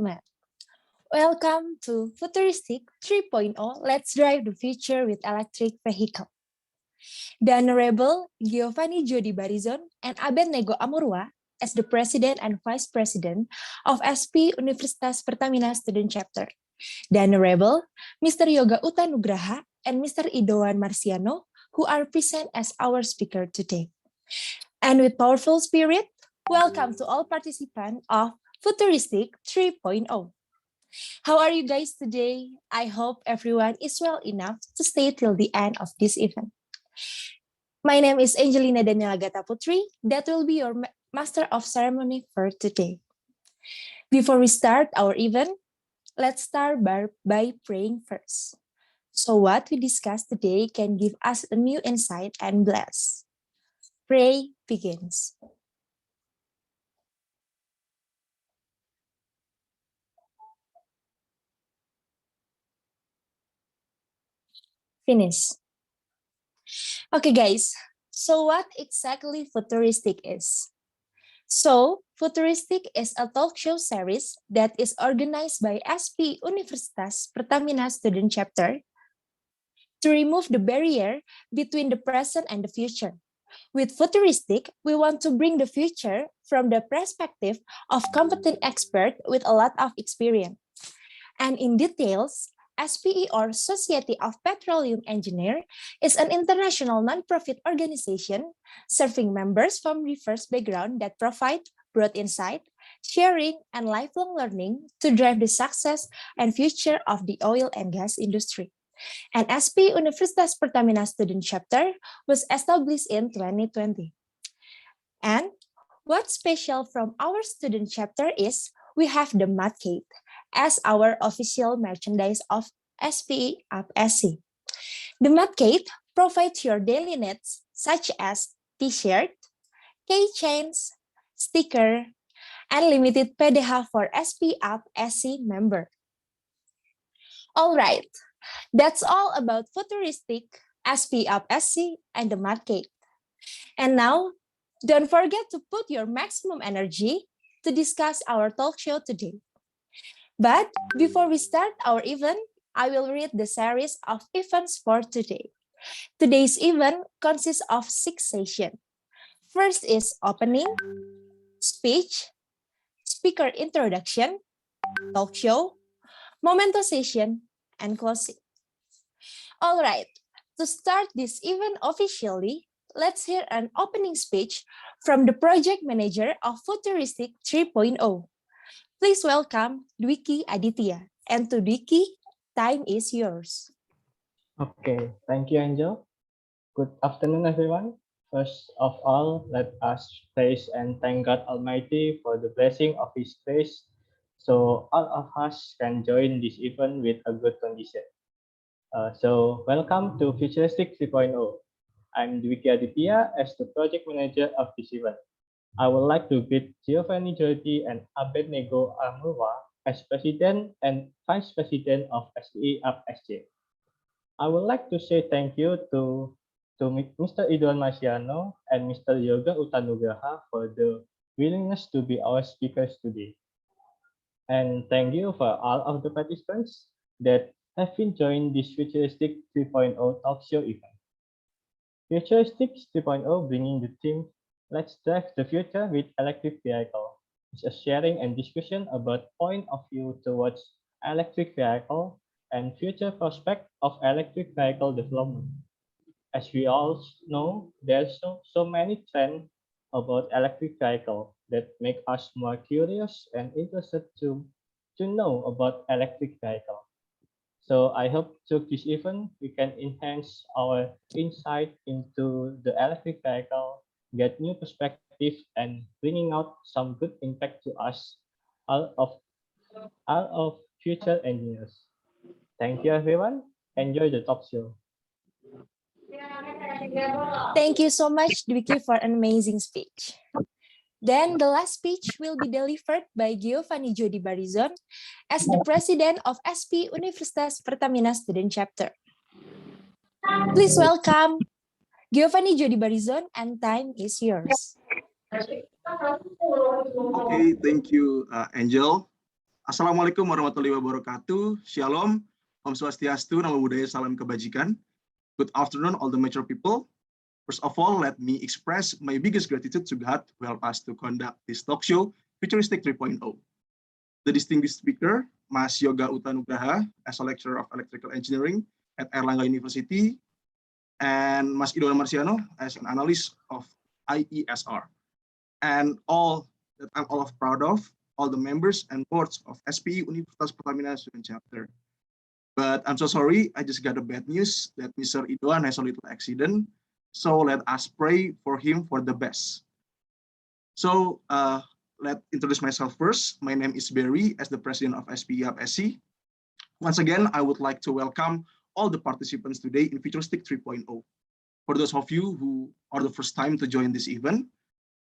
gentlemen, welcome to Futuristic 3.0. Let's drive the future with electric vehicle. The Honorable Giovanni Jodi Barizon and Abednego Amurwa as the President and Vice President of SP Universitas Pertamina Student Chapter. The Honorable Mr. Yoga Utanugraha and Mr. Idoan Marciano, who are present as our speaker today. And with powerful spirit, welcome to all participants of Futuristic 3.0. How are you guys today? I hope everyone is well enough to stay till the end of this event. My name is Angelina Daniela Gata Putri, that will be your Master of Ceremony for today. Before we start our event, let's start by praying first. So what we discuss today can give us a new insight and bless. Pray begins. Finish. Okay guys, so what exactly Futuristic is? So, Futuristic is a talk show series that is organized by SP Universitas Pertamina Student Chapter to remove the barrier between the present and the future. With Futuristic, we want to bring the future from the perspective of competent expert with a lot of experience. And in details, SPE or Society of Petroleum Engineer is an international non-profit organization serving members from diverse backgrounds that provide broad insight, sharing, and lifelong learning to drive the success and future of the oil and gas industry. And SP Universitas Pertamina Student Chapter was established in 2020. And what's special from our student chapter is we have the Mudcade as our official merchandise of SPE Up SC. The Mudcade provides your daily needs such as t-shirt, keychains, sticker, and limited PDH for SP Up SC member. All right, that's all about Futuristic, SP Up SC, and the Mudcade. And now, don't forget to put your maximum energy to discuss our talk show today. But before we start our event, I will read the series of events for today. Today's event consists of 6 sessions. First is opening, speech, speaker introduction, talk show, memento session, and closing. All right, to start this event officially, let's hear an opening speech from the project manager of Futuristic 3.0. Please welcome Dwiki Aditya. And to Dwiki, time is yours. Okay, thank you, Angel. Good afternoon, everyone. First of all, let us praise and thank God Almighty for the blessing of His grace, so all of us can join this event with a good condition. So welcome to Futuristic 3.0. I'm Dwiki Aditya as the project manager of this event. I would like to greet Giovanni Jodi and Abednego Amurwa as President and Vice President of SPE Up SC. I would like to say thank you to Mr. Idoan Marciano and Mr. Yoga Utanugraha for the willingness to be our speakers today. And thank you for all of the participants that have been joined this Futuristic 3.0 talk show event. Futuristic 3.0 bringing the theme Let's Drive the Future with Electric Vehicle. It's a sharing and discussion about point of view towards electric vehicle and future prospect of electric vehicle development. As we all know, there's so many trends about electric vehicle that make us more curious and interested to know about electric vehicle. So I hope through this event, we can enhance our insight into the electric vehicle, get new perspective, and bringing out some good impact to us, all of future engineers. Thank you, everyone. Enjoy the talk show. Thank you so much, Dwiki, for an amazing speech. Then the last speech will be delivered by Giovanni Jodi Barizon as the President of SP Universitas Pertamina Student Chapter. Please welcome Giovanni Jodi Barizon, and time is yours. Okay, thank you, Angel. Assalamualaikum warahmatullahi wabarakatuh. Shalom, Om Swastiastu, Namo Buddhaya, Salam Kebajikan. Good afternoon, all the mature people. First of all, let me express my biggest gratitude to God who helped us to conduct this talk show, Futuristic 3.0. The distinguished speaker, Mas Yoga Utanugraha, as a lecturer of electrical engineering at Airlangga University, and Mas Idwan Marciano as an analyst of IESR. And all that I'm all proud of, all the members and boards of SPI Universitas Pertamina Student Chapter. But I'm so sorry, I just got a bad news that Mr. Idwan has a little accident. So let us pray for him for the best. So let's introduce myself first. My name is Barry, as the president of SPI UP-SC. Once again, I would like to welcome all the participants today in Futuristic 3.0. For those of you who are the first time to join this event,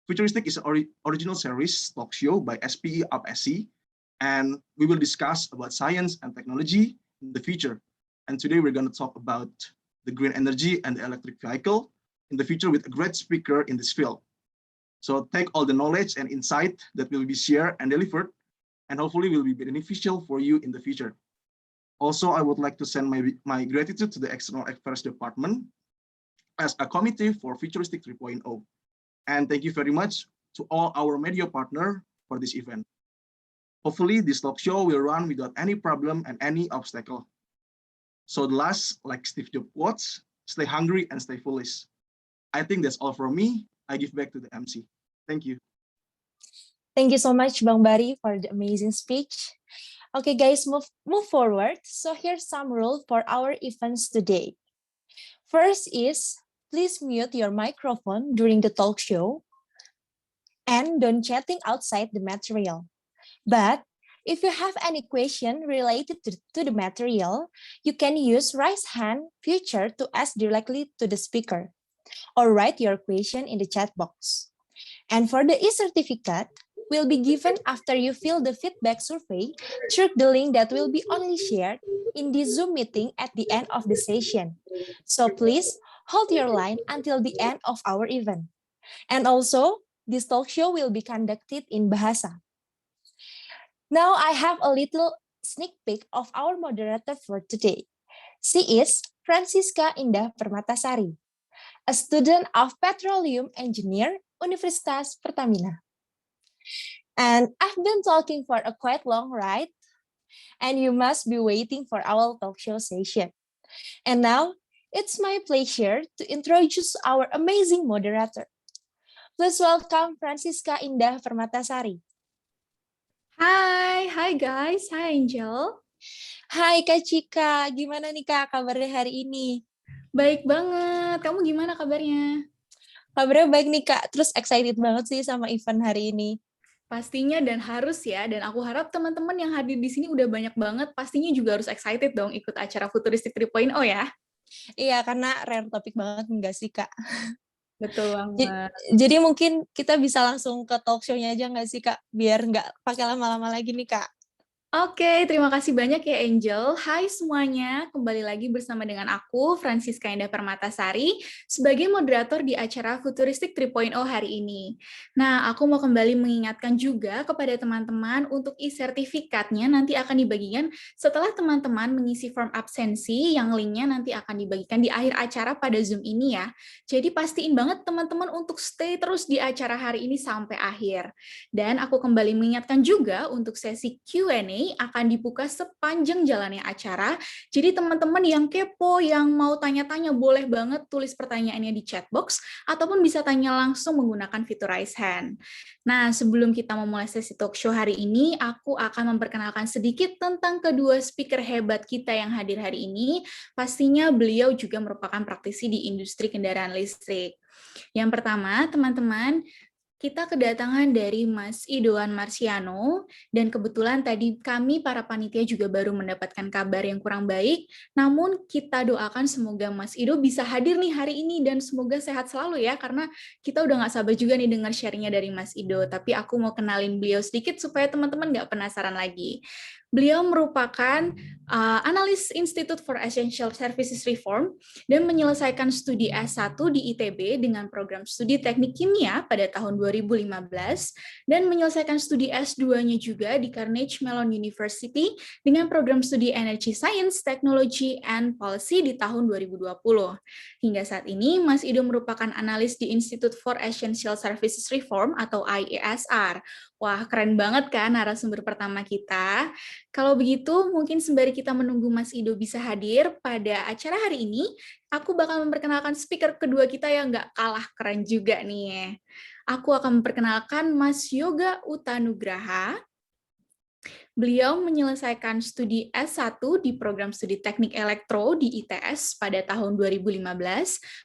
Futuristic is an original series talk show by SPI UP-SC, and we will discuss about science and technology in the future. And today we're going to talk about the green energy and the electric vehicle in the future with a great speaker in this field. So take all the knowledge and insight that will be shared and delivered, and hopefully will be beneficial for you in the future. Also, I would like to send my gratitude to the External Affairs Department as a committee for Futuristic 3.0. And thank you very much to all our media partner for this event. Hopefully this talk show will run without any problem and any obstacle. So the last, like Steve Jobs quotes, stay hungry and stay foolish. I think that's all from me. I give back to the MC. Thank you. Thank you so much, Bang Bari, for the amazing speech. Okay, guys, move forward. So here's some rule for our events today. First is, please mute your microphone during the talk show and don't chatting outside the material. But if you have any question related to the material, you can use raise hand feature to ask directly to the speaker or write your question in the chat box. And for the e-certificate, will be given after you fill the feedback survey through the link that will be only shared in the Zoom meeting at the end of the session. So please hold your line until the end of our event. And also, this talk show will be conducted in Bahasa. Now I have a little sneak peek of our moderator for today. She is Francisca Indah Permatasari, a student of Petroleum Engineer, Universitas Pertamina. And I've been talking for a quite long ride, and you must be waiting for our talk show session. And now, it's my pleasure to introduce our amazing moderator. Please welcome Francisca Indah Permatasari. Hi guys, hi Angel. Hai Kak Cika, gimana nih Kak kabarnya hari ini? Baik banget, kamu gimana kabarnya? Kabarnya baik nih Kak, terus excited banget sih sama event hari ini. Pastinya dan harus ya, dan aku harap teman-teman yang hadir di sini udah banyak banget, pastinya juga harus excited dong ikut acara Futuristic 3.0 ya. Iya, karena rare topik banget enggak sih Kak? Betul banget. Jadi mungkin kita bisa langsung ke talk show-nya aja nggak sih Kak? Biar nggak pakai lama-lama lagi nih Kak. Oke, terima kasih banyak ya Angel. Hai semuanya, kembali lagi bersama dengan aku, Francisca Indah Permatasari, sebagai moderator di acara Futuristic 3.0 hari ini. Nah, aku mau kembali mengingatkan juga kepada teman-teman untuk e-sertifikatnya nanti akan dibagikan setelah teman-teman mengisi form absensi, yang linknya nanti akan dibagikan di akhir acara pada Zoom ini ya. Jadi pastiin banget teman-teman untuk stay terus di acara hari ini sampai akhir. Dan aku kembali mengingatkan juga untuk sesi Q&A akan dibuka sepanjang jalannya acara. Jadi teman-teman yang kepo, yang mau tanya-tanya, boleh banget tulis pertanyaannya di chat box, ataupun bisa tanya langsung menggunakan fitur raise hand. Nah, sebelum kita memulai sesi talk show hari ini, aku akan memperkenalkan sedikit tentang kedua speaker hebat kita yang hadir hari ini. Pastinya beliau juga merupakan praktisi di industri kendaraan listrik. Yang pertama, teman-teman, kita kedatangan dari Mas Idwan Marciano, dan kebetulan tadi kami para panitia juga baru mendapatkan kabar yang kurang baik, namun kita doakan semoga Mas Ido bisa hadir nih hari ini, dan semoga sehat selalu ya, karena kita udah nggak sabar juga nih dengar sharingnya dari Mas Ido, tapi aku mau kenalin beliau sedikit supaya teman-teman nggak penasaran lagi. Beliau merupakan analis Institute for Essential Services Reform dan menyelesaikan studi S1 di ITB dengan program studi teknik kimia pada tahun 2015 dan menyelesaikan studi S2-nya juga di Carnegie Mellon University dengan program studi Energy Science, Technology, and Policy di tahun 2020. Hingga saat ini, Mas Ido merupakan analis di Institute for Essential Services Reform atau IESR. Wah, keren banget kan narasumber pertama kita. Kalau begitu, mungkin sembari kita menunggu Mas Ido bisa hadir pada acara hari ini, aku bakal memperkenalkan speaker kedua kita yang nggak kalah keren juga nih. Aku akan memperkenalkan Mas Yoga Utanugraha. Beliau menyelesaikan studi S1 di program studi Teknik Elektro di ITS pada tahun 2015,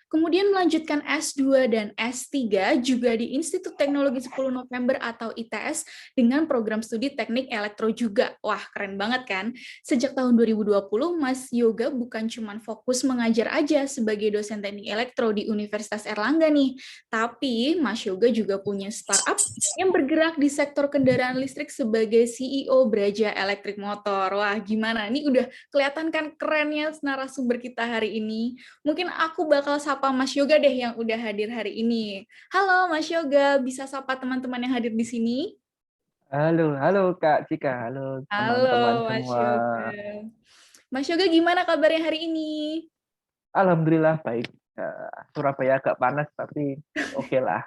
kemudian melanjutkan S2 dan S3 juga di Institut Teknologi 10 November atau ITS dengan program studi Teknik Elektro juga. Wah, keren banget kan? Sejak tahun 2020, Mas Yoga bukan cuma fokus mengajar aja sebagai dosen Teknik Elektro di Universitas Erlangga nih, tapi Mas Yoga juga punya startup yang bergerak di sektor kendaraan listrik sebagai CEO Braja Electric Motor. Wah, gimana? Ini udah kelihatan kan kerennya narasumber kita hari ini. Mungkin aku bakal sapa Mas Yoga deh yang udah hadir hari ini. Halo Mas Yoga, bisa sapa teman-teman yang hadir di sini? Halo Kak Cika, halo teman-teman Halo Mas semua. Yoga. Mas Yoga gimana kabarnya hari ini? Alhamdulillah baik. Surabaya agak panas tapi oke lah.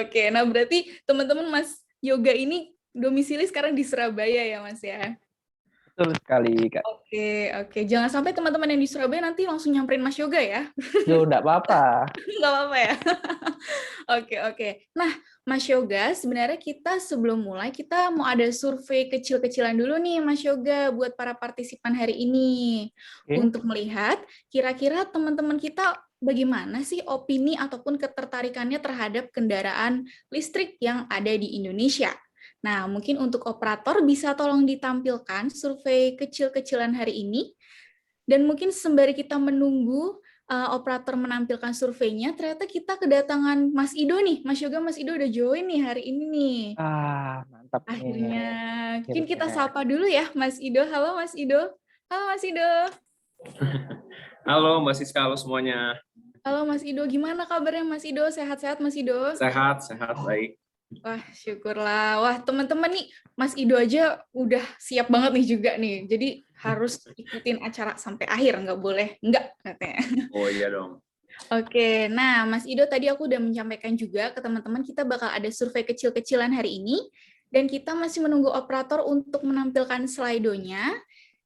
Oke, nah berarti teman-teman Mas Yoga ini domisili sekarang di Surabaya ya Mas ya? Betul sekali Kak. Oke. Jangan sampai teman-teman yang di Surabaya nanti langsung nyamperin Mas Yoga ya. Yo, enggak apa-apa. Nggak apa-apa ya? Oke. Nah, Mas Yoga, sebenarnya kita sebelum mulai, kita mau ada survei kecil-kecilan dulu nih, Mas Yoga, buat para partisipan hari ini. Oke. Untuk melihat, kira-kira teman-teman kita bagaimana sih opini ataupun ketertarikannya terhadap kendaraan listrik yang ada di Indonesia. Nah, mungkin untuk operator bisa tolong ditampilkan survei kecil-kecilan hari ini. Dan mungkin sembari kita menunggu operator menampilkan surveinya, ternyata kita kedatangan Mas Ido nih. Mas Yoga, Mas Ido udah join nih hari ini nih. Mantap nih. Akhirnya. Mungkin kita sapa dulu ya Mas Ido. Halo Mas Ido. Halo Mas Ido. Halo Mbak Siska, halo semuanya. Halo Mas Ido, gimana kabarnya Mas Ido? Sehat-sehat Mas Ido? Sehat, baik. Wah, syukurlah. Wah, teman-teman nih, Mas Ido aja udah siap banget nih juga nih. Jadi harus ikutin acara sampai akhir, nggak boleh nggak katanya. Oh iya dong. Oke, nah Mas Ido tadi aku udah menyampaikan juga ke teman-teman kita bakal ada survei kecil-kecilan hari ini. Dan kita masih menunggu operator untuk menampilkan Slido-nya.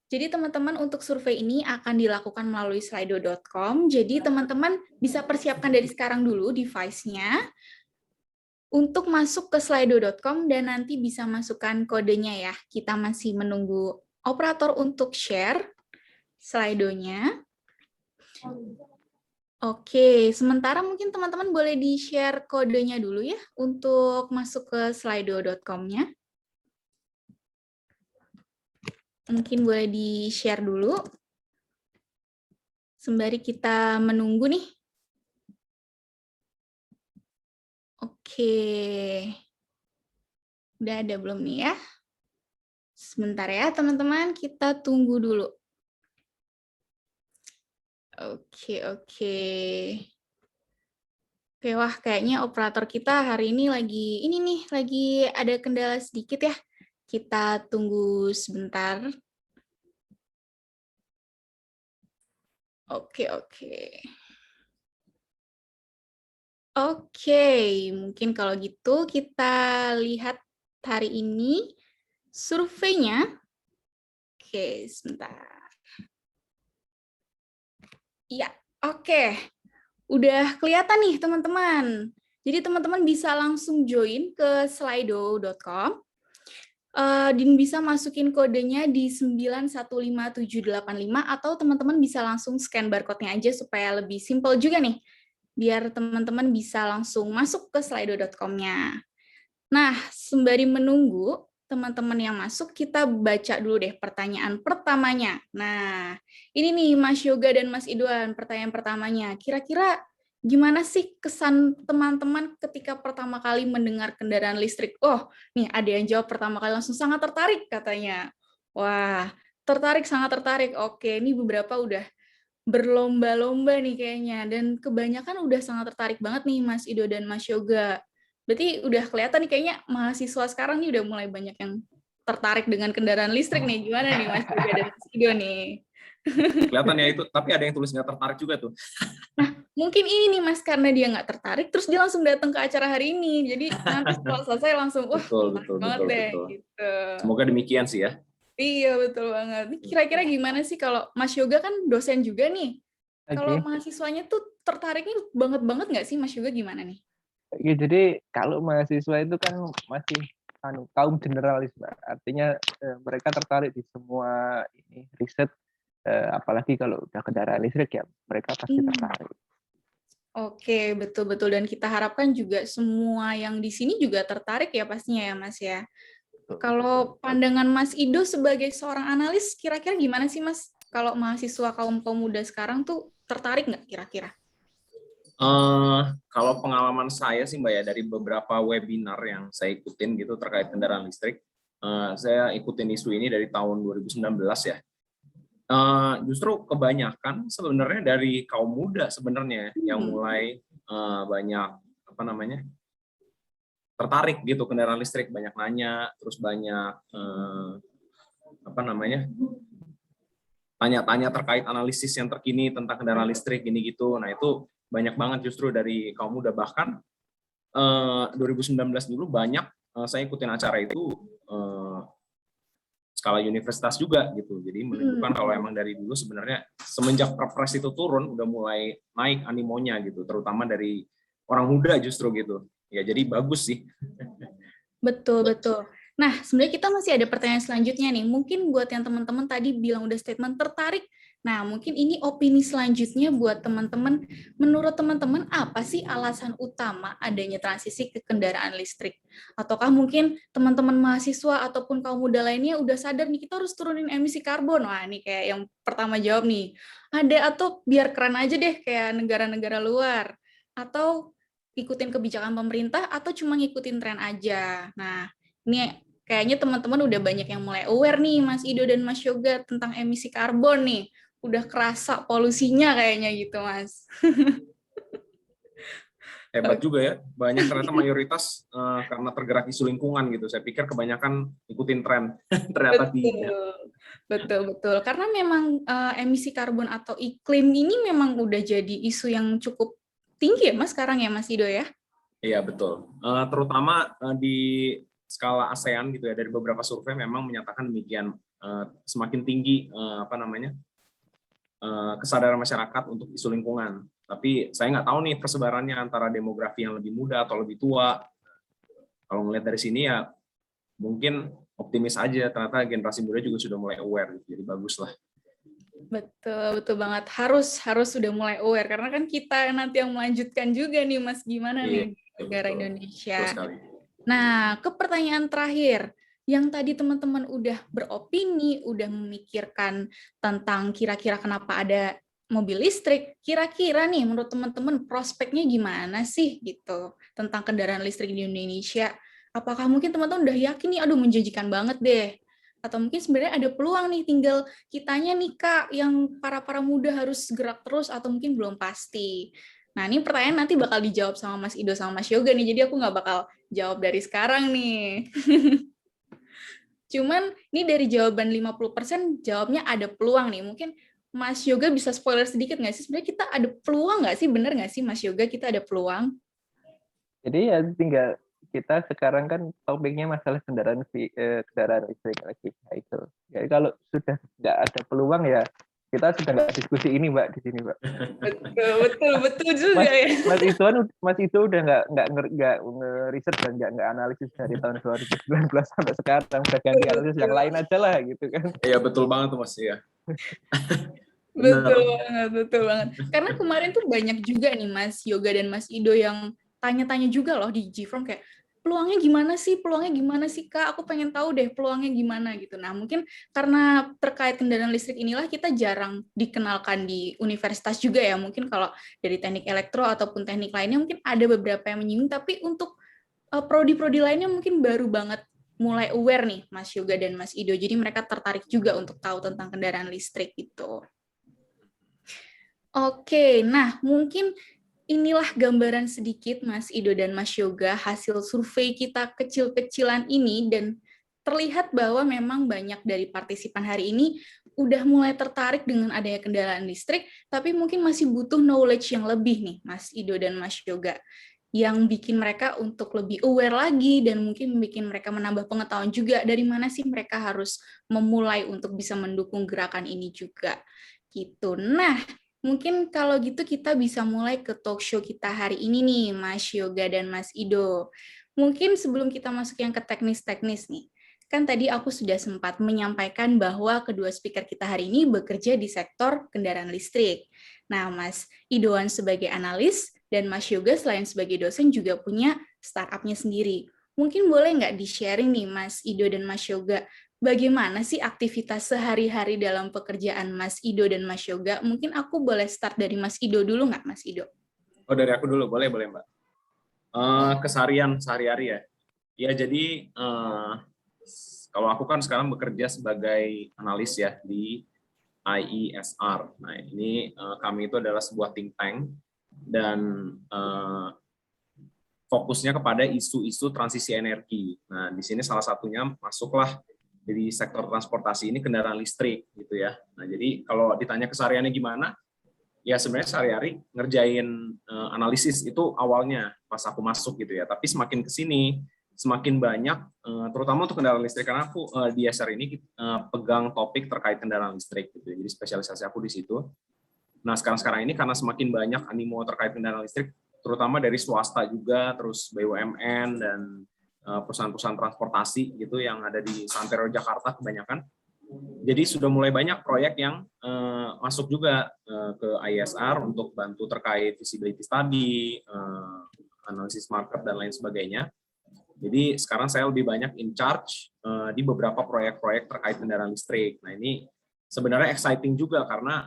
Jadi teman-teman untuk survei ini akan dilakukan melalui slido.com. Jadi teman-teman bisa persiapkan dari sekarang dulu device-nya untuk masuk ke slido.com dan nanti bisa masukkan kodenya ya. Kita masih menunggu operator untuk share Slido-nya. Oke, sementara mungkin teman-teman boleh di-share kodenya dulu ya untuk masuk ke slido.com-nya. Mungkin boleh di-share dulu. Sembari kita menunggu nih. Oke. Udah ada belum nih ya? Sebentar ya teman-teman, kita tunggu dulu. Oke. Oke, wah kayaknya operator kita hari ini lagi ada kendala sedikit ya. Kita tunggu sebentar. Oke. Oke, mungkin kalau gitu kita lihat hari ini surveinya. Oke, sebentar. Ya, oke. Udah kelihatan nih teman-teman. Jadi teman-teman bisa langsung join ke slido.com. Dan bisa masukin kodenya di 915785 atau teman-teman bisa langsung scan barcode-nya aja supaya lebih simple juga nih. Biar teman-teman bisa langsung masuk ke slido.com-nya. Nah, sembari menunggu teman-teman yang masuk, kita baca dulu deh pertanyaan pertamanya. Nah, ini nih Mas Yoga dan Mas Idwan, pertanyaan pertamanya. Kira-kira gimana sih kesan teman-teman ketika pertama kali mendengar kendaraan listrik? Oh, nih ada yang jawab pertama kali langsung sangat tertarik katanya. Wah, sangat tertarik. Oke, ini beberapa udah berlomba-lomba nih kayaknya. Dan kebanyakan udah sangat tertarik banget nih Mas Ido dan Mas Yoga. Berarti udah kelihatan nih kayaknya mahasiswa sekarang nih udah mulai banyak yang tertarik dengan kendaraan listrik nih. Gimana nih Mas Yoga dan Mas Ido nih? Kelihatan ya itu, tapi ada yang tulis nggak tertarik juga tuh. Mungkin ini nih Mas, karena dia nggak tertarik, terus dia langsung datang ke acara hari ini. Jadi nanti setelah selesai langsung, wah Betul, tertarik betul, banget betul, deh. betul. Gitu. Semoga demikian sih ya. Iya, betul banget. Ini kira-kira gimana sih kalau Mas Yoga kan dosen juga nih. Kalau Oke. mahasiswanya tuh tertariknya banget nggak sih Mas Yoga gimana nih? Ya, jadi kalau mahasiswa itu kan masih kaum generalis, Mbak. Artinya mereka tertarik di semua ini riset, apalagi kalau udah kendaraan listrik ya mereka pasti tertarik. Oke, betul-betul. Dan kita harapkan juga semua yang di sini juga tertarik ya pastinya ya Mas ya. Kalau pandangan Mas Ido sebagai seorang analis, kira-kira gimana sih Mas? Kalau mahasiswa kaum muda sekarang tuh tertarik nggak kira-kira? Kalau pengalaman saya sih Mbak ya, dari beberapa webinar yang saya ikutin gitu terkait kendaraan listrik, saya ikutin isu ini dari tahun 2019 ya. Justru kebanyakan sebenarnya dari kaum muda sebenarnya yang mulai banyak tertarik gitu kendaraan listrik, banyak nanya, terus banyak tanya-tanya terkait analisis yang terkini tentang kendaraan listrik gini gitu. Nah itu banyak banget justru dari kaum muda, bahkan 2019 dulu banyak saya ikutin acara itu skala universitas juga gitu. Jadi menunjukkan kalau emang dari dulu sebenarnya semenjak Perpres itu turun udah mulai naik animonya gitu, terutama dari orang muda justru gitu. Ya jadi bagus sih. Betul, betul. Nah, sebenarnya kita masih ada pertanyaan selanjutnya nih. Mungkin buat yang teman-teman tadi bilang udah statement tertarik, nah mungkin ini opini selanjutnya buat teman-teman. Menurut teman-teman, apa sih alasan utama adanya transisi ke kendaraan listrik? Ataukah mungkin teman-teman mahasiswa ataupun kaum muda lainnya udah sadar nih, kita harus turunin emisi karbon? Wah, ini kayak yang pertama jawab nih. Ada atau biar keren aja deh kayak negara-negara luar. Atau ikutin kebijakan pemerintah atau cuma ngikutin tren aja. Nah, ini kayaknya teman-teman udah banyak yang mulai aware nih, Mas Ido dan Mas Yoga, tentang emisi karbon nih. Udah kerasa polusinya kayaknya gitu, Mas. Hebat juga ya, banyak ternyata mayoritas karena tergerak isu lingkungan gitu. Saya pikir kebanyakan ikutin tren, ternyata tidak. Betul. Karena memang emisi karbon atau iklim ini memang udah jadi isu yang cukup tinggi ya, Mas, sekarang ya, Mas Ido ya? Iya, betul. Terutama di skala ASEAN gitu ya, dari beberapa survei memang menyatakan demikian, semakin tinggi kesadaran masyarakat untuk isu lingkungan. Tapi saya nggak tahu nih persebarannya antara demografi yang lebih muda atau lebih tua. Kalau melihat dari sini ya mungkin optimis aja, ternyata generasi muda juga sudah mulai aware, jadi bagus lah. Betul banget. Harus sudah mulai aware karena kan kita nanti yang melanjutkan juga nih, Mas, gimana nih negara Indonesia. Betul sekali. Nah, ke pertanyaan terakhir, yang tadi teman-teman udah beropini, udah memikirkan tentang kira-kira kenapa ada mobil listrik, kira-kira nih menurut teman-teman prospeknya gimana sih gitu tentang kendaraan listrik di Indonesia? Apakah mungkin teman-teman udah yakin nih, aduh menjanjikan banget deh? Atau mungkin sebenarnya ada peluang nih, tinggal kitanya nih Kak, yang para muda harus gerak terus atau mungkin belum pasti. Nah, ini pertanyaan nanti bakal dijawab sama Mas Ido sama Mas Yoga nih, jadi aku nggak bakal jawab dari sekarang nih. Cuman ini dari jawaban 50% jawabnya ada peluang nih. Mungkin Mas Yoga bisa spoiler sedikit nggak sih? Sebenarnya kita ada peluang nggak sih? Bener nggak sih Mas Yoga kita ada peluang? Jadi ya tinggal kita sekarang kan topiknya masalah kendaraan listrik lagi itu. Jadi kalau sudah nggak ada peluang ya kita sudah nggak diskusi ini Mbak di sini Mbak. Betul juga ya. Mas itu udah nggak ngeriset dan nggak analisis dari tahun 2019 sampai sekarang, udah ganti analisis yang lain aja lah gitu kan. Iya betul banget tuh Mas ya. Betul banget. Karena kemarin tuh banyak juga nih Mas Yoga dan Mas Ido yang tanya-tanya juga loh di G-Form kayak peluangnya gimana sih Kak? Aku pengen tahu deh peluangnya gimana gitu. Nah mungkin karena terkait kendaraan listrik inilah kita jarang dikenalkan di universitas juga ya. Mungkin kalau dari teknik elektro ataupun teknik lainnya mungkin ada beberapa yang menyinggung, tapi untuk prodi-prodi lainnya mungkin baru banget mulai aware nih Mas Yoga dan Mas Ido. Jadi mereka tertarik juga untuk tahu tentang kendaraan listrik gitu. Oke, nah mungkin inilah gambaran sedikit Mas Ido dan Mas Yoga hasil survei kita kecil-kecilan ini, dan terlihat bahwa memang banyak dari partisipan hari ini udah mulai tertarik dengan adanya kendaraan listrik, tapi mungkin masih butuh knowledge yang lebih nih Mas Ido dan Mas Yoga, yang bikin mereka untuk lebih aware lagi dan mungkin bikin mereka menambah pengetahuan juga dari mana sih mereka harus memulai untuk bisa mendukung gerakan ini juga. Gitu. Nah, mungkin kalau gitu kita bisa mulai ke talk show kita hari ini nih, Mas Yoga dan Mas Ido. Mungkin sebelum kita masuk yang ke teknis-teknis nih, kan tadi aku sudah sempat menyampaikan bahwa kedua speaker kita hari ini bekerja di sektor kendaraan listrik. Nah, Mas Idoan sebagai analis dan Mas Yoga selain sebagai dosen juga punya startup-nya sendiri. Mungkin boleh nggak di-sharing nih, Mas Ido dan Mas Yoga, bagaimana sih aktivitas sehari-hari dalam pekerjaan Mas Ido dan Mas Yoga? Mungkin aku boleh start dari Mas Ido dulu nggak, Mas Ido? Oh, dari aku dulu, boleh Mbak. Keseharian sehari-hari ya. Ya, jadi kalau aku kan sekarang bekerja sebagai analis ya di IESR. Nah, ini kami itu adalah sebuah think tank dan fokusnya kepada isu-isu transisi energi. Nah, di sini salah satunya masuklah di sektor transportasi ini kendaraan listrik gitu ya. Nah, jadi kalau ditanya kesehariannya gimana? Ya sebenarnya sehari-hari ngerjain analisis itu awalnya pas aku masuk gitu ya. Tapi semakin ke sini semakin banyak, terutama untuk kendaraan listrik, karena aku di SR ini pegang topik terkait kendaraan listrik gitu. Jadi spesialisasi aku di situ. Nah, sekarang ini karena semakin banyak animo terkait kendaraan listrik, terutama dari swasta juga, terus BUMN dan perusahaan-perusahaan transportasi gitu yang ada di Santero Jakarta kebanyakan. Jadi sudah mulai banyak proyek yang masuk juga ke ISR untuk bantu terkait visibility study, analisis market dan lain sebagainya. Jadi sekarang saya lebih banyak in charge di beberapa proyek-proyek terkait kendaraan listrik. Nah, ini sebenarnya exciting juga karena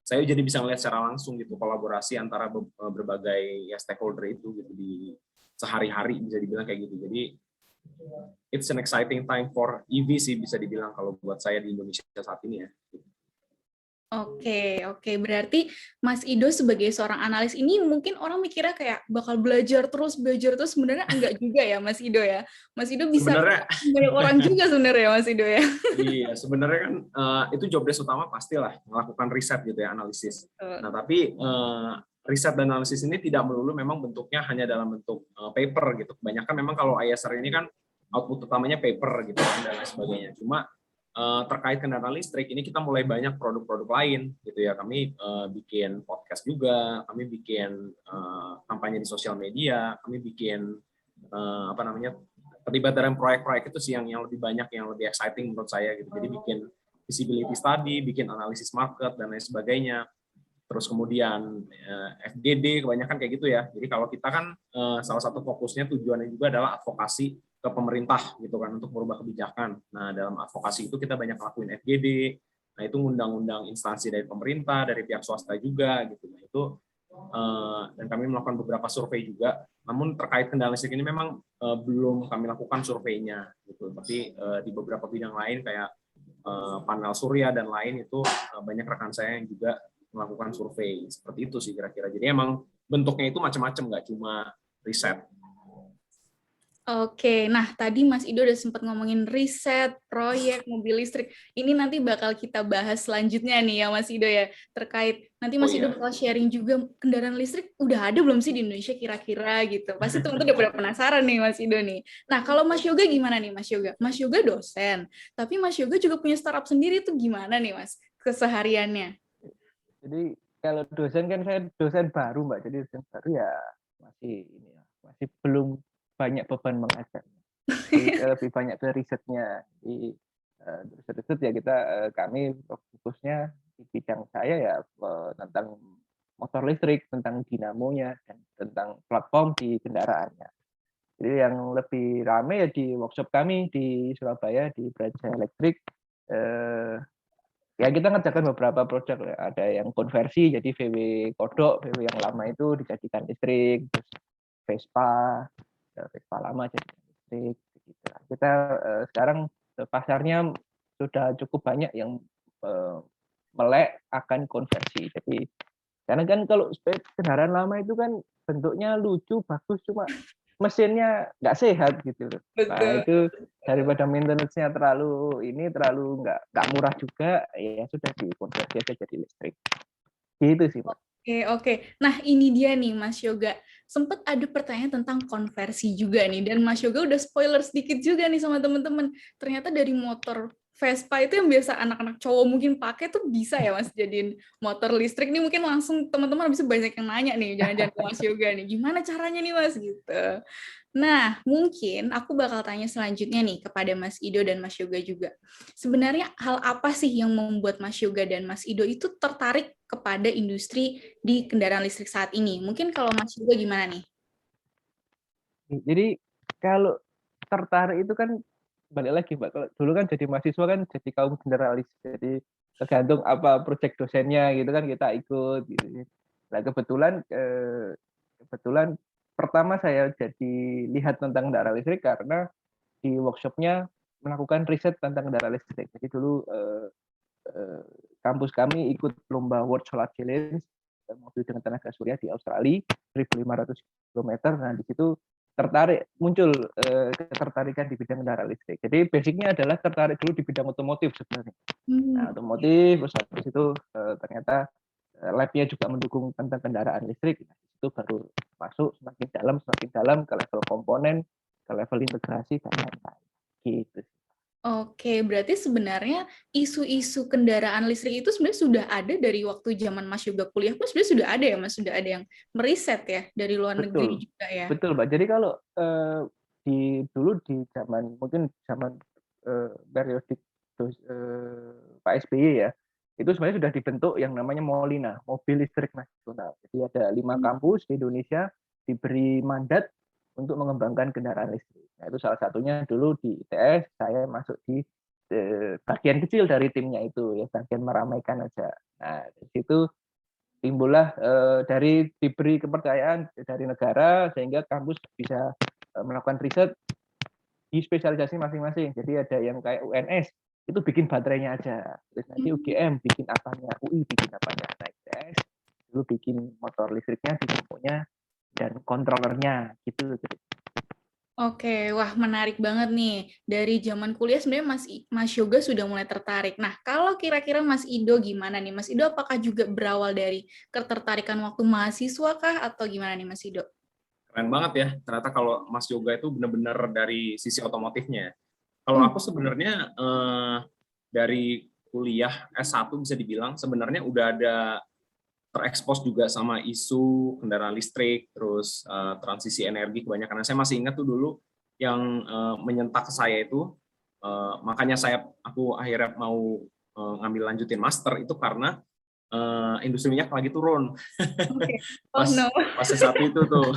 saya jadi bisa melihat secara langsung gitu kolaborasi antara berbagai ya, stakeholder itu gitu di sehari-hari, bisa dibilang kayak gitu. Jadi it's an exciting time for EV sih, bisa dibilang kalau buat saya di Indonesia saat ini ya. Oke. Berarti Mas Ido sebagai seorang analis ini mungkin orang mikirnya kayak bakal belajar terus, sebenarnya enggak juga ya Mas Ido ya. Mas Ido bisa Sebenarnya banyak orang juga sebenarnya Mas Ido ya. iya, sebenarnya kan itu job desk utama pastilah melakukan riset gitu ya, analisis. Nah, tapi riset dan analisis ini tidak melulu memang bentuknya hanya dalam bentuk paper gitu. Kebanyakan memang kalau ISR ini kan output utamanya paper gitu dan lain sebagainya. Cuma terkait kendaraan listrik ini kita mulai banyak produk-produk lain gitu ya. Kami bikin podcast juga, kami bikin kampanye di sosial media, kami bikin terlibat dalam proyek-proyek itu sih yang lebih banyak, yang lebih exciting menurut saya gitu. Jadi bikin visibility study, bikin analisis market dan lain sebagainya. Terus kemudian FGD kebanyakan kayak gitu ya. Jadi kalau kita kan salah satu fokusnya tujuannya juga adalah advokasi ke pemerintah gitu kan untuk merubah kebijakan. Nah, dalam advokasi itu kita banyak lakuin FGD. Nah, itu ngundang-undang instansi dari pemerintah, dari pihak swasta juga gitu. Nah, itu dan kami melakukan beberapa survei juga. Namun terkait kendaraan listrik ini memang belum kami lakukan surveinya gitu. Tapi di beberapa bidang lain kayak panel surya dan lain itu banyak rekan saya yang juga melakukan survei. Seperti itu sih kira-kira. Jadi emang bentuknya itu macam-macam, nggak cuma riset. Oke, nah tadi Mas Ido udah sempat ngomongin riset, proyek, mobil listrik. Ini nanti bakal kita bahas selanjutnya nih ya Mas Ido ya. Terkait, nanti Mas Ido bakal sharing juga kendaraan listrik udah ada belum sih di Indonesia kira-kira gitu. Pasti teman-teman udah pada penasaran nih Mas Ido nih. Nah kalau Mas Yoga gimana nih Mas Yoga? Mas Yoga dosen, tapi Mas Yoga juga punya startup sendiri tuh gimana nih Mas kesehariannya? Jadi kalau dosen kan saya dosen baru Mbak, jadi dosen baru ya masih belum banyak beban mengajar. Jadi lebih banyak ke risetnya. Di riset ya kami fokusnya di bidang saya ya tentang motor listrik, tentang dinamonya dan tentang platform di kendaraannya. Jadi yang lebih ramai ya di workshop kami di Surabaya di Braja Elektrik. Ya kita ngerjakan beberapa proyek, ada yang konversi jadi VW kodok, VW yang lama itu dijadikan listrik, terus Vespa lama jadi listrik. Gitu. Kita sekarang pasarnya sudah cukup banyak yang melek akan konversi. Jadi Karena kan kalau kendaraan lama itu kan bentuknya lucu, bagus, cuma mesinnya nggak sehat gitu loh. Nah Betul. itu daripada maintenance-nya terlalu nggak murah juga, ya sudah dikonversi aja jadi listrik. Gitu sih, Mbak. Oke, oke. Nah, ini dia nih, Mas Yoga. Sempat ada pertanyaan tentang konversi juga nih, dan Mas Yoga udah spoiler sedikit juga nih sama teman-teman. Ternyata dari motor Vespa itu yang biasa anak-anak cowok mungkin pakai tuh bisa ya, Mas, jadiin motor listrik. Nih mungkin langsung teman-teman bisa banyak yang nanya nih, jangan-jangan ke Mas Yoga nih. Gimana caranya nih, Mas? Gitu. Nah, mungkin aku bakal tanya selanjutnya nih kepada Mas Ido dan Mas Yoga juga. Sebenarnya hal apa sih yang membuat Mas Yoga dan Mas Ido itu tertarik kepada industri di kendaraan listrik saat ini? Mungkin kalau Mas Yoga gimana nih? Jadi kalau tertarik itu kan balik lagi, Mbak. Kalau dulu kan jadi mahasiswa kan jadi kaum generalis. Jadi tergantung apa proyek dosennya gitu kan kita ikut gitu. Nah, kebetulan pertama saya jadi lihat tentang kendaraan listrik karena di workshopnya melakukan riset tentang kendaraan listrik. Jadi dulu kampus kami ikut lomba World Solar Challenge mobil dengan tenaga surya di Australia 1.500 km. Nah di situ muncul ketertarikan di bidang kendaraan listrik. Jadi basicnya adalah tertarik dulu di bidang otomotif sebenarnya. Nah, otomotif, terus habis itu ternyata lab-nya juga mendukung tentang kendaraan listrik. Nah, itu baru masuk semakin dalam ke level komponen, ke level integrasi dan lain-lain. Gitu. Oke, berarti sebenarnya isu-isu kendaraan listrik itu sebenarnya sudah ada dari waktu zaman Mas Yoga kuliah pun sebenarnya sudah ada ya, Mas? Sudah ada yang meriset ya dari luar negeri juga ya? Betul, Mbak. Jadi kalau dulu di zaman periodik Pak SBY ya, itu sebenarnya sudah dibentuk yang namanya Molina, Mobil Listrik Nasional. Jadi ada 5 kampus di Indonesia diberi mandat untuk mengembangkan kendaraan listrik. Nah, itu salah satunya dulu di ITS, saya masuk di bagian kecil dari timnya itu, ya bagian meramaikan aja. Nah, di situ timbullah dari diberi kepercayaan dari negara sehingga kampus bisa melakukan riset di spesialisasi masing-masing. Jadi ada yang kayak UNS itu bikin baterainya aja, terus nanti UGM bikin apanya, UI bikin apanya, nah ITS dulu bikin motor listriknya, dinamanya dan kontrolernya gitu. Oke, wah menarik banget nih. Dari zaman kuliah sebenarnya Mas Yoga sudah mulai tertarik. Nah, kalau kira-kira Mas Ido gimana nih? Mas Ido apakah juga berawal dari ketertarikan waktu mahasiswa kah atau gimana nih Mas Ido? Keren banget ya, ternyata kalau Mas Yoga itu benar-benar dari sisi otomotifnya. Kalau aku sebenarnya dari kuliah S1 bisa dibilang sebenarnya udah ada terekspos juga sama isu kendaraan listrik, terus transisi energi kebanyakan. Saya masih ingat tuh dulu yang menyentak ke saya itu, makanya aku akhirnya mau ngambil lanjutin master itu karena industri minyak lagi turun. Okay. Pas S1 itu tuh.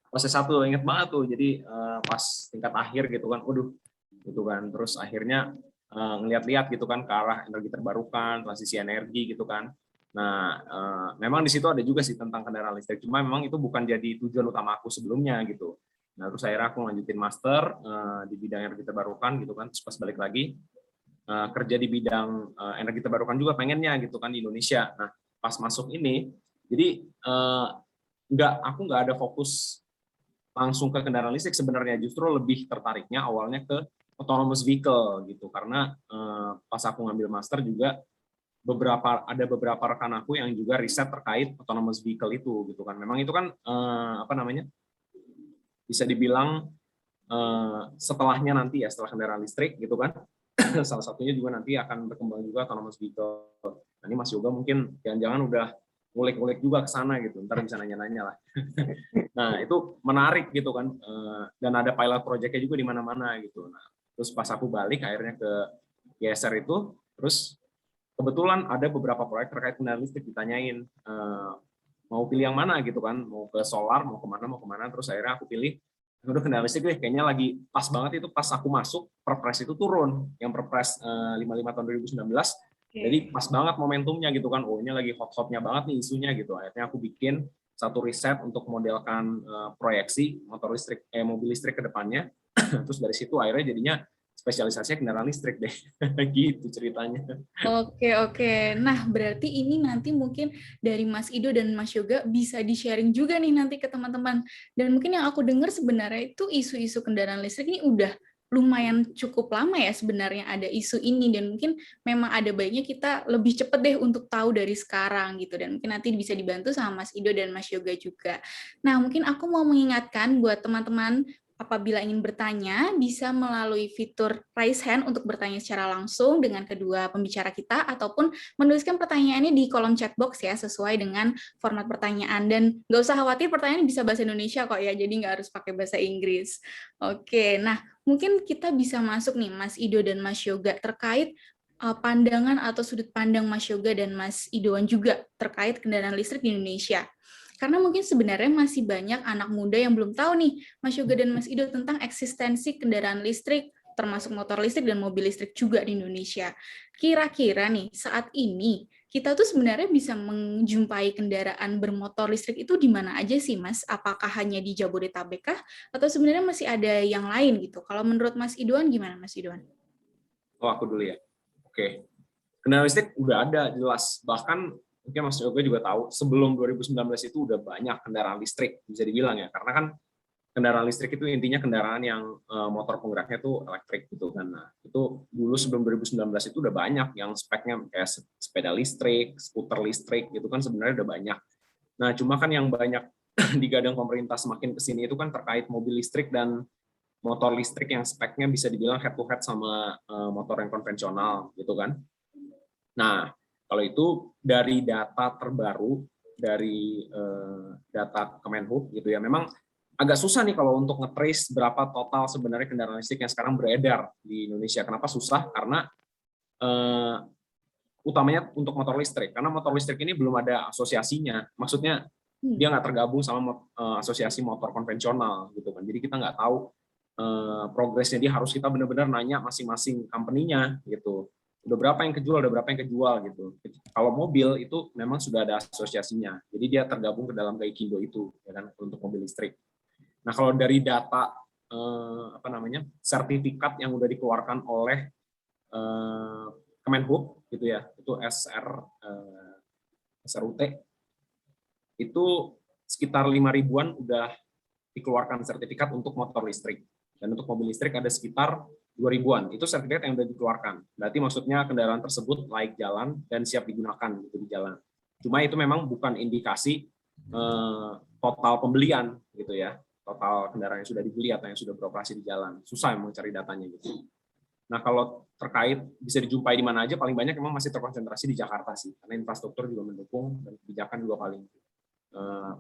Pas S1 inget banget tuh. Jadi pas tingkat akhir gitu kan, waduh, gitu kan. Terus akhirnya ngeliat-liat gitu kan ke arah energi terbarukan, transisi energi gitu kan. Nah, memang di situ ada juga sih tentang kendaraan listrik. Cuma memang itu bukan jadi tujuan utama aku sebelumnya gitu. Nah, terus akhirnya aku lanjutin master di bidang energi terbarukan gitu kan. Terus pas balik lagi kerja di bidang energi terbarukan juga pengennya gitu kan di Indonesia. Nah, pas masuk ini, jadi aku nggak ada fokus langsung ke kendaraan listrik sebenarnya, justru lebih tertariknya awalnya ke autonomous vehicle gitu karena pas aku ngambil master juga ada beberapa rekan aku yang juga riset terkait autonomous vehicle itu gitu kan. Memang itu kan bisa dibilang setelahnya nanti ya setelah kendaraan listrik gitu kan. Salah satunya juga nanti akan berkembang juga autonomous vehicle. Nah, ini Mas Yoga mungkin jangan-jangan udah ngulik-ngulik juga ke sana gitu. Ntar bisa nanya-nanya lah. Nah, itu menarik gitu kan. Dan ada pilot project-nya juga di mana-mana gitu. Nah, terus pas aku balik akhirnya ke GSR itu, terus kebetulan ada beberapa proyek terkait kendaraan listrik ditanyain mau pilih yang mana gitu kan, mau ke solar, mau kemana, terus akhirnya aku pilih udah kendaraan listrik deh, kayaknya lagi pas banget itu pas aku masuk, perpres itu turun, yang perpres 55 tahun 2019, jadi pas banget momentumnya gitu kan, oh ini lagi hot-hotnya banget nih isunya gitu, akhirnya aku bikin satu riset untuk modelkan proyeksi mobil listrik ke depannya, terus dari situ akhirnya jadinya spesialisasinya kendaraan listrik deh. Gitu ceritanya. Oke. Nah, berarti ini nanti mungkin dari Mas Ido dan Mas Yoga bisa di-sharing juga nih nanti ke teman-teman. Dan mungkin yang aku dengar sebenarnya itu isu-isu kendaraan listrik ini udah lumayan cukup lama ya sebenarnya ada isu ini, dan mungkin memang ada baiknya kita lebih cepet deh untuk tahu dari sekarang gitu, dan mungkin nanti bisa dibantu sama Mas Ido dan Mas Yoga juga. Nah, mungkin aku mau mengingatkan buat teman-teman, apabila ingin bertanya, bisa melalui fitur raise hand untuk bertanya secara langsung dengan kedua pembicara kita, ataupun menuliskan pertanyaannya di kolom chat box ya, sesuai dengan format pertanyaan. Dan nggak usah khawatir, pertanyaan bisa bahasa Indonesia kok ya, jadi nggak harus pakai bahasa Inggris. Oke, nah mungkin kita bisa masuk nih, Mas Ido dan Mas Yoga, terkait pandangan atau sudut pandang Mas Yoga dan Mas Idoan juga terkait kendaraan listrik di Indonesia. Karena mungkin sebenarnya masih banyak anak muda yang belum tahu nih, Mas Yoga dan Mas Ido, tentang eksistensi kendaraan listrik, termasuk motor listrik dan mobil listrik juga di Indonesia. Kira-kira nih, saat ini, kita tuh sebenarnya bisa menjumpai kendaraan bermotor listrik itu di mana aja sih, Mas? Apakah hanya di Jabodetabek kah? Atau sebenarnya masih ada yang lain gitu? Kalau menurut Mas Idoan, gimana Mas Idoan? Oh, aku dulu ya. Oke. Kendaraan listrik udah ada, jelas. Bahkan mungkin Mas Yoga juga tahu, sebelum 2019 itu udah banyak kendaraan listrik, bisa dibilang ya. Karena kan kendaraan listrik itu intinya kendaraan yang motor penggeraknya tuh elektrik gitu kan. Nah, itu dulu sebelum 2019 itu udah banyak yang speknya kayak sepeda listrik, skuter listrik gitu kan, sebenarnya udah banyak. Nah, cuma kan yang banyak digadang pemerintah semakin kesini itu kan terkait mobil listrik dan motor listrik yang speknya bisa dibilang head to head sama motor yang konvensional gitu kan. Nah, kalau itu dari data terbaru dari data Kemenhub gitu ya, memang agak susah nih kalau untuk nge-trace berapa total sebenarnya kendaraan listrik yang sekarang beredar di Indonesia. Kenapa susah? Karena utamanya untuk motor listrik, karena motor listrik ini belum ada asosiasinya. Maksudnya dia nggak tergabung sama asosiasi motor konvensional gitu kan. Jadi kita nggak tahu progresnya, dia harus kita benar-benar nanya masing-masing company-nya gitu. Udah berapa yang kejual, udah berapa yang kejual gitu. Kalau mobil itu memang sudah ada asosiasinya, jadi dia tergabung ke dalam Gaikindo itu, ya kan, untuk mobil listrik. Nah, kalau dari data sertifikat yang udah dikeluarkan oleh Kemenhub gitu ya, itu SRUT, itu sekitar 5.000-an udah dikeluarkan sertifikat untuk motor listrik, dan untuk mobil listrik ada sekitar 2.000-an. Itu sertifikat yang sudah dikeluarkan. Berarti maksudnya kendaraan tersebut layak jalan dan siap digunakan gitu di jalan. Cuma itu memang bukan indikasi total pembelian gitu ya, total kendaraan yang sudah dibeli atau yang sudah beroperasi di jalan. Susah memang cari datanya gitu. Nah, kalau terkait bisa dijumpai di mana aja, paling banyak memang masih terkonsentrasi di Jakarta sih, karena infrastruktur juga mendukung dan kebijakan juga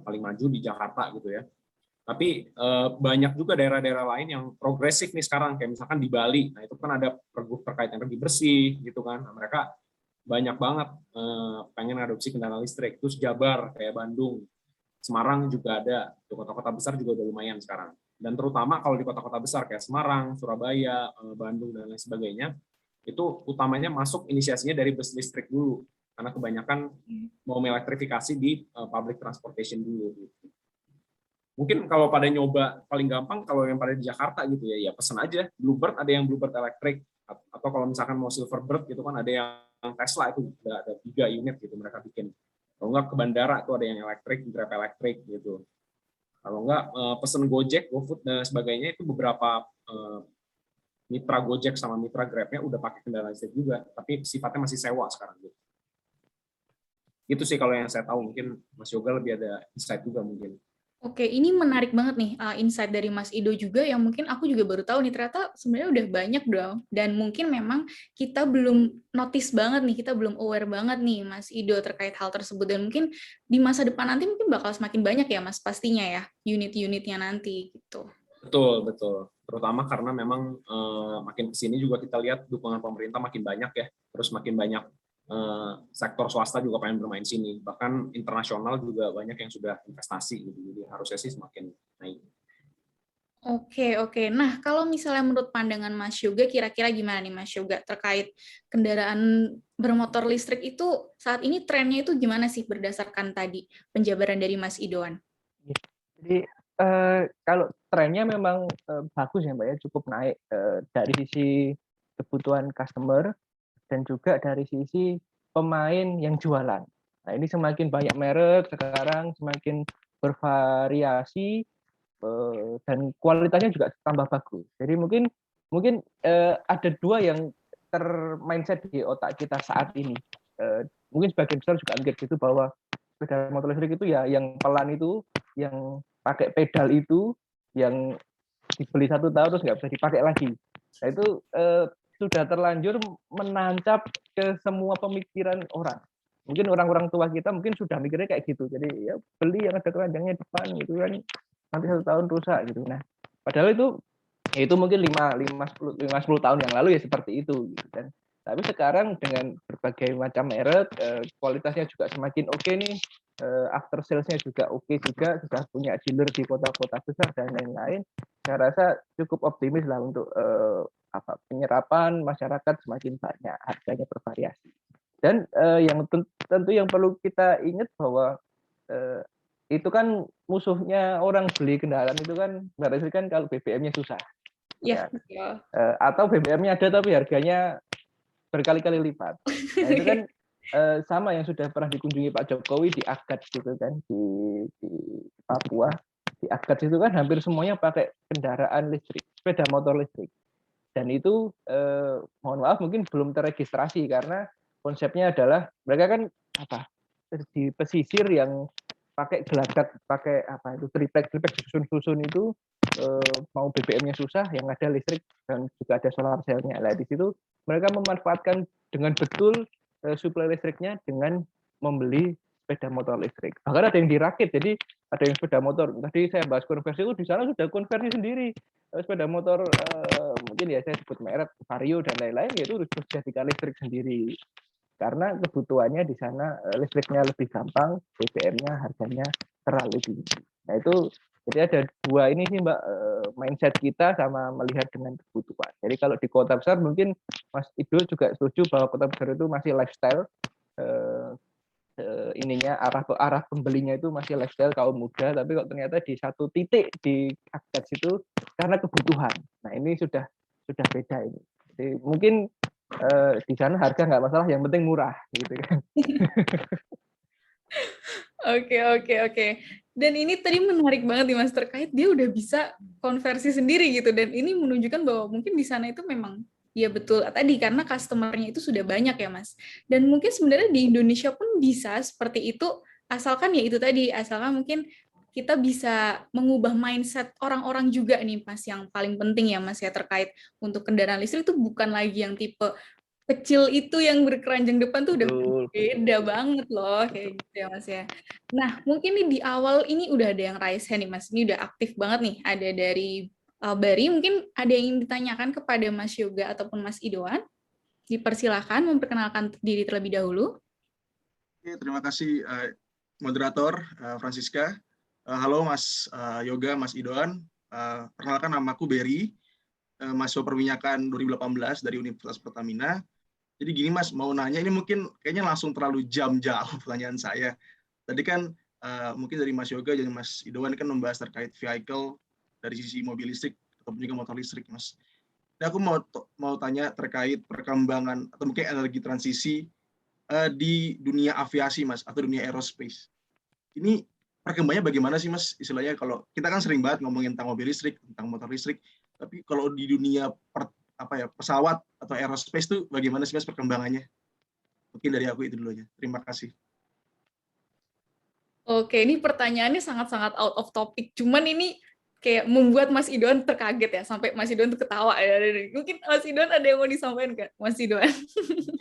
paling maju di Jakarta gitu ya. Tapi banyak juga daerah-daerah lain yang progresif nih sekarang, kayak misalkan di Bali. Nah, itu kan ada pergub terkait energi bersih gitu kan. Nah, mereka banyak banget pengen adopsi kendaraan listrik. Terus Jabar, kayak Bandung, Semarang juga ada. Kota-kota besar juga udah lumayan sekarang. Dan terutama kalau di kota-kota besar kayak Semarang, Surabaya, Bandung, dan lain sebagainya, itu utamanya masuk inisiasinya dari bus listrik dulu. Karena kebanyakan mau melektrifikasi di public transportation dulu. Gitu. Mungkin kalau pada nyoba, paling gampang kalau yang pada di Jakarta gitu ya pesen aja Bluebird, ada yang Bluebird elektrik, atau kalau misalkan mau Silverbird gitu kan ada yang Tesla, itu ada 3 unit gitu mereka bikin. Kalau enggak ke bandara tuh ada yang elektrik, Grab elektrik gitu. Kalau enggak pesen Gojek, GoFood dan sebagainya, itu beberapa mitra Gojek sama mitra Grab-nya udah pakai kendaraan listrik juga, tapi sifatnya masih sewa sekarang gitu. Itu sih kalau yang saya tahu, mungkin Mas Yoga lebih ada insight juga mungkin. Oke, ini menarik banget nih insight dari Mas Ido juga, yang mungkin aku juga baru tahu nih, ternyata sebenarnya udah banyak dong, dan mungkin memang kita belum notice banget nih, kita belum aware banget nih Mas Ido terkait hal tersebut, dan mungkin di masa depan nanti mungkin bakal semakin banyak ya Mas, pastinya ya, unit-unitnya nanti gitu. Betul. Terutama karena memang makin kesini juga kita lihat dukungan pemerintah makin banyak ya, terus makin banyak sektor swasta juga pengen bermain sini, bahkan internasional juga banyak yang sudah investasi gitu, jadi harusnya sih semakin naik. Oke. Nah, kalau misalnya menurut pandangan Mas Yoga, kira-kira gimana nih Mas Yoga terkait kendaraan bermotor listrik itu saat ini trennya itu gimana sih berdasarkan tadi penjabaran dari Mas Idoan? Jadi Kalau trennya memang bagus ya Mbak ya, cukup naik dari sisi kebutuhan customer dan juga dari sisi pemain yang jualan. Nah, ini semakin banyak merek sekarang, semakin bervariasi dan kualitasnya juga tambah bagus. Jadi mungkin ada dua yang termindset di otak kita saat ini. Mungkin sebagian besar juga mikir gitu bahwa sepeda motor listrik itu ya yang pelan itu, yang pakai pedal itu, yang dibeli 1 tahun terus nggak bisa dipakai lagi. Nah itu sudah terlanjur menancap ke semua pemikiran orang. Mungkin orang-orang tua kita mungkin sudah mikirnya kayak gitu. Jadi ya beli yang ada keranjangnya depan gitu kan, nanti 1 tahun rusak gitu. Nah padahal itu mungkin 5-10 tahun yang lalu ya seperti itu gitu kan. Tapi sekarang dengan berbagai macam merek, kualitasnya juga semakin oke nih, after sales-nya juga oke juga, sudah punya dealer di kota-kota besar dan lain-lain. Saya rasa cukup optimis lah untuk penyerapan masyarakat semakin banyak, harganya bervariasi. Dan yang tentu yang perlu kita ingat bahwa itu kan musuhnya orang beli kendaraan itu kan berarti kan kalau BBM-nya susah. Iya. Atau BBM-nya ada tapi harganya berkali-kali lipat. Nah itu kan sama yang sudah pernah dikunjungi Pak Jokowi di Agats gitu kan, di Papua. Di Agats itu kan hampir semuanya pakai kendaraan listrik, sepeda motor listrik. Dan itu mohon maaf mungkin belum terregistrasi karena konsepnya adalah mereka kan di pesisir yang pakai gelagat, pakai triplek susun itu, mau BBM-nya susah, yang ada listrik dan juga ada solar cell-nya. Nah di situ mereka memanfaatkan dengan betul suplai listriknya dengan membeli sepeda motor listrik. Bahkan ada yang dirakit, jadi ada yang sepeda motor. Tadi saya bahas konversi itu di sana sudah konversi sendiri sepeda motor, mungkin ya saya sebut merek Vario dan lain-lain, yaitu sudah dijadikan listrik sendiri. Karena kebutuhannya di sana listriknya lebih gampang, BBM-nya harganya terlalu tinggi. Nah itu jadi ada dua ini sih Mbak, mindset kita sama melihat dengan kebutuhan. Jadi kalau di kota besar mungkin Mas Idul juga setuju bahwa kota besar itu masih lifestyle, arah pembelinya itu masih lifestyle kaum muda, tapi kok ternyata di satu titik di Agats itu karena kebutuhan. Nah ini sudah beda ini. Jadi mungkin di sana harga nggak masalah, yang penting murah gitu kan. Oke. Dan ini tadi menarik banget nih Mas, terkait dia udah bisa konversi sendiri gitu, dan ini menunjukkan bahwa mungkin di sana itu memang ya betul tadi karena customer-nya itu sudah banyak ya Mas. Dan mungkin sebenarnya di Indonesia pun bisa seperti itu, asalkan ya itu tadi, asalkan mungkin kita bisa mengubah mindset orang-orang juga nih Mas, yang paling penting ya Mas ya, terkait untuk kendaraan listrik itu bukan lagi yang tipe kecil itu yang berkeranjang depan tuh udah beda banget loh kayak gitu ya Mas ya. Nah mungkin nih di awal ini udah ada yang raise hand nih Mas, ini udah aktif banget nih, ada dari Bari, mungkin ada yang ingin ditanyakan kepada Mas Yoga ataupun Mas Idoan, dipersilakan memperkenalkan diri terlebih dahulu. Oke, terima kasih moderator Francisca. Halo Mas Yoga, Mas Idoan. Perkenalkan namaku Berry, mahasiswa perminyakan 2018 dari Universitas Pertamina. Jadi gini Mas, mau nanya ini mungkin kayaknya langsung terlalu jauh pertanyaan saya. Tadi kan mungkin dari Mas Yoga dan Mas Idoan kan membahas terkait vehicle dari sisi mobil listrik ataupun juga motor listrik Mas. Nah, aku mau tanya terkait perkembangan atau mungkin energi transisi di dunia aviasi Mas, atau dunia aerospace. Ini perkembangannya bagaimana sih Mas? Istilahnya kalau kita kan sering banget ngomongin tentang mobil listrik, tentang motor listrik, tapi kalau di dunia pesawat atau aerospace itu bagaimana sih Mas perkembangannya? Mungkin dari aku itu dulu aja. Terima kasih. Oke, ini pertanyaannya sangat-sangat out of topic. Cuman ini kayak membuat Mas Idon terkaget ya, sampai Mas Idon tuh ketawa ya. Mungkin Mas Idon ada yang mau disampaikan nggak, Mas Idon?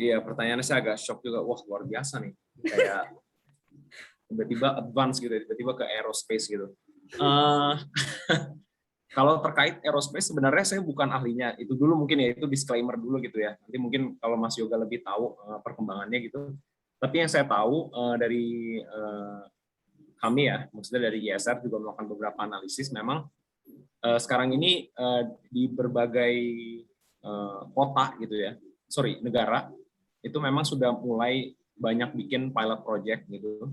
Iya, pertanyaannya saya agak shock juga. Wah, luar biasa nih. Kayak tiba-tiba advance gitu, tiba-tiba ke aerospace gitu. Kalau terkait aerospace, sebenarnya saya bukan ahlinya. Itu dulu mungkin ya, itu disclaimer dulu gitu ya. Nanti mungkin kalau Mas Yoga lebih tahu perkembangannya gitu. Tapi yang saya tahu dari kami ya, maksudnya dari ISR juga melakukan beberapa analisis, memang sekarang ini di berbagai kota gitu ya, negara, itu memang sudah mulai banyak bikin pilot project gitu,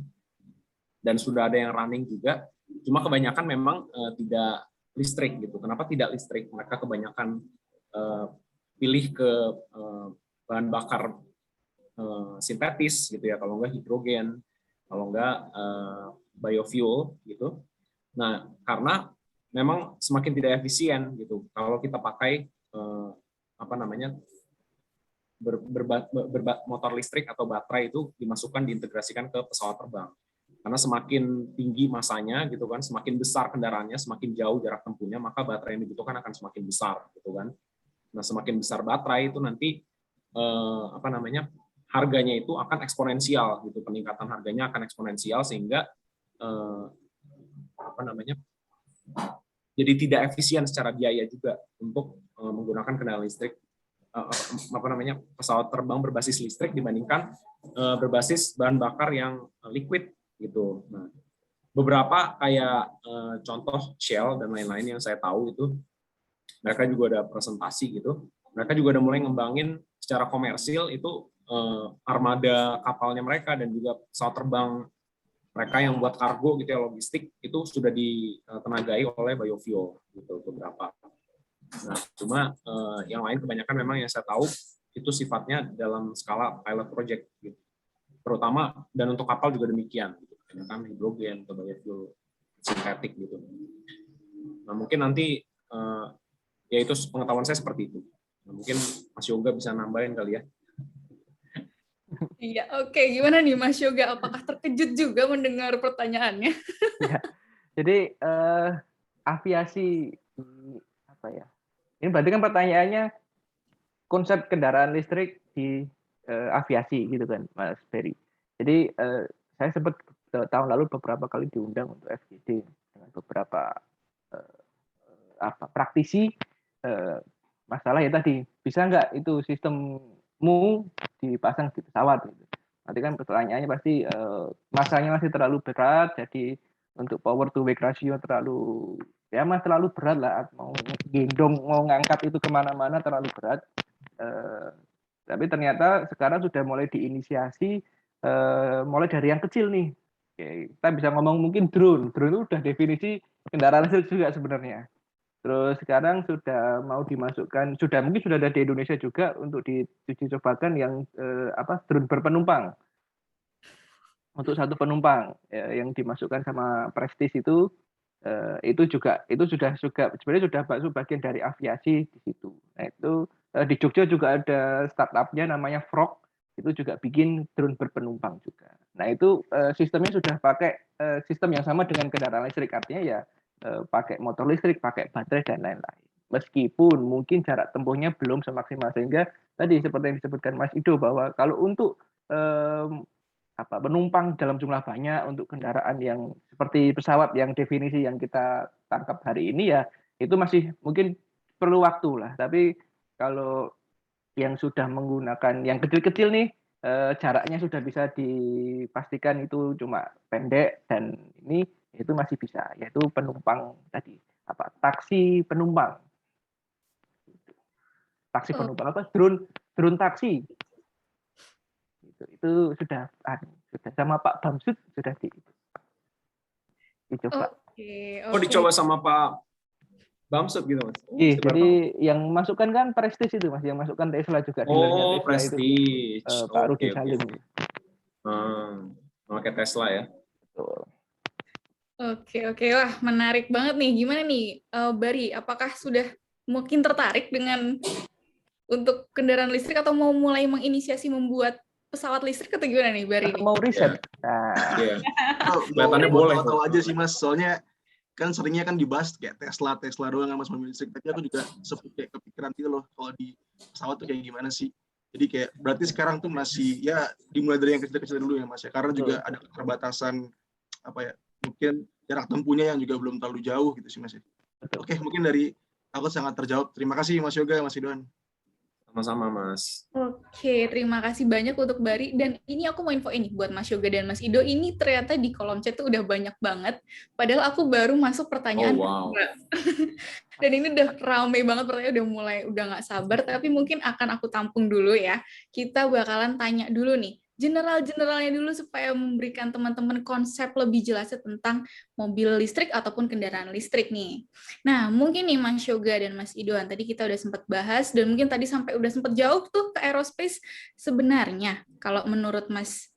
dan sudah ada yang running juga, Cuma kebanyakan memang tidak listrik gitu. Kenapa tidak listrik? Mereka kebanyakan pilih ke bahan bakar sintetis gitu ya, kalau enggak hidrogen, kalau enggak biofuel gitu. Nah, karena memang semakin tidak efisien gitu kalau kita pakai motor listrik atau baterai itu dimasukkan diintegrasikan ke pesawat terbang. Karena semakin tinggi masanya gitu kan, semakin besar kendaraannya, semakin jauh jarak tempuhnya, maka baterai yang dibutuhkan akan semakin besar gitu kan. Nah, semakin besar baterai itu nanti harganya itu akan eksponensial gitu, peningkatan harganya akan eksponensial sehingga jadi tidak efisien secara biaya juga untuk menggunakan kendaraan listrik, pesawat terbang berbasis listrik dibandingkan berbasis bahan bakar yang liquid gitu. Nah, beberapa kayak contoh Shell dan lain-lain yang saya tahu itu mereka juga ada presentasi gitu. Mereka juga udah mulai ngembangin secara komersil itu armada kapalnya mereka dan juga pesawat terbang mereka yang buat kargo gitu ya, logistik itu sudah ditenagai oleh biofuel gitu beberapa. Nah, cuma yang lain kebanyakan memang yang saya tahu itu sifatnya dalam skala pilot project gitu. Terutama dan untuk kapal juga demikian gitu. Kebanyakan hidrogen atau biofuel sintetik gitu. Nah, mungkin nanti ya itu pengetahuan saya seperti itu. Nah, mungkin Mas Yoga bisa nambahin kali ya. Iya, oke. Gimana nih Mas Yoga? Apakah terkejut juga mendengar pertanyaannya? Ya, jadi aviasi apa ya? Ini berarti kan pertanyaannya konsep kendaraan listrik di aviasi gitu kan, Mas Ferry. Jadi saya sempat tahun lalu beberapa kali diundang untuk FGD dengan beberapa praktisi masalah ya tadi, bisa nggak itu sistemmu dipasang di pesawat gitu. Nanti kan pertanyaannya pasti masanya masih terlalu berat, jadi untuk power to weight ratio terlalu berat lah, mau gendong, mau ngangkat itu kemana-mana terlalu berat. Tapi ternyata sekarang sudah mulai diinisiasi, mulai dari yang kecil nih. Oke, kita bisa ngomong mungkin drone itu udah definisi kendaraan listrik juga sebenarnya. Terus sekarang sudah mau dimasukkan, mungkin sudah ada di Indonesia juga untuk diuji cobakan yang drone berpenumpang. Untuk satu penumpang yang dimasukkan sama Prestige itu sudah sebenarnya sudah masuk bagian dari aviasi di situ. Nah, itu di Jogja juga ada startupnya namanya Frog, itu juga bikin drone berpenumpang juga. Nah, itu sistemnya sudah pakai sistem yang sama dengan kendaraan listrik, artinya ya pakai motor listrik, pakai baterai dan lain-lain. Meskipun mungkin jarak tempuhnya belum semaksimal, sehingga tadi seperti yang disebutkan Mas Ido bahwa kalau untuk penumpang dalam jumlah banyak untuk kendaraan yang seperti pesawat yang definisi yang kita tangkap hari ini ya itu masih mungkin perlu waktu lah. Tapi kalau yang sudah menggunakan yang kecil-kecil nih jaraknya sudah bisa dipastikan itu cuma pendek dan ini itu masih bisa, yaitu penumpang tadi taksi penumpang drone taksi itu sudah sama Pak Bamsud sudah dicoba. Okay. Dicoba sama Pak Bamsud gitu Mas. Jadi yang masukkan kan Prestige itu Mas, yang masukkan Tesla juga. Prestige. Pak Rudi Salim. Pakai Tesla ya. Oke. Wah, menarik banget nih. Gimana nih, Bari? Apakah sudah mungkin tertarik dengan untuk kendaraan listrik atau mau mulai menginisiasi membuat pesawat listrik atau gimana nih, Bari? Mau riset? Kelihatannya boleh. Tahu aja sih Mas, soalnya kan seringnya kan dibahas kayak Tesla doang kan Mas mobil listrik. Tapi aku juga kayak kepikiran gitu loh, kalau di pesawat tuh kayak gimana sih? Jadi kayak berarti sekarang tuh masih ya dimulai dari yang kecil-kecil dulu ya Mas ya, karena juga ada keterbatasan mungkin jarak tempuhnya yang juga belum terlalu jauh gitu sih Mas. Oke, mungkin dari aku sangat terjawab. Terima kasih Mas Yoga, Mas Idon. Sama-sama Mas. Oke, terima kasih banyak untuk Bari. Dan ini aku mau info ini buat Mas Yoga dan Mas Ido. Ini ternyata di kolom chat tuh udah banyak banget. Padahal aku baru masuk pertanyaan. Dan ini udah rame banget, pertanyaan udah nggak sabar. Tapi mungkin akan aku tampung dulu ya. Kita bakalan tanya dulu nih. generalnya dulu supaya memberikan teman-teman konsep lebih jelasnya tentang mobil listrik ataupun kendaraan listrik nih. Nah, mungkin nih Mas Yoga dan Mas Idwan, tadi kita udah sempat bahas dan mungkin tadi sampai udah sempat jauh tuh ke aerospace. Sebenarnya kalau menurut Mas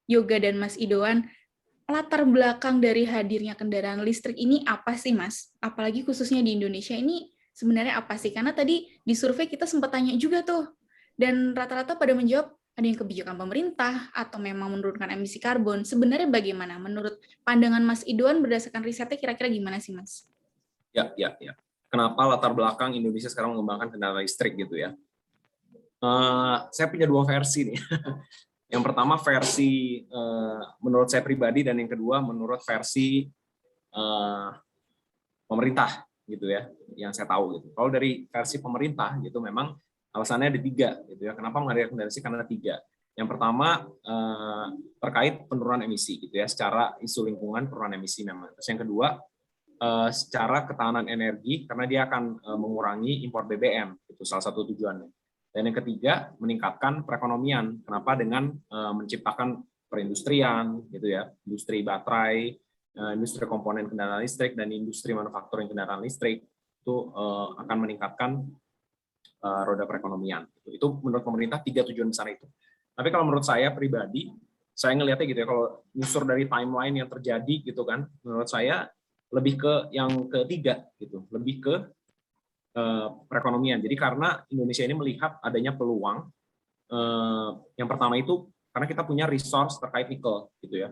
Yoga dan Mas Idwan, latar belakang dari hadirnya kendaraan listrik ini apa sih, Mas? Apalagi khususnya di Indonesia ini sebenarnya apa sih? Karena tadi di survei kita sempat tanya juga tuh, dan rata-rata pada menjawab ada yang kebijakan pemerintah atau memang menurunkan emisi karbon. Sebenarnya bagaimana? Menurut pandangan Mas Idwan berdasarkan risetnya kira-kira gimana sih, Mas? Ya. Kenapa latar belakang Indonesia sekarang mengembangkan kendaraan listrik gitu ya? Saya punya dua versi nih. Yang pertama versi menurut saya pribadi dan yang kedua menurut versi pemerintah gitu ya, yang saya tahu gitu. Kalau dari versi pemerintah gitu memang alasannya ada 3 gitu ya. Kenapa menghadirkan kendaraan listrik? Karena 3. Yang pertama terkait penurunan emisi gitu ya, secara isu lingkungan penurunan emisi memang. Terus yang kedua secara ketahanan energi karena dia akan mengurangi impor BBM, itu salah satu tujuannya. Dan yang ketiga meningkatkan perekonomian. Kenapa? Dengan menciptakan perindustrian gitu ya, industri baterai, industri komponen kendaraan listrik dan industri manufakturing kendaraan listrik itu akan meningkatkan roda perekonomian. Itu menurut pemerintah 3 tujuan besar itu. Tapi kalau menurut saya pribadi, saya ngelihatnya gitu ya, kalau nyusur dari timeline yang terjadi gitu kan, menurut saya lebih ke yang ketiga gitu, lebih ke perekonomian. Jadi karena Indonesia ini melihat adanya peluang, yang pertama itu karena kita punya resource terkait nikel gitu ya.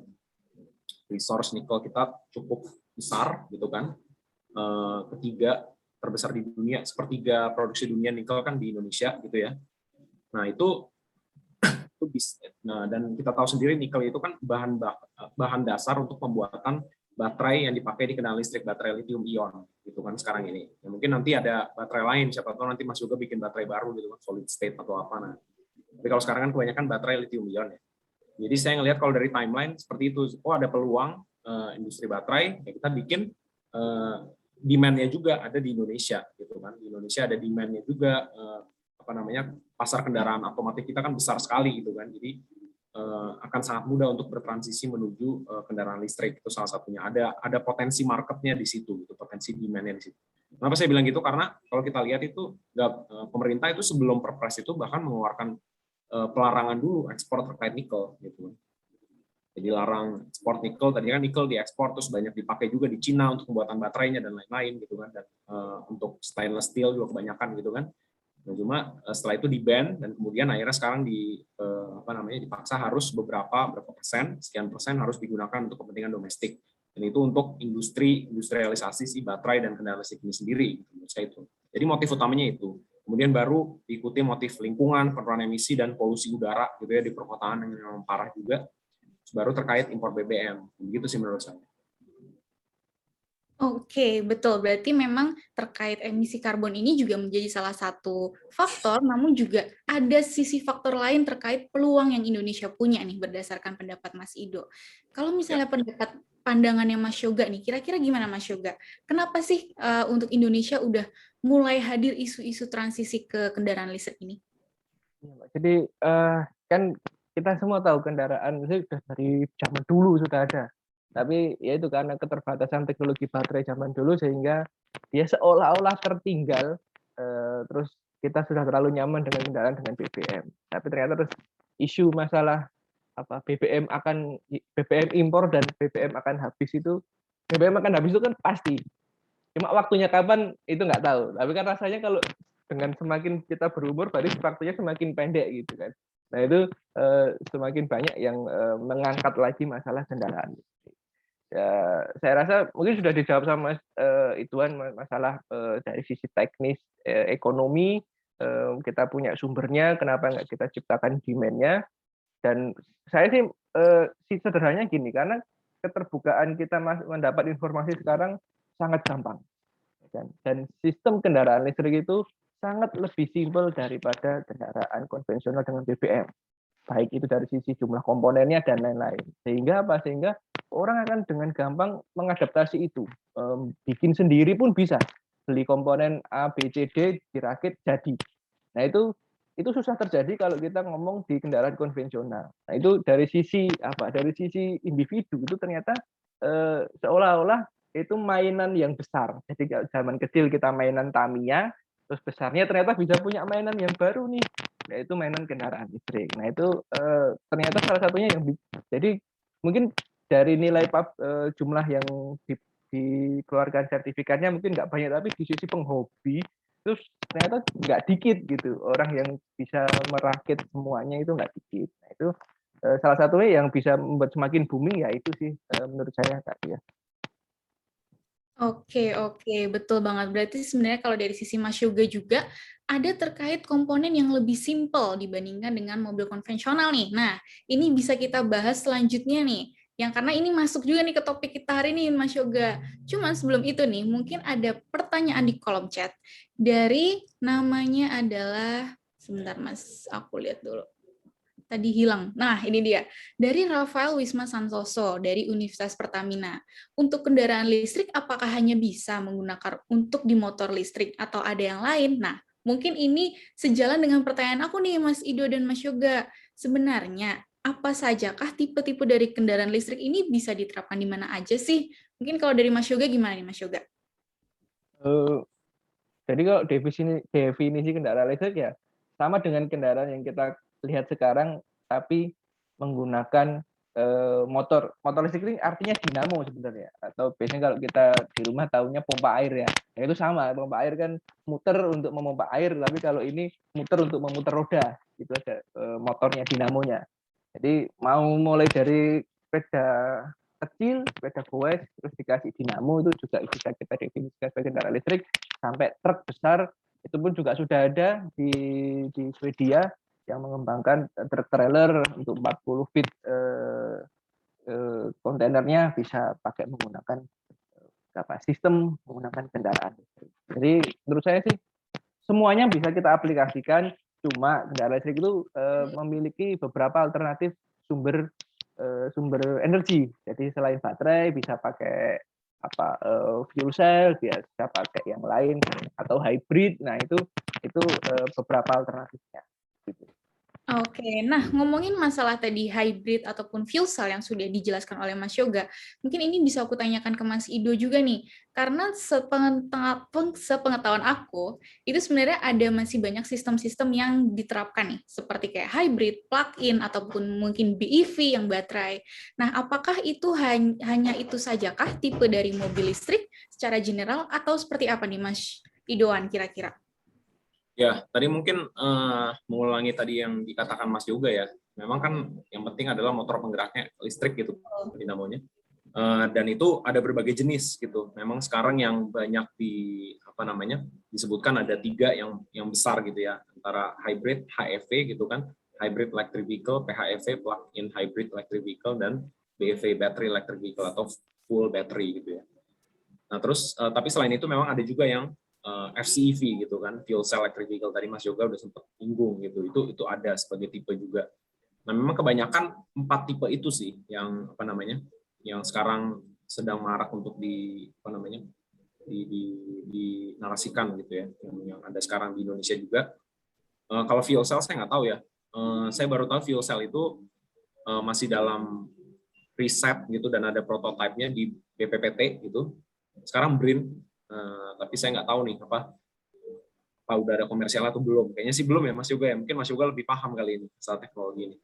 Resource nikel kita cukup besar gitu kan. Ketiga terbesar di dunia, sepertiga produksi dunia nikel kan di Indonesia gitu ya. Nah itu bisa. Nah dan kita tahu sendiri nikel itu kan bahan dasar untuk pembuatan baterai yang dipakai di kendaraan listrik, baterai lithium ion gitu kan sekarang ini. Ya, mungkin nanti ada baterai lain, siapa tahu nanti Mas juga bikin baterai baru gitu kan, solid state atau apa. Nah, tapi kalau sekarang kan kebanyakan baterai lithium ion ya. Jadi saya ngelihat kalau dari timeline seperti itu, ada peluang industri baterai, ya kita bikin demand-nya juga ada di Indonesia gitu kan. Di Indonesia ada demand-nya juga pasar kendaraan otomotif kita kan besar sekali gitu kan. Jadi akan sangat mudah untuk bertransisi menuju kendaraan listrik, itu salah satunya. Ada potensi marketnya di situ, gitu, potensi demand-nya di situ. Kenapa saya bilang gitu? Karena kalau kita lihat itu pemerintah itu sebelum Perpres itu bahkan mengeluarkan pelarangan dulu ekspor terkait nikel gitu. Jadi larang ekspor nikel, tadinya kan nikel diekspor terus banyak dipakai juga di Cina untuk pembuatan baterainya dan lain-lain gitu kan, dan untuk stainless steel juga kebanyakan gitu kan. Nah, cuma setelah itu di-ban dan kemudian akhirnya sekarang dipaksa harus berapa persen, sekian persen harus digunakan untuk kepentingan domestik. Dan itu untuk industrialisasi si baterai dan kendaraan listrik ini sendiri menurut saya itu. Jadi motif utamanya itu. Kemudian baru diikuti motif lingkungan, penurunan emisi dan polusi udara gitu ya di perkotaan yang memang parah juga. Baru terkait impor BBM. Begitu sih menurut saya. Oke, betul. Berarti memang terkait emisi karbon ini juga menjadi salah satu faktor, namun juga ada sisi faktor lain terkait peluang yang Indonesia punya nih berdasarkan pendapat Mas Ido. Kalau misalnya pendapat pandangannya Mas Yoga nih, kira-kira gimana Mas Yoga? Kenapa sih untuk Indonesia udah mulai hadir isu-isu transisi ke kendaraan listrik ini? Jadi kan kita semua tahu kendaraan listrik sudah dari zaman dulu sudah ada. Tapi ya itu karena keterbatasan teknologi baterai zaman dulu sehingga dia seolah-olah tertinggal, terus kita sudah terlalu nyaman dengan kendaraan dengan BBM. Tapi ternyata terus isu masalah BBM impor dan BBM akan habis itu kan pasti. Cuma waktunya kapan itu nggak tahu. Tapi kan rasanya kalau dengan semakin kita berumur berarti waktunya semakin pendek gitu kan. Nah itu semakin banyak yang mengangkat lagi masalah kendaraan. Ya, saya rasa mungkin sudah dijawab sama Mas Ituan masalah dari sisi teknis ekonomi, kita punya sumbernya, kenapa nggak kita ciptakan demand-nya. Dan saya sih sederhananya gini, karena keterbukaan kita mendapat informasi sekarang sangat gampang. Dan sistem kendaraan listrik itu sangat lebih simpel daripada kendaraan konvensional dengan BBM. Baik itu dari sisi jumlah komponennya dan lain-lain. Sehingga orang akan dengan gampang mengadaptasi itu. Bikin sendiri pun bisa. Beli komponen A, B, C, D, dirakit, jadi. Nah itu itu susah terjadi kalau kita ngomong di kendaraan konvensional. Nah, itu dari sisi apa? Dari sisi individu itu ternyata seolah-olah itu mainan yang besar. Jadi kalau zaman kecil kita mainan Tamiya, terus besarnya ternyata bisa punya mainan yang baru nih, yaitu mainan kendaraan listrik. Nah, itu ternyata salah satunya yang jadi mungkin dari nilai jumlah yang dikeluarkan sertifikatnya mungkin nggak banyak, tapi di sisi penghobi terus ternyata nggak dikit gitu orang yang bisa merakit semuanya, itu nggak dikit. Nah, itu salah satunya yang bisa membuat semakin booming ya itu sih menurut saya Kak ya. Oke, betul banget. Berarti sebenarnya kalau dari sisi Mas Yoga juga ada terkait komponen yang lebih simpel dibandingkan dengan mobil konvensional nih. Nah, ini bisa kita bahas selanjutnya nih. Yang karena ini masuk juga nih ke topik kita hari ini, Mas Yoga. Cuman sebelum itu nih, mungkin ada pertanyaan di kolom chat. Dari namanya adalah, sebentar Mas, aku lihat dulu. Tadi hilang. Nah, ini dia. Dari Rafael Wisma Santoso dari Universitas Pertamina. Untuk kendaraan listrik, apakah hanya bisa menggunakan untuk di motor listrik atau ada yang lain? Nah, mungkin ini sejalan dengan pertanyaan aku nih, Mas Ido dan Mas Yoga. Sebenarnya, apa sajakah tipe-tipe dari kendaraan listrik ini bisa diterapkan di mana aja sih? Mungkin kalau dari Mas Yoga gimana nih, Mas Yoga? Jadi kalau definisi kendaraan listrik ya sama dengan kendaraan yang kita lihat sekarang, tapi menggunakan motor listrik ini artinya dinamo sebenarnya, atau biasanya kalau kita di rumah tahunya pompa air ya. Ya itu sama, pompa air kan muter untuk memompa air, tapi kalau ini muter untuk memutar roda, itu ada motornya, dinamonya. Jadi mau mulai dari sepeda kecil, sepeda goes, terus dikasih dinamo, itu juga bisa kita definisikan sebagai kendaraan listrik, sampai truk besar itu pun juga sudah ada di Swedia yang mengembangkan truk trailer untuk 40 feet kontainernya bisa pakai menggunakan sistem menggunakan kendaraan listrik. Jadi menurut saya sih semuanya bisa kita aplikasikan, cuma kendaraan listrik itu memiliki beberapa alternatif sumber energi. Jadi selain baterai bisa pakai fuel cell, bisa pakai yang lain atau hybrid. Nah, itu beberapa alternatifnya. Gitu. Oke, nah ngomongin masalah tadi hybrid ataupun fuel cell yang sudah dijelaskan oleh Mas Yoga, mungkin ini bisa aku tanyakan ke Mas Ido juga nih, karena sepengetahuan aku, itu sebenarnya ada masih banyak sistem-sistem yang diterapkan nih, seperti kayak hybrid, plug-in, ataupun mungkin BEV yang baterai. Nah, apakah itu hanya itu sajakah tipe dari mobil listrik secara general, atau seperti apa nih Mas Idoan kira-kira? Ya, tadi mungkin mengulangi tadi yang dikatakan Mas Yoga ya. Memang kan yang penting adalah motor penggeraknya listrik gitu, dinamonya. Dan itu ada berbagai jenis gitu. Memang sekarang yang banyak disebutkan ada 3 yang besar gitu ya, antara hybrid, HEV gitu kan, hybrid electric vehicle, PHEV, plug-in hybrid electric vehicle, dan BEV, battery electric vehicle atau full battery gitu ya. Nah terus, tapi selain itu memang ada juga yang FCEV gitu kan, fuel cell electric vehicle, tadi Mas Yoga udah sempat singgung gitu, itu ada sebagai tipe juga. Nah memang kebanyakan 4 tipe itu sih yang yang sekarang sedang marak untuk dinarasikan gitu ya, yang ada sekarang di Indonesia juga. Kalau fuel cell saya nggak tahu ya, saya baru tahu fuel cell itu masih dalam riset gitu, dan ada prototipenya di BPPT gitu. Sekarang BRIN. Tapi saya nggak tahu nih apa udah ada komersial atau belum. Kayaknya sih belum ya Mas Yoga ya. Mungkin Mas Yoga lebih paham kali ini soal teknologi ini.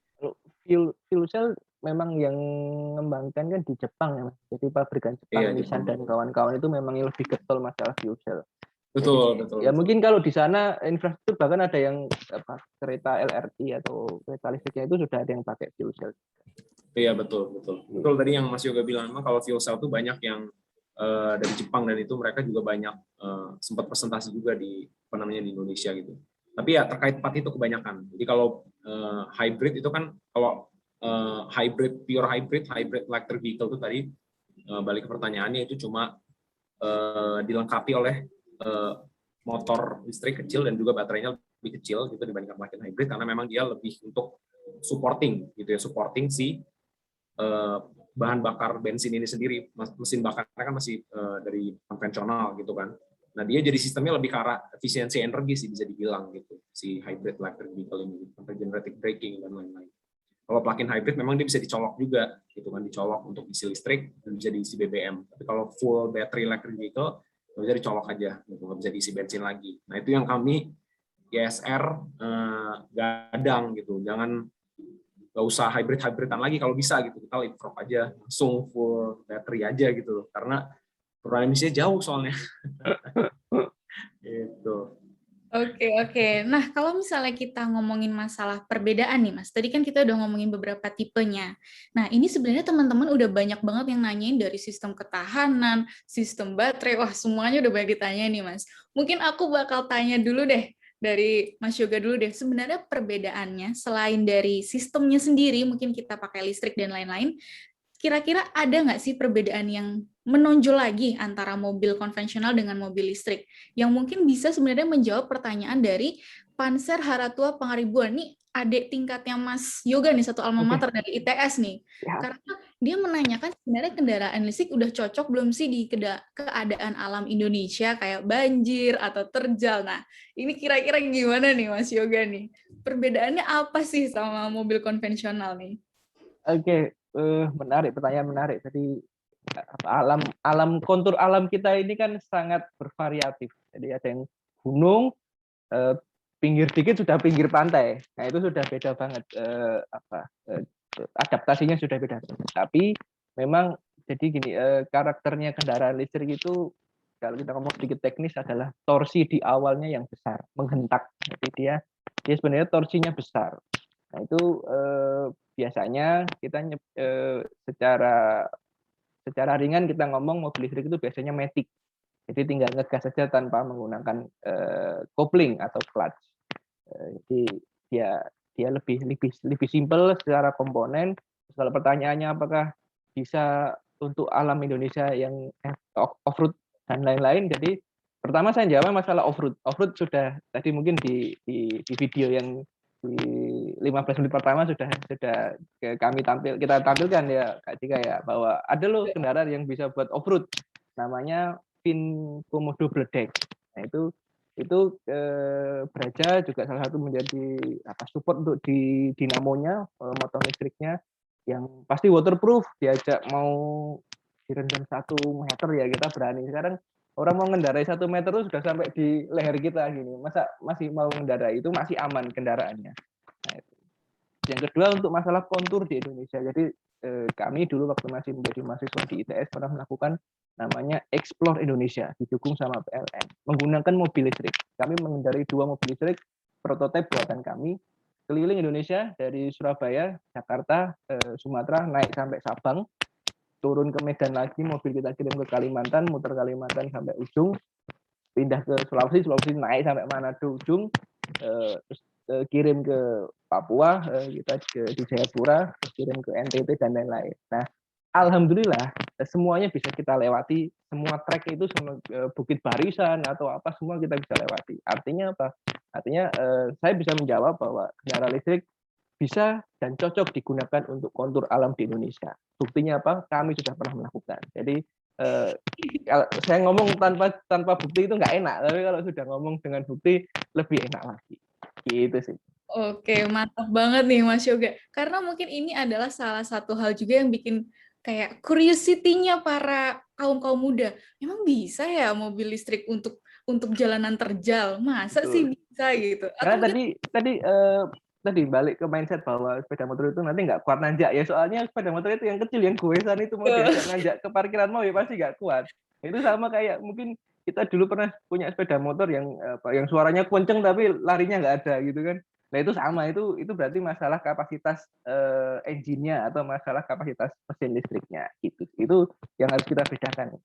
Fuel cell memang yang mengembangkan kan di Jepang ya Mas. Jadi pabrikan Jepang, Nissan dan kawan-kawan itu memang yang lebih getol masalah fuel cell. Betul. Ya mungkin kalau di sana infrastruktur bahkan ada yang kereta LRT atau kereta listriknya itu sudah ada yang pakai fuel cell. Iya betul. Betul tadi yang Mas Yoga bilang, memang kalau fuel cell itu banyak yang dari Jepang, dan itu mereka juga banyak sempat presentasi juga di Indonesia gitu. Tapi ya terkait 4 itu kebanyakan. Jadi kalau hybrid itu kan, kalau pure hybrid electric vehicle itu tadi, balik ke pertanyaannya, itu cuma dilengkapi oleh motor listrik kecil dan juga baterainya lebih kecil gitu dibandingkan plug-in hybrid, karena memang dia lebih untuk supporting gitu ya, supporting si bahan bakar bensin ini sendiri. Mesin bakarnya kan masih dari konvensional gitu kan. Nah, dia jadi sistemnya lebih ke arah efisiensi energi sih bisa dibilang gitu. Si hybrid electric vehicle ini, regenerative braking dan lain-lain. Kalau plug-in hybrid memang dia bisa dicolok juga, gitu kan, dicolok untuk isi listrik dan bisa diisi BBM. Tapi kalau full battery electric vehicle nggak bisa dicolok aja, gitu, nggak bisa diisi bensin lagi. Nah, itu yang kami GSR gadang gitu. Jangan nggak usah hybrid-hybridan lagi kalau bisa gitu. Kita leapfrog aja, langsung full battery aja gitu. Karena perubahan emisinya jauh soalnya. Gitu. Oke. Nah, kalau misalnya kita ngomongin masalah perbedaan nih, Mas. Tadi kan kita udah ngomongin beberapa tipenya. Nah, ini sebenarnya teman-teman udah banyak banget yang nanyain dari sistem ketahanan, sistem baterai. Wah, semuanya udah banyak ditanya nih, Mas. Mungkin aku bakal tanya dulu deh, dari Mas Yoga dulu deh. Sebenarnya perbedaannya, selain dari sistemnya sendiri, mungkin kita pakai listrik dan lain-lain, kira-kira ada nggak sih perbedaan yang menonjol lagi antara mobil konvensional dengan mobil listrik? Yang mungkin bisa sebenarnya menjawab pertanyaan dari Panser Haratua Pangaribuan. Nih, adik tingkatnya Mas Yoga nih, satu alma mater dari ITS nih. Ya. Karena dia menanyakan sebenarnya kendaraan listrik udah cocok belum sih di keadaan alam Indonesia, kayak banjir atau terjal. Nah, ini kira-kira gimana nih Mas Yoga nih? Perbedaannya apa sih sama mobil konvensional nih? Oke, menarik, pertanyaan menarik. Jadi kontur alam kita ini kan sangat bervariatif. Jadi ada yang gunung, pinggir dikit sudah pinggir pantai. Nah, itu sudah beda banget, adaptasinya sudah beda. Tapi memang jadi gini, karakternya kendaraan listrik itu kalau kita ngomong sedikit teknis adalah torsi di awalnya yang besar, menghentak. Jadi dia sebenarnya torsinya besar. Nah, itu biasanya kita secara ringan kita ngomong mobil listrik itu biasanya matic. Jadi tinggal ngegas saja tanpa menggunakan kopling atau clutch. Jadi dia lebih simpel secara komponen. Kalau pertanyaannya apakah bisa untuk alam Indonesia yang off-road dan lain-lain, jadi pertama saya jawab masalah off-road. Off-road sudah tadi mungkin di video yang di 15 menit pertama sudah kita tampilkan ya Kak Cika ya, bahwa ada loh kendaraan yang bisa buat off-road, namanya Vin Komodo Bledek. Nah, itu Braja juga salah satu menjadi support untuk di dinamonya, motor listriknya yang pasti waterproof, diajak mau direndam 1 meter ya kita berani. Sekarang orang mau mengendarai 1 meter itu sudah sampai di leher kita gini, masa masih mau mengendarai, itu masih aman kendaraannya. Nah, itu. Yang kedua untuk masalah kontur di Indonesia. Jadi kami dulu waktu masih menjadi mahasiswa di ITS pernah melakukan namanya Explore Indonesia, didukung sama PLN, menggunakan mobil listrik. Kami mengendarai 2 mobil listrik prototipe buatan kami, keliling Indonesia dari Surabaya, Jakarta, Sumatera, naik sampai Sabang, turun ke Medan lagi, mobil kita kirim ke Kalimantan, muter Kalimantan sampai ujung, pindah ke Sulawesi naik sampai Manado ujung, terus kirim ke Papua, kita di Jayapura, terus kirim ke NTT dan lain-lain. Nah, alhamdulillah semuanya bisa kita lewati, semua trek itu, semua Bukit Barisan atau apa semua kita bisa lewati. Artinya apa? Artinya saya bisa menjawab bahwa kendaraan listrik bisa dan cocok digunakan untuk kontur alam di Indonesia. Buktinya apa? Kami sudah pernah melakukan. Jadi kalau saya ngomong tanpa bukti itu nggak enak, tapi kalau sudah ngomong dengan bukti lebih enak lagi. Gitu sih. Oke, mantap banget nih Mas Yoga. Karena mungkin ini adalah salah satu hal juga yang bikin kayak curiosity-nya para kaum muda. Emang bisa ya mobil listrik untuk jalanan terjal? Masa sih bisa gitu? Karena tadi balik ke mindset bahwa sepeda motor itu nanti nggak kuat nanjak ya, soalnya sepeda motor itu yang kecil, yang goesan itu mau diajak nanjak ke parkiran mau ya pasti nggak kuat. Itu sama kayak mungkin kita dulu pernah punya sepeda motor yang suaranya kenceng tapi larinya nggak ada gitu kan. Nah itu sama, itu berarti masalah kapasitas engine-nya atau masalah kapasitas mesin listriknya gitu. Itu yang harus kita bedakan.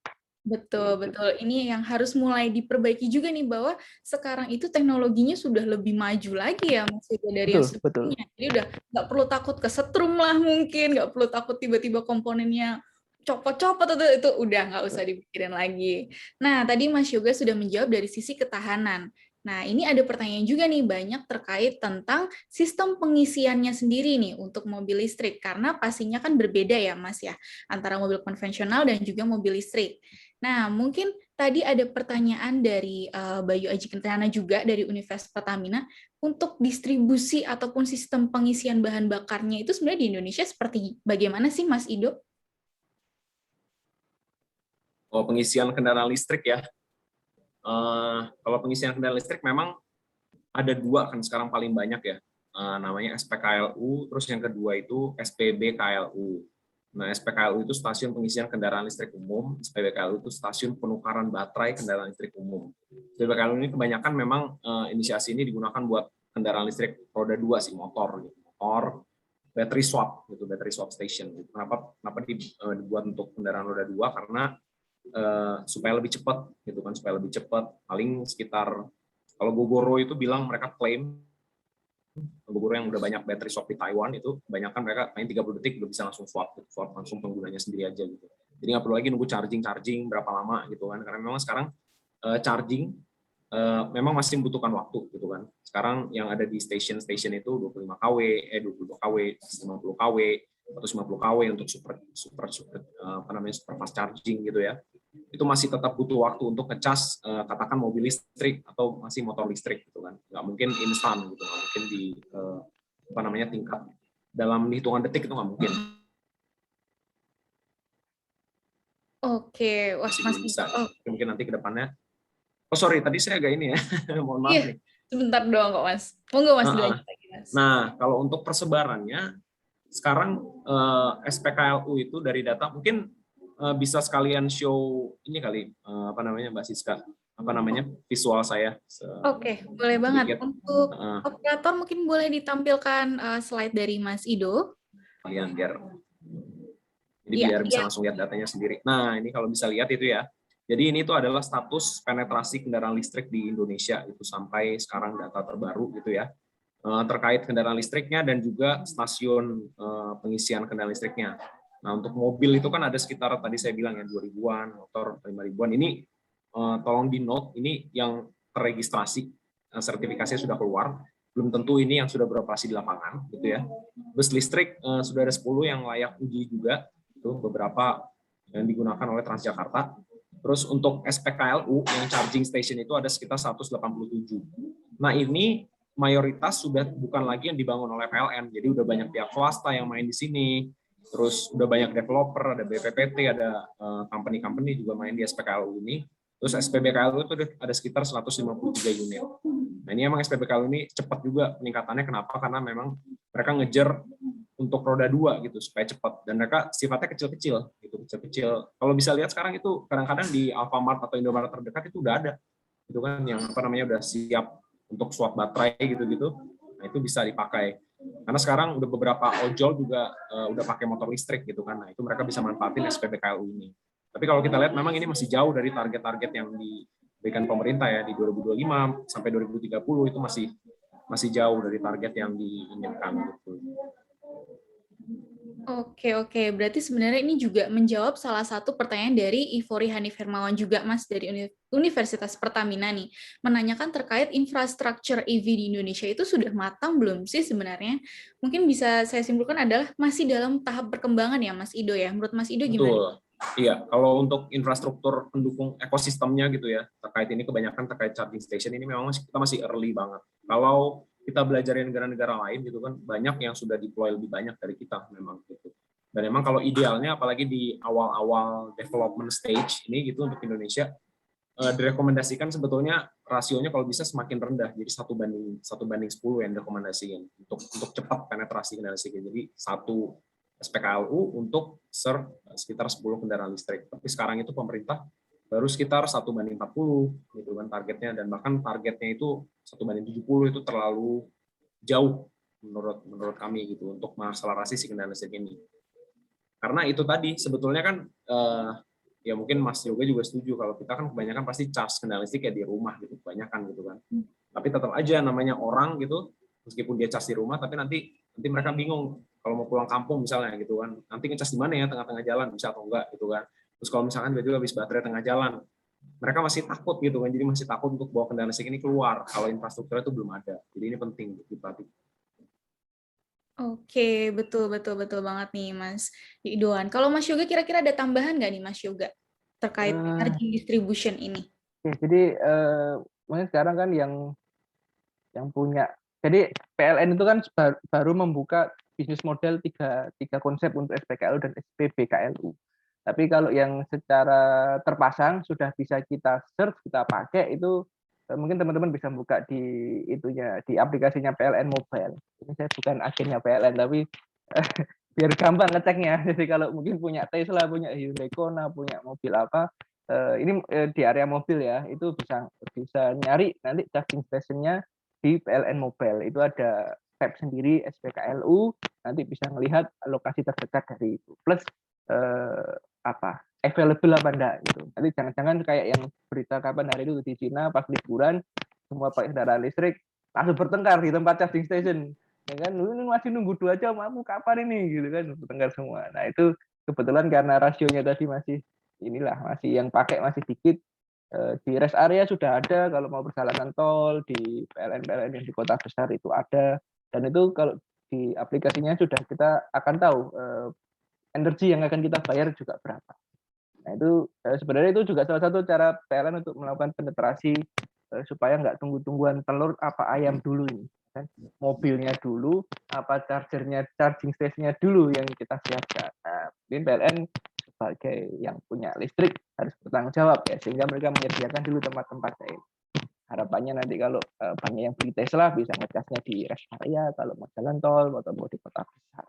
Betul. Ini yang harus mulai diperbaiki juga nih, bahwa sekarang itu teknologinya sudah lebih maju lagi ya Mas Yoga dari yang sebelumnya. Jadi udah nggak perlu takut kesetrum lah mungkin, nggak perlu takut tiba-tiba komponennya copot-copot, itu udah nggak usah dipikirin lagi. Nah, tadi Mas Yoga sudah menjawab dari sisi ketahanan. Nah, ini ada pertanyaan juga nih banyak terkait tentang sistem pengisiannya sendiri nih untuk mobil listrik, karena pastinya kan berbeda ya Mas ya, antara mobil konvensional dan juga mobil listrik. Nah, mungkin tadi ada pertanyaan dari Bayu Aji Kentrana juga dari Universitas Pertamina, untuk distribusi ataupun sistem pengisian bahan bakarnya itu sebenarnya di Indonesia seperti bagaimana sih, Mas Ido? Oh, pengisian kendaraan listrik ya. Kalau pengisian kendaraan listrik memang ada dua kan sekarang paling banyak ya. Namanya SPKLU, terus yang kedua itu SPBKLU. Nah, SPKLU itu stasiun pengisian kendaraan listrik umum, SPBKLU itu stasiun penukaran baterai kendaraan listrik umum. SPBKLU ini kebanyakan memang inisiasi ini digunakan buat kendaraan listrik roda 2 sih, motor gitu. Motor battery swap gitu, battery swap station gitu. Kenapa dibuat untuk kendaraan roda 2? Karena supaya lebih cepat gitu kan, supaya lebih cepat, paling sekitar, kalau Gogoro itu bilang mereka klaim, Gogoro yang udah banyak battery swap di Taiwan itu kebanyakan mereka paling 30 detik udah bisa langsung swap langsung penggunanya sendiri aja gitu. Jadi nggak perlu lagi nunggu charging berapa lama gitu kan, karena memang sekarang charging memang masih membutuhkan waktu gitu kan. Sekarang yang ada di station itu 25 kW, 22 kW, 50 kW, 150 kW untuk super fast charging gitu ya. Itu masih tetap butuh waktu untuk ngecas katakan mobil listrik atau masih motor listrik gitu kan. Nggak mungkin instan gitu, nggak mungkin di tingkat dalam hitungan detik, itu nggak mungkin. Oke, wah Masih Mas belum Ido. bisa. Mungkin nanti ke depannya. Oh sorry, tadi saya agak ini ya. Mohon maaf nih. Sebentar doang kok, Mas. Monggo Mas dilanjut lagi, Mas. Nah, kalau untuk persebarannya, sekarang SPKLU itu dari data, mungkin bisa sekalian show ini kali, Mbak Siska, visual saya. Oke, boleh banget. Sedikit. Untuk operator mungkin boleh ditampilkan slide dari Mas Ido. Kalian biar Iya, bisa langsung lihat datanya sendiri. Nah, ini kalau bisa lihat itu ya. Jadi ini tuh adalah status penetrasi kendaraan listrik di Indonesia itu sampai sekarang, data terbaru gitu ya. Terkait kendaraan listriknya dan juga stasiun pengisian kendaraan listriknya. Nah, untuk mobil itu kan ada sekitar, tadi saya bilang ya, 2000-an, motor 5000-an. Ini tolong di note, ini yang terregistrasi, sertifikasinya sudah keluar, belum tentu ini yang sudah beroperasi di lapangan gitu ya. Bus listrik sudah ada 10 yang layak uji juga, itu beberapa yang digunakan oleh Transjakarta. Terus untuk SPKLU yang charging station itu ada sekitar 187. Nah, ini mayoritas sudah bukan lagi yang dibangun oleh PLN, jadi udah banyak pihak swasta yang main di sini. Terus udah banyak developer, ada BPPT, ada company-company juga main di SPKLU ini. Terus SPBKLU itu ada sekitar 153 unit. Nah, ini emang SPBKLU ini cepat juga peningkatannya. Kenapa? Karena memang mereka ngejar untuk roda 2 gitu supaya cepat, dan mereka sifatnya kecil-kecil gitu, kecil-kecil. Kalau bisa lihat sekarang itu kadang-kadang di Alfamart atau Indomaret terdekat itu udah ada itu kan, yang udah siap untuk swap baterai gitu-gitu. Nah, itu bisa dipakai. Karena sekarang udah beberapa ojol juga udah pakai motor listrik gitu kan. Nah, itu mereka bisa manfaatin SPBKLU ini. Tapi kalau kita lihat memang ini masih jauh dari target-target yang diberikan pemerintah ya, di 2025 sampai 2030 itu masih jauh dari target yang diinginkan gitu. Oke. Berarti sebenarnya ini juga menjawab salah satu pertanyaan dari Ivori Hanif Hermawan juga, Mas, dari Universitas Pertamina nih. Menanyakan terkait infrastruktur EV di Indonesia itu sudah matang belum sih sebenarnya? Mungkin bisa saya simpulkan adalah masih dalam tahap perkembangan ya, Mas Ido ya. Menurut Mas Ido gimana? Betul. Iya, kalau untuk infrastruktur pendukung ekosistemnya gitu ya, terkait ini kebanyakan terkait charging station ini memang kita masih early banget. Kalau kita belajar dari negara-negara lain gitu kan, banyak yang sudah deploy lebih banyak dari kita memang gitu. Dan memang kalau idealnya, apalagi di awal-awal development stage ini gitu untuk Indonesia, direkomendasikan sebetulnya rasionya kalau bisa semakin rendah, jadi 1:10 yang direkomendasikan untuk cepat penetrasi kendaraan listrik. Jadi 1 SPKLU untuk sekitar 10 kendaraan listrik. Tapi sekarang itu pemerintah baru sekitar 1:40 gitu kan targetnya, dan bahkan targetnya itu 1:70 itu terlalu jauh menurut kami gitu untuk mengakselerasi si kendaraan listrik ini. Karena itu tadi sebetulnya kan ya mungkin Mas Yoga juga setuju kalau kita kan kebanyakan pasti charge kendaraan listrik ya di rumah gitu, kebanyakan gitu kan. Tapi tetap aja namanya orang gitu, meskipun dia charge di rumah, tapi nanti mereka bingung kalau mau pulang kampung misalnya gitu kan, nanti ngecas di mana ya, tengah-tengah jalan bisa atau enggak gitu kan. Terus kalau misalkan tiba-tiba habis baterai tengah jalan, mereka masih takut gitu kan, jadi masih takut untuk bawa kendaraan listrik ini keluar kalau infrastrukturnya itu belum ada. Jadi ini penting untuk diperhatikan. Oke, betul banget nih Mas Idoan. Kalau Mas Yoga kira-kira ada tambahan nggak nih Mas Yoga? terkait charging distribution ini? Oke, jadi mungkin sekarang kan yang punya, jadi PLN itu kan baru membuka bisnis model tiga konsep untuk SPKLU dan SPBKLU. Tapi kalau yang secara terpasang sudah bisa kita search, kita pakai itu mungkin teman-teman bisa buka di itunya, di aplikasinya PLN Mobile. Ini saya bukan agennya PLN, tapi biar gampang ngeceknya. Jadi kalau mungkin punya Tesla, punya Hyundai Kona, punya mobil apa, ini di area mobil ya, itu bisa nyari nanti charging stationnya di PLN Mobile. Itu ada tab sendiri SPKLU, nanti bisa melihat lokasi terdekat dari itu. Plus available apa enggak gitu. Nanti jangan-jangan kayak yang berita kapan hari itu di Cina pas liburan semua pakai kendaraan listrik langsung bertengkar di tempat charging station. Ya kan, ini masih nunggu 2 jam, aku kapan ini gitu kan, bertengkar semua. Nah, itu kebetulan karena rasionya tadi masih yang pakai masih dikit. Di rest area sudah ada, kalau mau perjalanan tol di PLN yang di kota besar itu ada, dan itu kalau di aplikasinya sudah kita akan tahu energi yang akan kita bayar juga berapa. Nah, itu sebenarnya itu juga salah satu cara PLN untuk melakukan penetrasi supaya nggak tunggu-tungguan telur apa ayam dulu ini. Kan? Mobilnya dulu, apa charging stationnya dulu yang kita siapkan. Nah, mungkin PLN sebagai yang punya listrik harus bertanggung jawab ya, sehingga mereka menyediakan dulu tempat-tempatnya ini. Harapannya nanti kalau banyak yang beli Tesla bisa ngecasnya di rest area, kalau mau jalan tol atau mau di kota besar.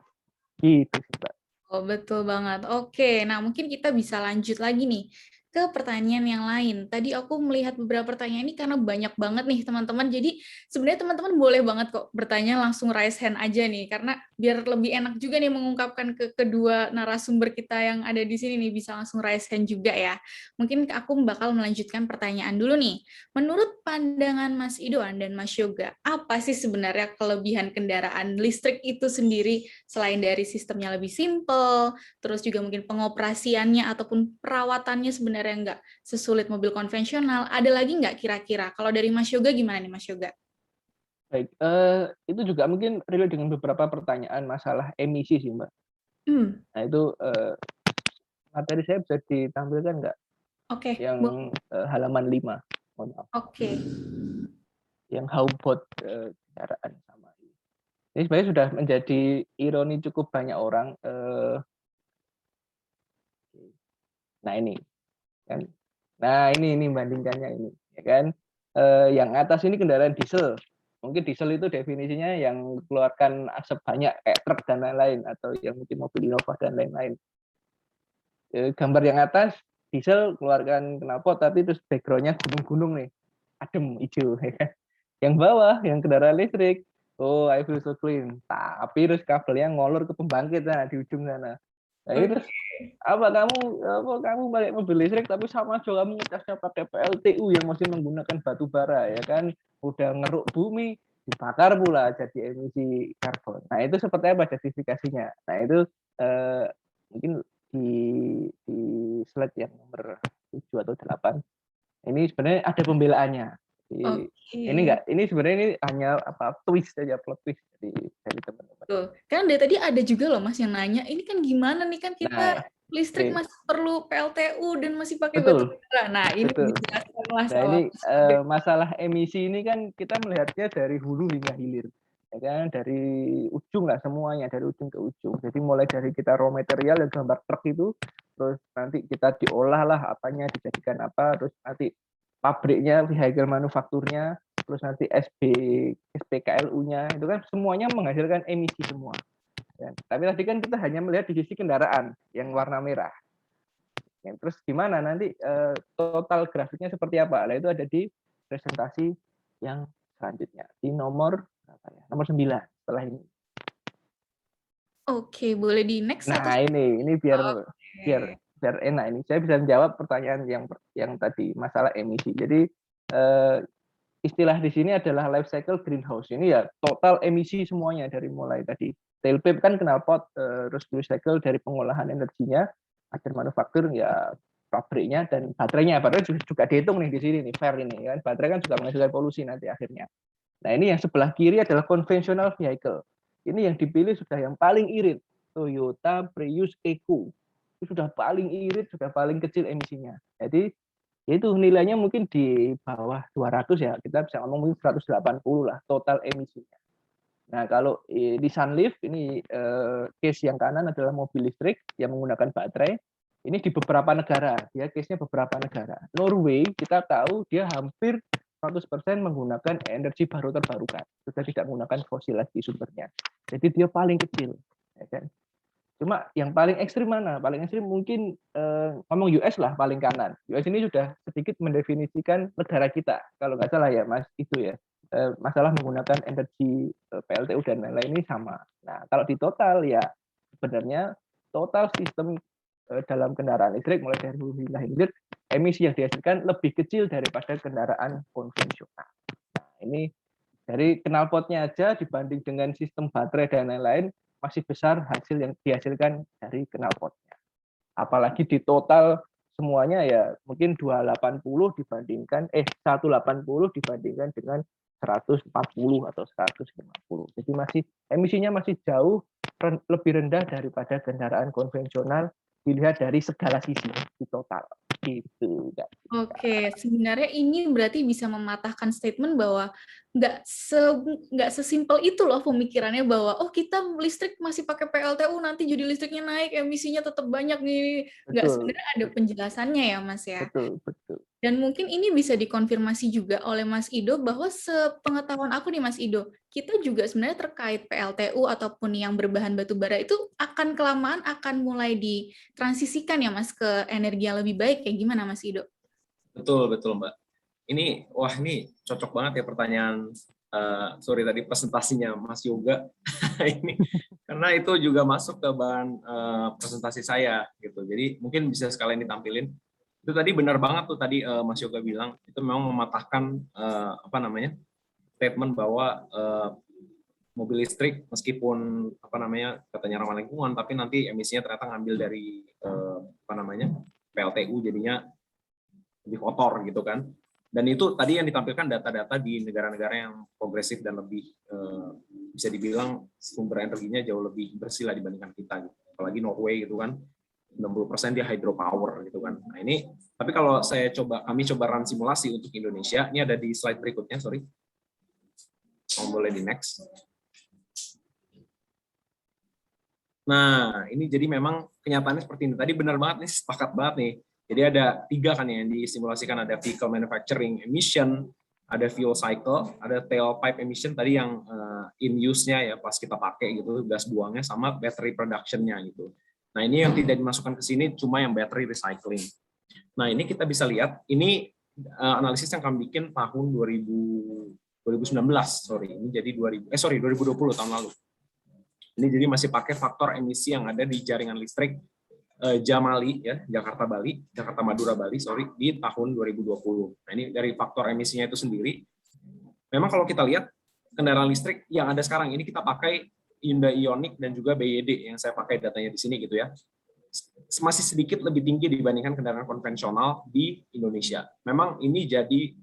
Gitu sih, Mbak. Oh, betul banget. Oke, nah mungkin kita bisa lanjut lagi nih ke pertanyaan yang lain. Tadi aku melihat beberapa pertanyaan ini karena banyak banget nih teman-teman. Jadi sebenarnya teman-teman boleh banget kok bertanya langsung raise hand aja nih, karena biar lebih enak juga nih mengungkapkan ke kedua narasumber kita yang ada di sini nih, bisa langsung raise hand juga ya. Mungkin aku bakal melanjutkan pertanyaan dulu nih. Menurut pandangan Mas Idoan dan Mas Yoga, apa sih sebenarnya kelebihan kendaraan listrik itu sendiri selain dari sistemnya lebih simpel, terus juga mungkin pengoperasiannya ataupun perawatannya sebenarnya nggak sesulit mobil konvensional. Ada lagi nggak kira-kira? Kalau dari Mas Yoga gimana nih Mas Yoga? Baik, itu juga mungkin relate dengan beberapa pertanyaan masalah emisi sih, Mbak. Nah, itu materi saya bisa ditampilkan nggak? Oke. Yang halaman 5. Mohon maaf. Oke. Yang how about kendaraan sama ini. Ini sebenarnya sudah menjadi ironi cukup banyak orang. Nah, ini kan. Nah, ini bandingkannya ini, ya kan? Yang atas ini kendaraan diesel. Mungkin diesel itu definisinya yang keluarkan asap banyak kayak truk dan lain-lain, atau yang mungkin mobil Innova dan lain-lain. Gambar yang atas diesel keluarkan knalpot tapi terus backgroundnya gunung-gunung nih, adem hijau, ya kan? Yang bawah yang kendaraan listrik, oh I feel so clean, tapi terus kabelnya ngolor ke pembangkit di ujung sana. Nah, itu kamu balik mobil listrik tapi sama aja kamu ngecasnya pakai PLTU yang masih menggunakan batu bara, ya kan, udah ngeruk bumi dibakar pula jadi emisi karbon. Nah, itu seperti apa justifikasinya? Nah, itu mungkin di slide yang nomor 7 atau 8 ini sebenarnya ada pembelaannya. Ini sebenarnya ini hanya twist saja, plot twist dari teman-teman. Kan dari tadi ada juga loh Mas yang nanya, ini kan gimana nih, kan kita listrik masih perlu PLTU dan masih pakai batu bara. Nah, ini dijelaskan Mas. Nah, ini masalah emisi ini kan kita melihatnya dari hulu hingga hilir. Ya kan, dari ujung lah semuanya, dari ujung ke ujung. Jadi mulai dari kita raw material yang gambar truk itu, terus nanti kita diolah lah apanya, dijadikan apa, terus nanti pabriknya, vehicle manufakturnya, terus nanti SPKLU-nya, itu kan semuanya menghasilkan emisi semua. Ya, tapi tadi kan kita hanya melihat di sisi kendaraan yang warna merah. Ya, terus gimana nanti total grafiknya seperti apa? Nah, itu ada di presentasi yang selanjutnya, di nomor 9 setelah ini. Oke, boleh di next. Nah, ini biar enak ini. Saya bisa menjawab pertanyaan yang tadi masalah emisi. Jadi istilah di sini adalah life cycle greenhouse. Ini ya total emisi semuanya dari mulai tadi tailpipe kan knalpot, terus recycle dari pengolahan energinya, akhir manufaktur ya pabriknya, dan baterainya. Baterai juga dihitung nih di sini nih, fair ini kan. Baterai kan juga menghasilkan polusi nanti akhirnya. Nah, ini yang sebelah kiri adalah conventional vehicle. Ini yang dipilih sudah yang paling irit, Toyota Prius Eco. itu sudah paling irit, sudah paling kecil emisinya. Jadi itu nilainya mungkin di bawah 200 ya, kita bisa ngomong mungkin 180 lah total emisinya. Nah, kalau di Sunleaf ini case yang kanan adalah mobil listrik yang menggunakan baterai. Ini di beberapa negara, ya case-nya beberapa negara. Norway kita tahu dia hampir 100% menggunakan energi baru terbarukan, sudah tidak menggunakan fosil lagi sumbernya. Jadi dia paling kecil, ya kan? Cuma yang paling ekstrim mana? Paling ekstrim mungkin ngomong US lah paling kanan. US ini sudah sedikit mendefinisikan negara kita, kalau nggak salah ya Mas, itu ya. Masalah menggunakan energi PLTU dan lain-lain ini sama. Nah, kalau di total ya sebenarnya total sistem dalam kendaraan listrik mulai dari hulu hingga hilir, emisi yang dihasilkan lebih kecil daripada kendaraan konvensional. Nah, ini dari knalpotnya aja dibanding dengan sistem baterai dan lain-lain masih besar hasil yang dihasilkan dari knalpotnya. Apalagi di total semuanya ya mungkin 280 dibandingkan 180 dibandingkan dengan 140 atau 150. Jadi masih emisinya masih jauh lebih rendah daripada kendaraan konvensional dilihat dari segala sisi di total. Gitu. Oke, sebenarnya ini berarti bisa mematahkan statement bahwa nggak sesimpel itu loh pemikirannya bahwa oh kita listrik masih pakai PLTU nanti jadi listriknya naik emisinya tetap banyak nih. Nggak, sebenarnya ada penjelasannya ya Mas ya. Betul, betul. Dan mungkin ini bisa dikonfirmasi juga oleh Mas Ido bahwa sepengetahuan aku nih Mas Ido, kita juga sebenarnya terkait PLTU ataupun yang berbahan batu bara itu akan kelamaan akan mulai ditransisikan ya Mas ke energi yang lebih baik. Kayak gimana Mas Ido? Betul, betul Mbak. Ini cocok banget ya pertanyaan, sorry tadi presentasinya Mas Yoga. Ini karena itu juga masuk ke bahan presentasi saya gitu. Jadi mungkin bisa sekalian ditampilin. Itu tadi benar banget tuh tadi Mas Yoga bilang, itu memang mematahkan statement bahwa mobil listrik meskipun katanya ramah lingkungan, tapi nanti emisinya ternyata ngambil dari PLTU jadinya lebih kotor gitu kan. Dan itu tadi yang ditampilkan data-data di negara-negara yang progresif dan lebih bisa dibilang sumber energinya jauh lebih bersih lah dibandingkan kita gitu. Apalagi Norway gitu kan, 60% dia hydropower gitu kan. Nah ini, tapi kalau kami coba run simulasi untuk Indonesia, ini ada di slide berikutnya, sorry. Boleh di next. Nah, ini jadi memang kenyataannya seperti ini. Tadi benar banget nih, sepakat banget nih. Jadi ada 3 kan yang disimulasikan, ada vehicle manufacturing emission, ada fuel cycle, ada tailpipe emission tadi yang in use-nya ya pas kita pakai gitu, gas buangnya, sama battery production-nya gitu. Nah, ini yang tidak dimasukkan ke sini cuma yang battery recycling. Nah, ini kita bisa lihat, ini analisis yang kami bikin tahun 2019, sorry. Ini jadi 2020 tahun lalu. Ini jadi masih pakai faktor emisi yang ada di jaringan listrik Jamali ya, Jakarta Madura Bali, sorry, di tahun 2020. Nah, ini dari faktor emisinya itu sendiri. Memang kalau kita lihat kendaraan listrik yang ada sekarang ini kita pakai Hyundai Ioniq dan juga BYD yang saya pakai datanya di sini gitu ya. Masih sedikit lebih tinggi dibandingkan kendaraan konvensional di Indonesia. Memang ini jadi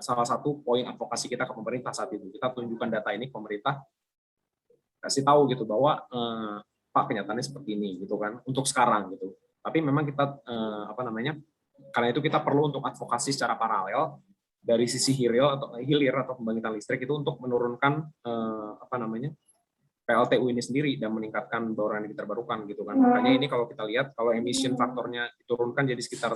salah satu poin advokasi kita ke pemerintah saat itu. Kita tunjukkan data ini ke pemerintah, kasih tahu gitu bahwa Pak, kenyataannya seperti ini gitu kan untuk sekarang gitu. Tapi memang kita karena itu kita perlu untuk advokasi secara paralel dari sisi hilir atau pembangkitan listrik itu untuk menurunkan PLTU ini sendiri dan meningkatkan bauran energi terbarukan gitu kan. Makanya ini kalau kita lihat kalau emission faktornya diturunkan jadi sekitar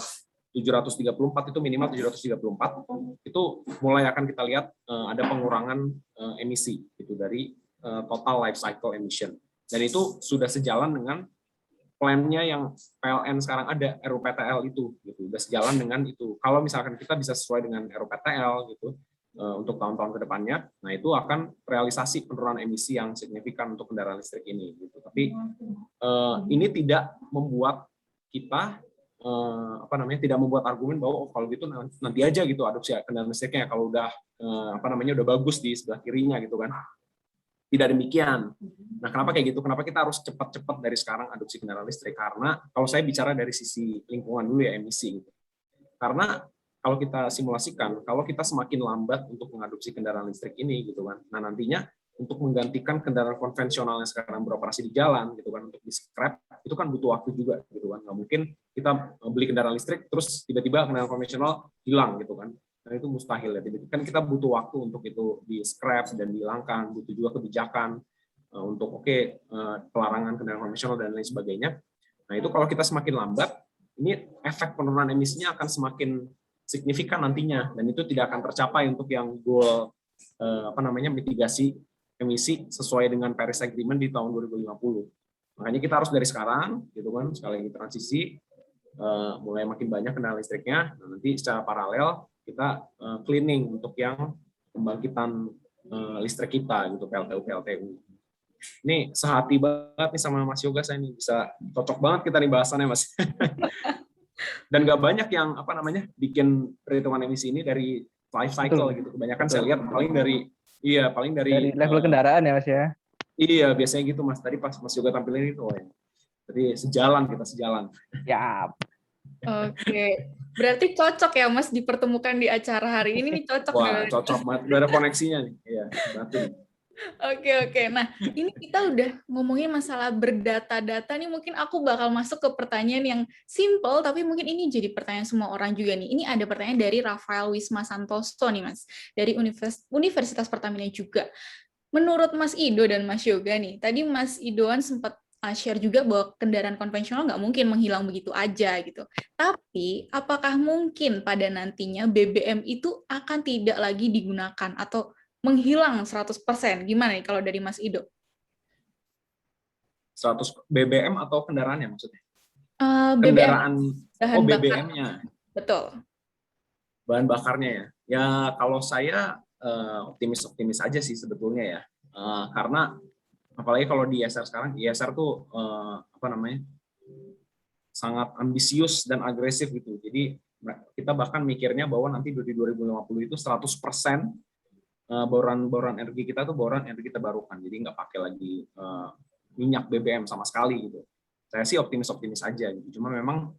734 itu minimal 734 itu mulai akan kita lihat ada pengurangan emisi gitu dari total life cycle emission. Dan itu sudah sejalan dengan plan-nya yang PLN sekarang ada, RUPTL itu, gitu. Sudah sejalan dengan itu. Kalau misalkan kita bisa sesuai dengan RUPTL gitu untuk tahun-tahun ke depannya, nah itu akan realisasi penurunan emisi yang signifikan untuk kendaraan listrik ini. Gitu. Tapi ini tidak membuat kita tidak membuat argumen bahwa kalau gitu nanti aja gitu adopsi kendaraan listriknya kalau udah udah bagus di sebelah kirinya gitu kan. Tidak demikian. Nah, kenapa kayak gitu? Kenapa kita harus cepat-cepat dari sekarang adopsi kendaraan listrik? Karena kalau saya bicara dari sisi lingkungan dulu ya, emisi. Gitu. Karena kalau kita simulasikan, kalau kita semakin lambat untuk mengadopsi kendaraan listrik ini, gitu kan. Nah, nantinya untuk menggantikan kendaraan konvensional yang sekarang beroperasi di jalan, gitu kan, untuk di scrap, itu kan butuh waktu juga gitu kan. Nggak mungkin kita beli kendaraan listrik terus tiba-tiba kendaraan konvensional hilang gitu kan. Dan itu mustahil ya. Kan kita butuh waktu untuk itu di scrap dan dihilangkan, butuh juga kebijakan untuk pelarangan kendaraan konvensional dan lain sebagainya. Nah itu kalau kita semakin lambat, ini efek penurunan emisinya akan semakin signifikan nantinya, dan itu tidak akan tercapai untuk yang goal mitigasi emisi sesuai dengan Paris Agreement di tahun 2050. Makanya kita harus dari sekarang, gitu kan, sekali lagi transisi, mulai makin banyak kendaraan listriknya. Nah, nanti secara paralel kita cleaning untuk yang pembangkitan listrik kita, gitu, PLTU. Ini sehati banget nih sama Mas Yoga, saya nih bisa cocok banget kita nih bahasannya, Mas. Dan nggak banyak yang bikin perhitungan emisi ini dari life cycle gitu. Kebanyakan saya lihat paling dari level kendaraan ya Mas ya. Iya, biasanya gitu Mas. Tadi pas Mas Yoga tampilin itu ya. Jadi sejalan. Ya. Oke. Berarti cocok ya Mas dipertemukan di acara hari ini nih, cocok. Wah, cocok banget. Udah ada koneksinya nih. Iya, berarti. Oke. Nah, ini kita udah ngomongin masalah berdata-data nih, mungkin aku bakal masuk ke pertanyaan yang simple, tapi mungkin ini jadi pertanyaan semua orang juga nih. Ini ada pertanyaan dari Rafael Wisma Santoso nih, Mas. Dari Universitas Pertamina juga. Menurut Mas Ido dan Mas Yoga nih, tadi Mas Idoan sempat share juga bahwa kendaraan konvensional nggak mungkin menghilang begitu aja gitu. Tapi, apakah mungkin pada nantinya BBM itu akan tidak lagi digunakan atau menghilang 100%? Gimana nih kalau dari Mas Ido? 100 BBM atau kendaraannya maksudnya? BBM. Kendaraan, BBM-nya. Betul. Bahan bakarnya ya. Ya kalau saya optimis aja sih sebetulnya ya. Karena apalagi kalau di ISR sekarang, ISR tuh sangat ambisius dan agresif gitu. Jadi kita bahkan mikirnya bahwa nanti di 2050 itu 100% bauran energi kita tuh bauran energi terbarukan, jadi nggak pakai lagi minyak BBM sama sekali gitu. Saya sih optimis aja gitu. Cuma memang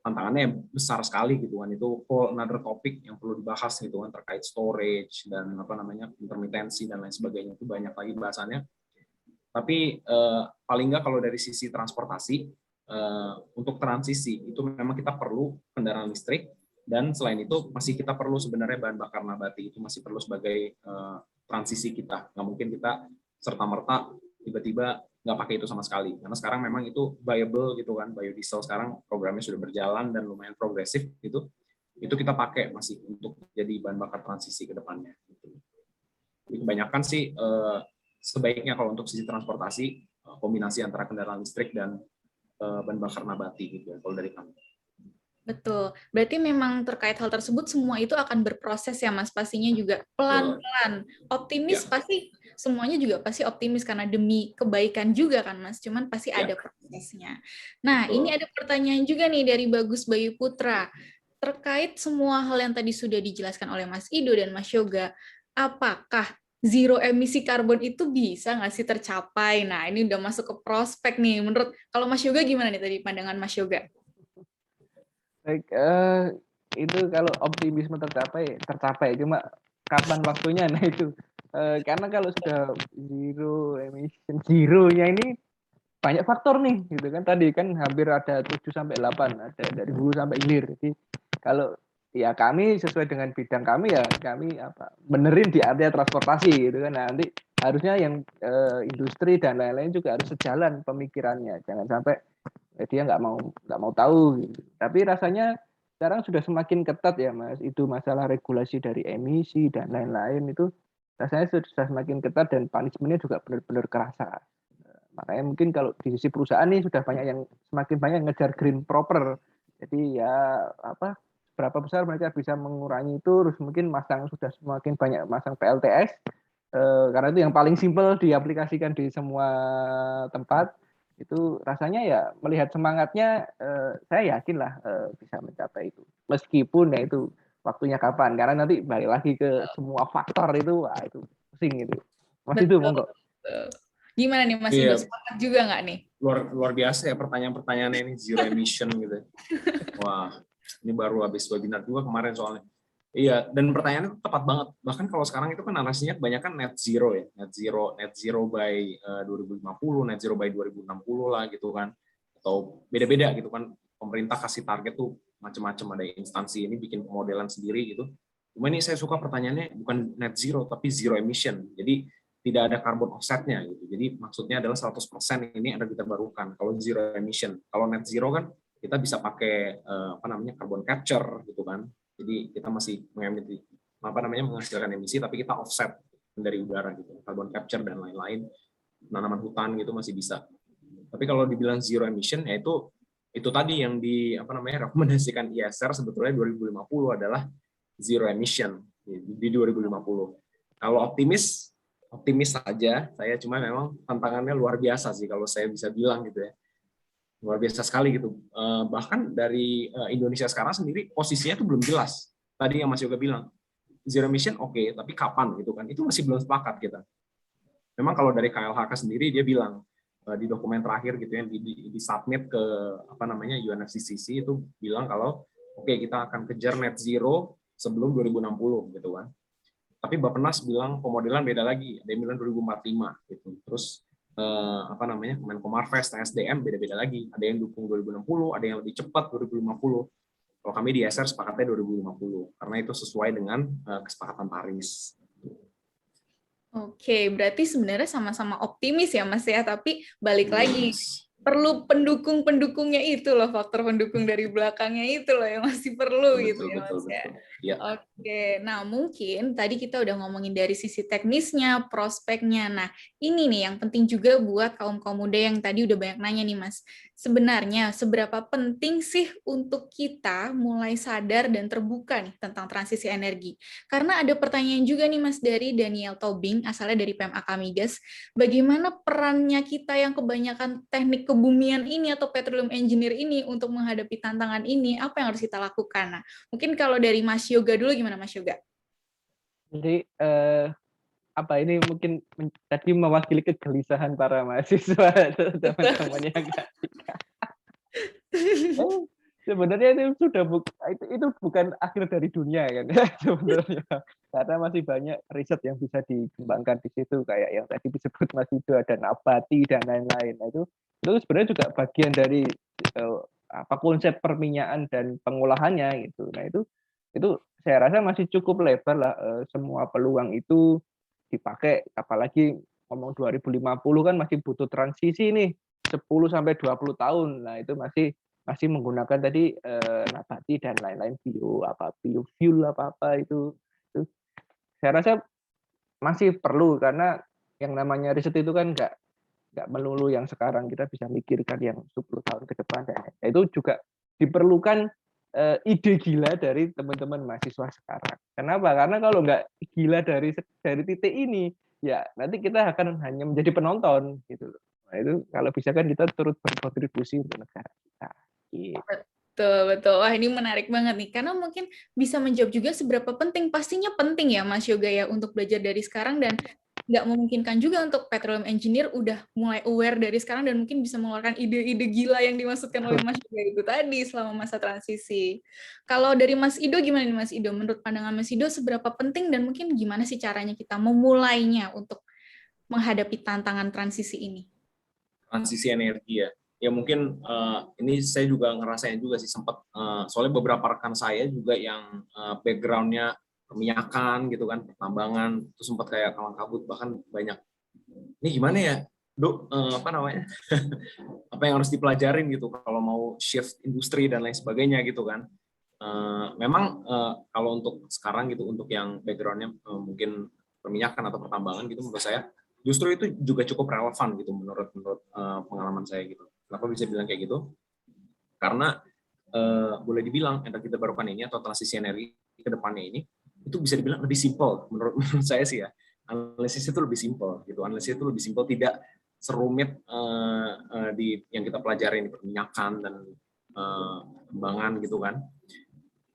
tantangannya besar sekali gitu kan. Itu whole another topic yang perlu dibahas gitu kan, terkait storage dan intermitensi dan lain sebagainya, itu banyak lagi bahasannya. Tapi paling nggak kalau dari sisi transportasi untuk transisi itu memang kita perlu kendaraan listrik. Dan selain itu masih kita perlu sebenarnya bahan bakar nabati, itu masih perlu sebagai transisi kita. Nggak mungkin kita serta-merta tiba-tiba nggak pakai itu sama sekali. Karena sekarang memang itu viable gitu kan, biodiesel sekarang programnya sudah berjalan dan lumayan progresif gitu. Itu kita pakai masih untuk jadi bahan bakar transisi ke depannya. Jadi kebanyakan sih sebaiknya kalau untuk sisi transportasi kombinasi antara kendaraan listrik dan bahan bakar nabati gitu ya, kalau dari kami. Betul. Berarti memang terkait hal tersebut semua itu akan berproses ya Mas, pastinya juga pelan-pelan. Optimis ya. Pasti semuanya juga pasti optimis karena demi kebaikan juga kan Mas, cuman pasti ada prosesnya. Nah, ini ada pertanyaan juga nih dari Bagus Bayu Putra. Terkait semua hal yang tadi sudah dijelaskan oleh Mas Ido dan Mas Yoga, apakah zero emisi karbon itu bisa nggak sih tercapai? Nah, ini udah masuk ke prospek nih. Menurut, kalau Mas Yoga gimana nih tadi pandangan Mas Yoga? Baik, itu kalau optimisme tercapai, cuma kapan waktunya? Nah itu, karena kalau sudah zero emission, zero-nya ini banyak faktor nih, gitu kan. Tadi kan hampir ada 7-8, ada dari hulu sampai hilir. Jadi kalau ya kami sesuai dengan bidang kami ya kami benerin di area transportasi gitu kan. Nah, nanti harusnya yang industri dan lain-lain juga harus sejalan pemikirannya. Jangan sampai dia nggak mau tahu gitu. Tapi rasanya sekarang sudah semakin ketat ya Mas, itu masalah regulasi dari emisi dan lain-lain itu rasanya sudah semakin ketat dan punishment-nya juga benar-benar kerasa. Makanya mungkin kalau di sisi perusahaan nih sudah semakin banyak ngejar green proper. Jadi ya berapa besar mereka bisa mengurangi itu, terus mungkin sudah semakin banyak masang PLTS karena itu yang paling simpel diaplikasikan di semua tempat. Itu rasanya ya melihat semangatnya saya yakin lah bisa mencapai itu, meskipun ya itu waktunya kapan, karena nanti balik lagi ke semua faktor itu itu pusing gitu. Mas itu monggo. Gimana nih Mas Ido, semangat juga nggak nih? Luar biasa ya pertanyaan-pertanyaannya ini, zero emission gitu. Wah, ini baru habis webinar juga kemarin soalnya. Iya, dan pertanyaannya tepat banget. Bahkan kalau sekarang itu kan narasinya kebanyakan net zero ya, net zero by 2050, net zero by 2060 lah gitu kan, atau beda-beda gitu kan. Pemerintah kasih target tuh macam-macam, ada instansi ini bikin pemodelan sendiri gitu. Cuma ini saya suka pertanyaannya bukan net zero tapi zero emission. Jadi tidak ada carbon offsetnya gitu. Jadi maksudnya adalah 100% ini energi terbarukan. Kalau zero emission, kalau net zero kan kita bisa pakai carbon capture gitu kan. Jadi kita masih menghasilkan emisi, tapi kita offset dari udara gitu, carbon capture dan lain-lain, tanaman hutan gitu masih bisa. Tapi kalau dibilang zero emission, ya itu tadi yang rekomendasikan ISR sebetulnya 2050 adalah zero emission di 2050. Kalau optimis saja saya, cuma memang tantangannya luar biasa sih kalau saya bisa bilang gitu ya. Luar biasa sekali gitu. Bahkan dari Indonesia sekarang sendiri posisinya itu belum jelas. Tadi yang Mas Yoga bilang, zero emission oke, tapi kapan gitu kan? Itu masih belum sepakat kita. Memang kalau dari KLHK sendiri dia bilang di dokumen terakhir gitu yang di submit ke UNFCCC itu bilang kalau oke, kita akan kejar net zero sebelum 2060 gitu kan. Tapi Bappenas bilang pemodelan beda lagi, ada yang bilang 2045 gitu. Terus Kemenko Marves, SDM beda-beda lagi. Ada yang dukung 2060, ada yang lebih cepat 2050. Kalau kami di SR sepakatnya 2050 karena itu sesuai dengan kesepakatan Paris. Oke, berarti sebenarnya sama-sama optimis ya Mas ya, tapi balik lagi perlu pendukung-pendukungnya itu loh, faktor pendukung dari belakangnya itu loh yang masih perlu gitu ya Mas ya. Ya. Oke, nah mungkin tadi kita udah ngomongin dari sisi teknisnya, prospeknya. Nah, ini nih yang penting juga buat kaum-kaum muda yang tadi udah banyak nanya nih Mas. Sebenarnya seberapa penting sih untuk kita mulai sadar dan terbuka nih tentang transisi energi? Karena ada pertanyaan juga nih Mas dari Daniel Tobing, asalnya dari PMAK Migas. Bagaimana perannya kita yang kebanyakan teknik kebumian ini atau petroleum engineer ini untuk menghadapi tantangan ini? Apa yang harus kita lakukan? Nah, mungkin kalau dari Mas Yoga dulu, gimana Mas Yoga? Jadi ini mungkin tadi mewakili kegelisahan para mahasiswa teman-teman yang sebenarnya itu bukan akhir dari dunia kan sebenarnya, karena masih banyak riset yang bisa dikembangkan di situ, kayak yang tadi disebut Mas Ido, ada nabati dan lain-lain. Nah, itu sebenarnya juga bagian dari konsep perminyakan dan pengolahannya gitu. Nah, itu saya rasa masih cukup lebar lah, semua peluang itu dipakai, apalagi ngomong 2050 kan masih butuh transisi nih 10-20 tahun. Nah, itu masih menggunakan tadi nabati dan lain-lain, biofuel apa itu saya rasa masih perlu, karena yang namanya riset itu kan nggak melulu yang sekarang kita bisa mikirkan yang 10 tahun ke depan. Dan itu juga diperlukan ide gila dari teman-teman mahasiswa sekarang. Kenapa? Karena kalau nggak gila dari titik ini, ya nanti kita akan hanya menjadi penonton gitu. Nah, itu kalau bisa kan kita turut berkontribusi untuk negara kita. Betul. Wah, ini menarik banget nih. Karena mungkin bisa menjawab juga seberapa penting. Pastinya penting ya Mas Yoga ya untuk belajar dari sekarang, dan nggak memungkinkan juga untuk petroleum engineer udah mulai aware dari sekarang dan mungkin bisa mengeluarkan ide-ide gila yang dimaksudkan oleh Mas Yoga itu tadi selama masa transisi. Kalau dari Mas Ido gimana nih Mas Ido? Menurut pandangan Mas Ido seberapa penting dan mungkin gimana sih caranya kita memulainya untuk menghadapi tantangan transisi ini? Transisi energi ya. Ya mungkin ini saya juga ngerasain juga sih, sempat soalnya beberapa rekan saya juga yang background-nya perminyakan gitu kan, pertambangan, itu sempat kayak kalang kabut, bahkan banyak. Ini gimana ya, Dok, apa yang harus dipelajarin gitu kalau mau shift industri dan lain sebagainya gitu kan. Memang kalau untuk sekarang gitu, untuk yang background-nya mungkin perminyakan atau pertambangan gitu, menurut saya justru itu juga cukup relevan gitu menurut pengalaman saya gitu. Kenapa bisa bilang kayak gitu? Karena boleh dibilang energi terbarukan ini atau transisi energi ke depannya ini itu bisa dibilang lebih simpel menurut saya sih ya. Analisis itu lebih simpel gitu. Analisis itu lebih simpel, tidak serumit di yang kita pelajari di perminyakan dan pengembangan gitu kan.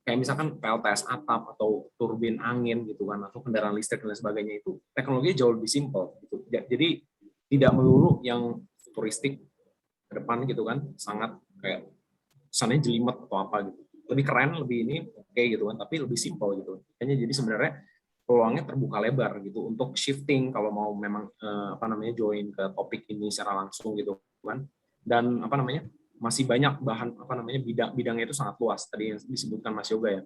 Kayak misalkan PLTS atap atau turbin angin gitu kan, atau kendaraan listrik dan sebagainya, itu teknologinya jauh lebih simpel gitu. Jadi tidak melulu yang futuristik ke depan gitu kan, sangat kayak kesannya jelimet atau apa gitu. lebih keren, lebih ini oke gitu kan, tapi lebih simple gitu. Kayaknya jadi sebenarnya peluangnya terbuka lebar gitu untuk shifting kalau mau memang join ke topik ini secara langsung gitu kan. Dan masih banyak bahan bidangnya itu sangat luas. Tadi yang disebutkan Mas Yoga ya.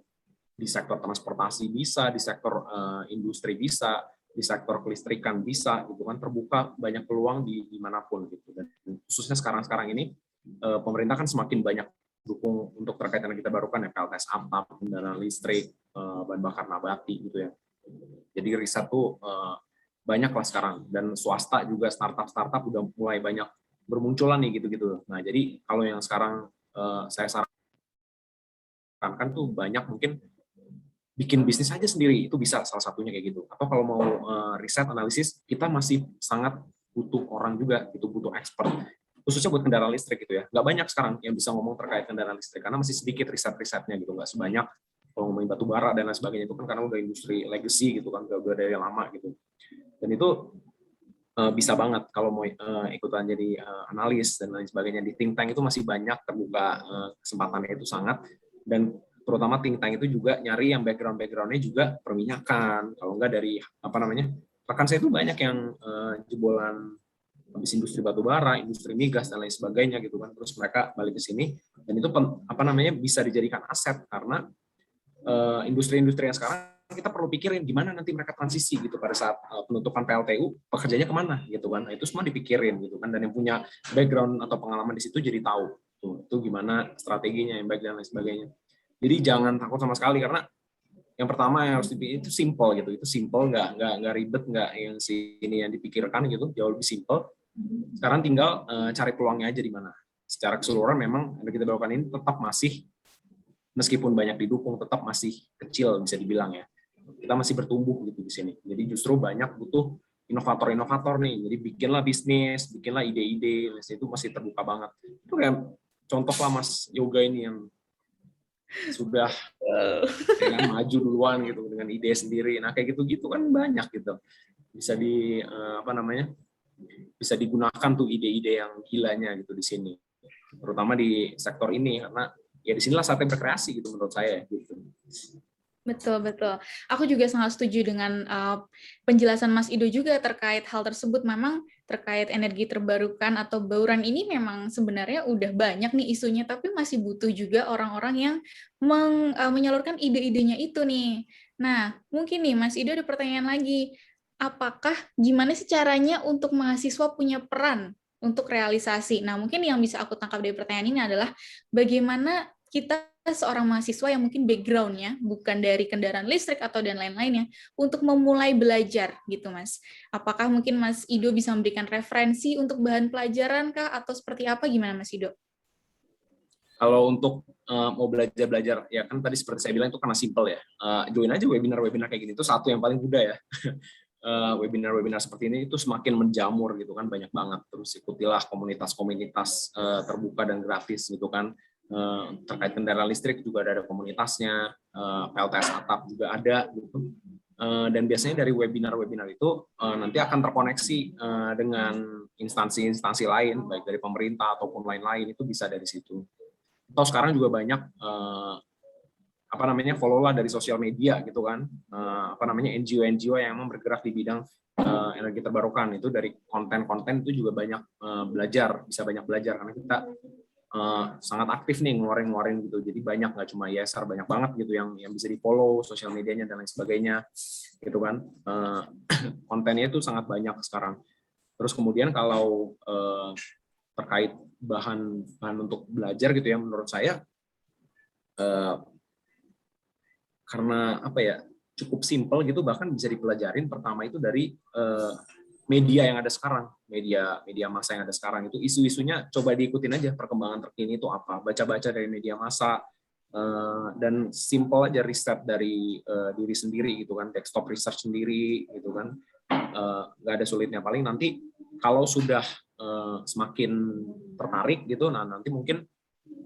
Di sektor transportasi bisa, di sektor industri bisa, di sektor kelistrikan bisa gitu kan, terbuka banyak peluang di dimanapun gitu. Dan khususnya sekarang ini pemerintah kan semakin banyak dukung untuk terkait dengan kita barukan ya, PLTS atap, kendaraan listrik, bahan bakar nabati gitu ya. Jadi riset tuh banyak lah sekarang, dan swasta juga startup udah mulai banyak bermunculan nih gitu-gitu. Nah jadi kalau yang sekarang saya sarankan tuh banyak mungkin bikin bisnis aja sendiri, itu bisa salah satunya kayak gitu. Atau kalau mau riset analisis, kita masih sangat butuh orang juga, itu butuh expert. Khususnya buat kendaraan listrik gitu ya. Nggak banyak sekarang yang bisa ngomong terkait kendaraan listrik, karena masih sedikit riset-risetnya gitu, nggak sebanyak kalau ngomongin batu bara dan lain sebagainya, itu kan karena udah industri legacy gitu kan, udah dari lama gitu. Dan itu bisa banget kalau mau ikutan jadi analis dan lain sebagainya di think tank, itu masih banyak terbuka kesempatannya itu sangat. Dan terutama think tank itu juga nyari yang background-nya juga perminyakan, kalau enggak dari rekan saya itu banyak yang jebolan habis industri batu bara, industri migas dan lain sebagainya gitu kan, terus mereka balik ke sini, dan itu bisa dijadikan aset, karena industri-industri yang sekarang kita perlu pikirin gimana nanti mereka transisi gitu pada saat penutupan PLTU, pekerjanya kemana gitu kan. Nah, itu semua dipikirin gitu kan, dan yang punya background atau pengalaman di situ jadi tahu itu gimana strateginya yang baik dan lain sebagainya. Jadi jangan takut sama sekali, karena yang pertama yang harus dipikir itu simple gitu, itu simple, nggak ribet, nggak yang ini yang dipikirkan gitu, jauh lebih simple. Sekarang tinggal cari peluangnya aja di mana. Secara keseluruhan memang yang kita bawakan ini tetap masih, meskipun banyak didukung, tetap masih kecil bisa dibilang ya. Kita masih bertumbuh gitu di sini. Jadi justru banyak butuh inovator-inovator nih. Jadi bikinlah bisnis, bikinlah ide-ide, itu masih terbuka banget. Itu kayak contoh lah Mas Yoga ini yang sudah maju duluan gitu dengan ide sendiri. Nah kayak gitu-gitu kan banyak gitu. Bisa bisa digunakan tuh ide-ide yang gilanya gitu di sini. Terutama di sektor ini, karena ya disinilah saatnya berkreasi gitu menurut saya gitu. Betul. Aku juga sangat setuju dengan penjelasan Mas Ido juga terkait hal tersebut. Memang terkait energi terbarukan atau bauran ini memang sebenarnya udah banyak nih isunya, tapi masih butuh juga orang-orang yang menyalurkan ide-idenya itu nih. Nah, mungkin nih Mas Ido ada pertanyaan lagi. Apakah gimana sih caranya untuk mahasiswa punya peran untuk realisasi? Nah, mungkin yang bisa aku tangkap dari pertanyaan ini adalah bagaimana kita seorang mahasiswa yang mungkin background-nya bukan dari kendaraan listrik atau dan lain-lainnya untuk memulai belajar gitu Mas. Apakah mungkin Mas Ido bisa memberikan referensi untuk bahan pelajaran kah atau seperti apa, gimana Mas Ido? Kalau untuk mau belajar ya kan tadi seperti saya bilang itu karena simple ya. Join aja webinar kayak gini, itu satu yang paling mudah ya. Webinar seperti ini itu semakin menjamur gitu kan, banyak banget. Terus ikutilah komunitas-komunitas terbuka dan gratis gitu kan. Terkait kendaraan listrik juga ada komunitasnya, PLTS atap juga ada gitu. Dan biasanya dari webinar itu nanti akan terkoneksi dengan instansi-instansi lain, baik dari pemerintah ataupun lain-lain, itu bisa dari situ. Atau sekarang juga banyak follow-lah dari sosial media gitu kan, NGO yang memang bergerak di bidang energi terbarukan, itu dari konten-konten itu juga banyak bisa banyak belajar karena kita sangat aktif nih ngeluarin gitu. Jadi banyak, nggak cuma ISR, banyak banget gitu yang bisa di follow sosial medianya dan lain sebagainya gitu kan. Kontennya itu sangat banyak sekarang. Terus kemudian kalau terkait bahan untuk belajar gitu ya, menurut saya karena cukup simple gitu, bahkan bisa dipelajarin. Pertama itu dari media yang ada sekarang, media massa yang ada sekarang, itu isu-isunya coba diikutin aja, perkembangan terkini itu apa, baca-baca dari media massa, dan simple aja riset dari diri sendiri gitu kan, desktop research sendiri gitu kan, nggak ada sulitnya. Paling nanti kalau sudah semakin tertarik gitu, nah nanti mungkin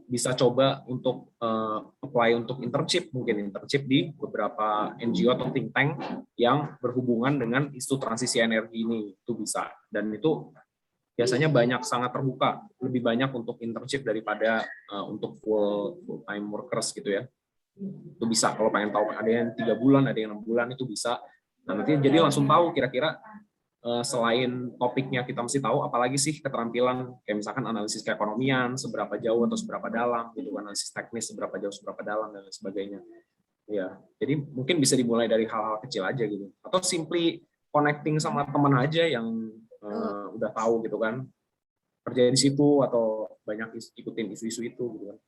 bisa coba untuk apply untuk internship di beberapa NGO atau think tank yang berhubungan dengan isu transisi energi ini, itu bisa. Dan itu biasanya sangat terbuka, lebih banyak untuk internship daripada untuk full time workers gitu ya. Itu bisa kalau pengen tahu, ada yang 3 bulan, ada yang 6 bulan, itu bisa. Nah, nanti jadi langsung tahu kira-kira selain topiknya kita mesti tahu apalagi sih keterampilan, kayak misalkan analisis keekonomian seberapa jauh atau seberapa dalam gitu, analisis teknis seberapa jauh seberapa dalam dan lain sebagainya. Ya, jadi mungkin bisa dimulai dari hal-hal kecil aja gitu, atau simply connecting sama teman aja yang udah tahu gitu kan, kerja di situ atau banyak ikutin isu-isu itu gitu kan.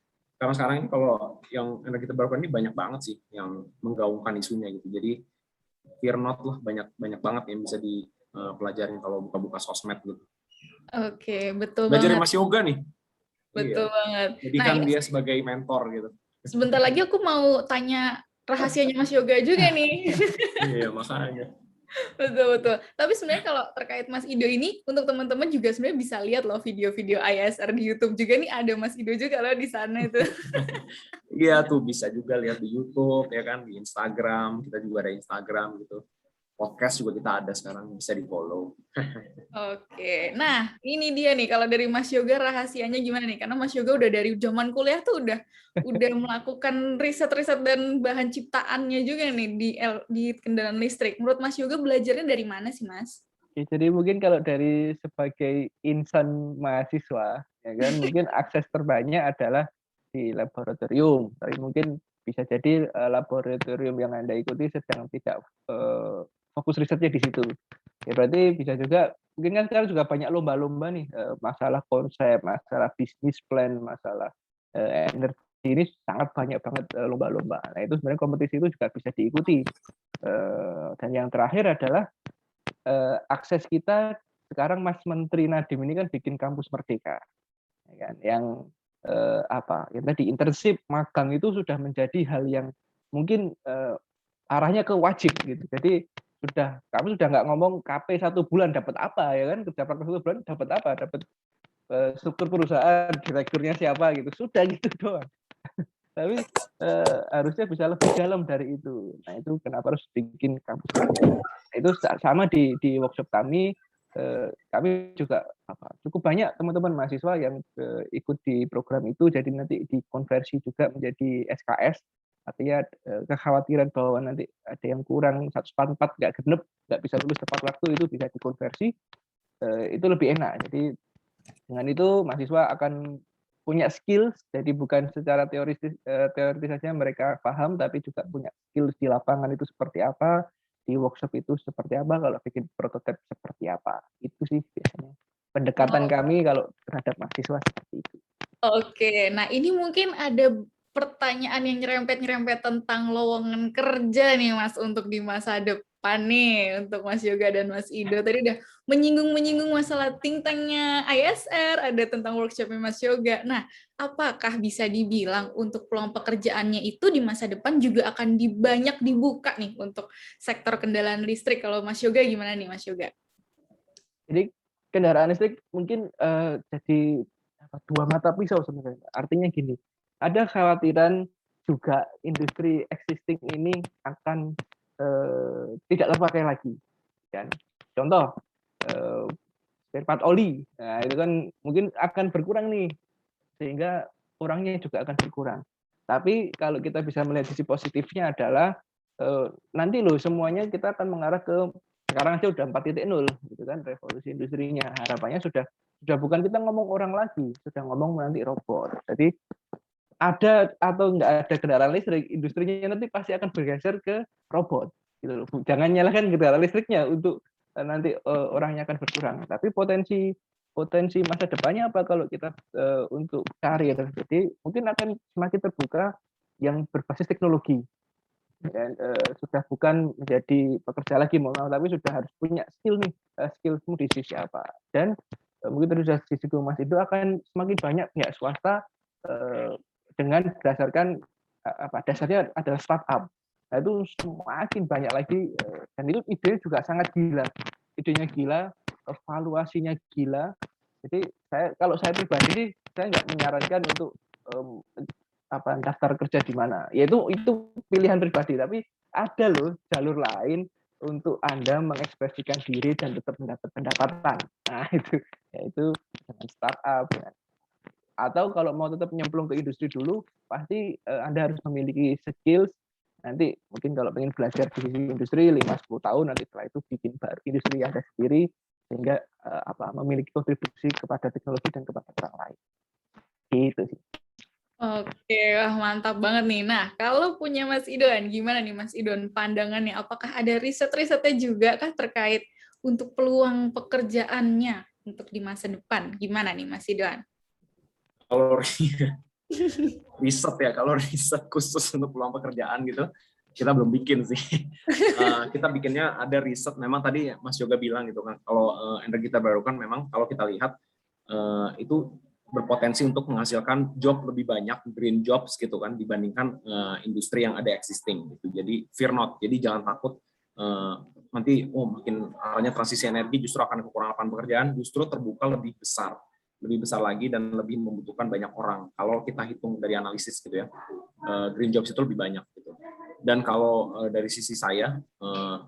Karena sekarang ini kalau yang energi terbarukan ini banyak banget sih yang menggaungkan isunya gitu. Jadi fear not lah, banyak banget yang bisa dipelajarin kalau buka-buka sosmed gitu. Oke, betul Belajarin banget. Mas Yoga nih. Betul banget. Jadi Nah, kan ini dia sebagai mentor gitu. sebentar lagi aku mau tanya rahasianya Mas Yoga juga nih. Iya, makanya. Betul. Tapi sebenarnya kalau terkait Mas Ido ini, untuk teman-teman juga sebenarnya bisa lihat loh video-video ISR di YouTube juga nih, ada Mas Ido juga loh di sana itu. Iya tuh, bisa juga lihat di YouTube ya kan, di Instagram, kita juga ada Instagram gitu. Podcast juga kita ada sekarang, bisa di-follow. Oke, nah ini dia nih, kalau dari Mas Yoga rahasianya gimana nih? Karena Mas Yoga udah dari zaman kuliah tuh udah melakukan riset-riset dan bahan ciptaannya juga nih di kendaraan listrik. Menurut Mas Yoga belajarnya dari mana sih, Mas? Oke, jadi mungkin kalau dari sebagai insan mahasiswa, ya kan, mungkin akses terbanyak adalah di laboratorium. Tapi mungkin bisa jadi laboratorium yang Anda ikuti sedang tidak fokus risetnya di situ. Ya berarti bisa juga, mungkin kan sekarang juga banyak lomba-lomba nih, masalah konsep, masalah bisnis plan, masalah energi, ini sangat banyak banget lomba-lomba. Nah itu sebenarnya kompetisi itu juga bisa diikuti. Dan yang terakhir adalah akses kita sekarang, Mas Menteri Nadiem ini kan bikin kampus merdeka, ya kan? Yang yang tadi internship, magang itu sudah menjadi hal yang mungkin arahnya ke wajib gitu. Jadi kami sudah nggak ngomong KP 1 bulan dapat apa, ya kan, kerja praktek 1 bulan dapat apa, dapat struktur perusahaan, direkturnya siapa gitu, sudah gitu doang. Tapi harusnya bisa lebih dalam dari itu. Nah itu kenapa harus bikin kampus merdeka. Itu sama di workshop kami juga cukup banyak teman-teman mahasiswa yang ikut di program itu, jadi nanti dikonversi juga menjadi SKS, artinya kekhawatiran bahwa nanti ada yang kurang 1/4 nggak genep, nggak bisa lulus tepat waktu, itu bisa dikonversi, itu lebih enak. Jadi dengan itu mahasiswa akan punya skill, jadi bukan secara teoris saja mereka paham, tapi juga punya skill di lapangan itu seperti apa, di workshop itu seperti apa, kalau bikin prototipe seperti apa. Itu sih biasanya pendekatan kami kalau terhadap mahasiswa seperti itu. Oke, nah ini mungkin ada pertanyaan yang nyerempet-nyerempet tentang lowongan kerja nih Mas untuk di masa depan nih untuk Mas Yoga dan Mas Ido. Tadi udah menyinggung masalah think tank-nya ISR, ada tentang workshop-nya Mas Yoga. Nah, apakah bisa dibilang untuk peluang pekerjaannya itu di masa depan juga akan banyak dibuka nih untuk sektor kendaraan listrik? Kalau Mas Yoga gimana nih Mas Yoga? Jadi kendaraan listrik mungkin jadi 2 mata pisau sebenarnya. Artinya gini, ada khawatiran juga industri existing ini akan tidak terpakai lagi. Kan? Contoh, spare part oli, nah itu kan mungkin akan berkurang nih, sehingga orangnya juga akan berkurang. Tapi kalau kita bisa melihat sisi positifnya adalah nanti loh semuanya kita akan mengarah ke, sekarang aja udah 4.0 gitu kan, revolusi industrinya. Harapannya sudah bukan kita ngomong orang lagi, sudah ngomong nanti robot. Jadi ada atau nggak ada kendaraan listrik, industrinya nanti pasti akan bergeser ke robot. Gitu loh. Jangan nyalahkan kendaraan listriknya untuk nanti orangnya akan berkurang. Tapi potensi masa depannya apa kalau kita untuk karir? Jadi mungkin akan semakin terbuka yang berbasis teknologi. Dan sudah bukan menjadi pekerja lagi, tapi sudah harus punya skill nih, skillmu di sisi apa. Dan mungkin terus dari sisi Mas itu akan semakin banyak pihak swasta dengan berdasarkan dasarnya adalah startup. Nah itu semakin banyak lagi, dan itu ide juga sangat gila, idenya gila, evaluasinya gila. Jadi kalau saya pribadi sih, saya nggak menyarankan untuk daftar kerja di mana. Ya itu pilihan pribadi, tapi ada loh jalur lain untuk Anda mengekspresikan diri dan tetap mendapat pendapatan. Nah, itu yaitu dengan startup. Atau kalau mau tetap nyemplung ke industri dulu, pasti Anda harus memiliki skills. Nanti mungkin kalau pengen belajar di industri 5-10 tahun, nanti setelah itu bikin baru industri Anda sendiri, sehingga memiliki kontribusi kepada teknologi dan kepada orang lain. Gitu sih. Oke, wah mantap banget nih. Nah, kalau punya Mas Idon, gimana nih Mas Idon pandangannya? Apakah ada riset-risetnya juga kah terkait untuk peluang pekerjaannya untuk di masa depan? Gimana nih Mas Idon? Kalau riset ya, kalau riset khusus untuk peluang pekerjaan gitu, kita belum bikin sih. Kita bikinnya ada riset, memang tadi Mas Yoga bilang gitu kan, kalau energi terbarukan memang kalau kita lihat itu berpotensi untuk menghasilkan job lebih banyak, green jobs gitu kan, dibandingkan industri yang ada existing gitu. Jadi fear not, jadi jangan takut nanti makin arahnya transisi energi justru akan kekurangan lapangan pekerjaan, justru terbuka lebih besar lagi dan lebih membutuhkan banyak orang. Kalau kita hitung dari analisis gitu ya, green jobs itu lebih banyak gitu. Dan kalau dari sisi saya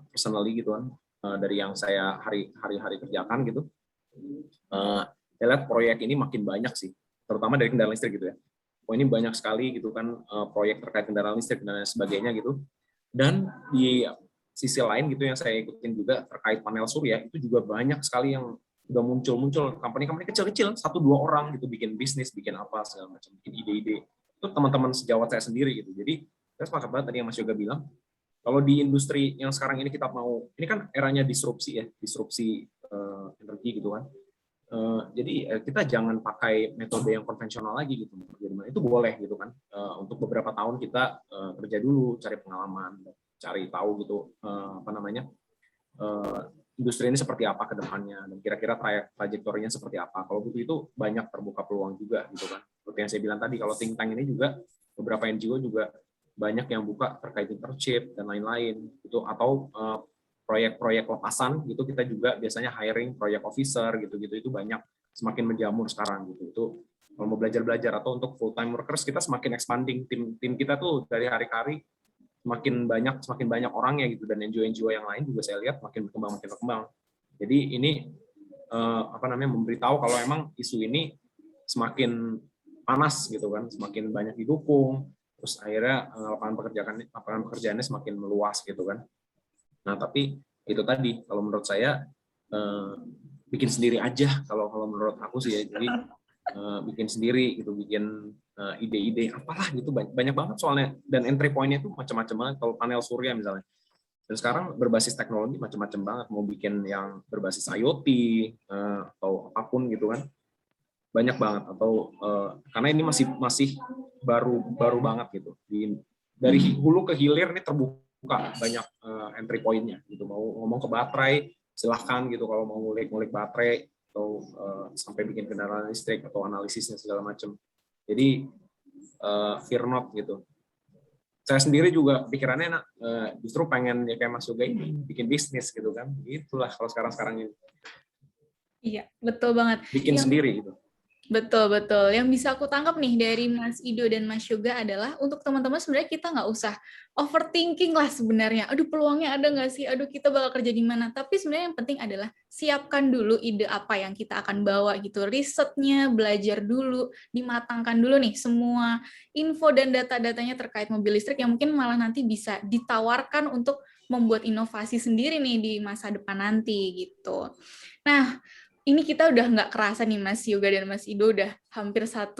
personally gitu kan, dari yang saya hari-hari kerjakan gitu, saya lihat proyek ini makin banyak sih, terutama dari kendaraan listrik gitu ya. Ini banyak sekali gitu kan proyek terkait kendaraan listrik dan lain sebagainya gitu. Dan di sisi lain gitu yang saya ikutin juga terkait panel surya, itu juga banyak sekali yang udah muncul company-company kecil-kecil, 1-2 orang gitu bikin bisnis, bikin apa segala macam, bikin ide-ide. Itu teman-teman sejawat saya sendiri gitu. Jadi saya sepakat banget tadi yang Mas Yoga bilang, kalau di industri yang sekarang ini kita mau, ini kan eranya disrupsi ya, disrupsi energi gitu kan. Jadi kita jangan pakai metode yang konvensional lagi gitu. Itu boleh gitu kan. Untuk beberapa tahun kita kerja dulu, cari pengalaman, cari tahu gitu industri ini seperti apa ke depannya dan kira-kira trajektorinya seperti apa. Kalau butuh itu banyak terbuka peluang juga gitu kan. Seperti yang saya bilang tadi, kalau think tank ini juga beberapa NGO juga banyak yang buka terkait internship dan lain-lain gitu, atau proyek-proyek lepasan gitu, kita juga biasanya hiring proyek officer gitu-gitu, itu banyak semakin menjamur sekarang gitu. Itu kalau mau belajar-belajar, atau untuk full time workers kita semakin expanding, tim kita tuh dari hari ke hari semakin banyak orangnya gitu, dan NGO yang lain juga saya lihat makin berkembang. Jadi ini memberitahu kalau emang isu ini semakin panas gitu kan, semakin banyak didukung, terus akhirnya lapangan pekerjaannya semakin meluas gitu kan. Nah, tapi itu tadi, kalau menurut saya bikin sendiri aja kalau menurut aku sih ya. Jadi bikin sendiri gitu, bikin ide-ide apalah gitu, banyak banget soalnya, dan entry point-nya itu macam-macam banget. Kalau panel surya misalnya, dan sekarang berbasis teknologi macam-macam banget, mau bikin yang berbasis IoT atau apapun gitu kan, banyak banget. Atau karena ini masih baru banget gitu, dari hulu ke hilir ini terbuka banyak entry point-nya gitu. Mau ngomong ke baterai silahkan gitu, kalau mau ngulik baterai atau sampai bikin kendaraan listrik atau analisisnya segala macam. Jadi fear not gitu. Saya sendiri juga pikirannya justru pengen ya kayak Mas Yoga ini bikin bisnis gitu kan. Itulah kalau sekarang ini. Iya, betul banget. Bikin sendiri gitu. Betul. Yang bisa aku tangkap nih dari Mas Ido dan Mas Yoga adalah untuk teman-teman sebenarnya kita nggak usah overthinking lah sebenarnya. Aduh, peluangnya ada nggak sih? Aduh, kita bakal kerja di mana? Tapi sebenarnya yang penting adalah siapkan dulu ide apa yang kita akan bawa gitu. Risetnya, belajar dulu, dimatangkan dulu nih semua info dan data-datanya terkait mobil listrik yang mungkin malah nanti bisa ditawarkan untuk membuat inovasi sendiri nih di masa depan nanti gitu. Nah, ini kita udah nggak kerasa nih Mas Yoga dan Mas Ido, udah hampir 1,5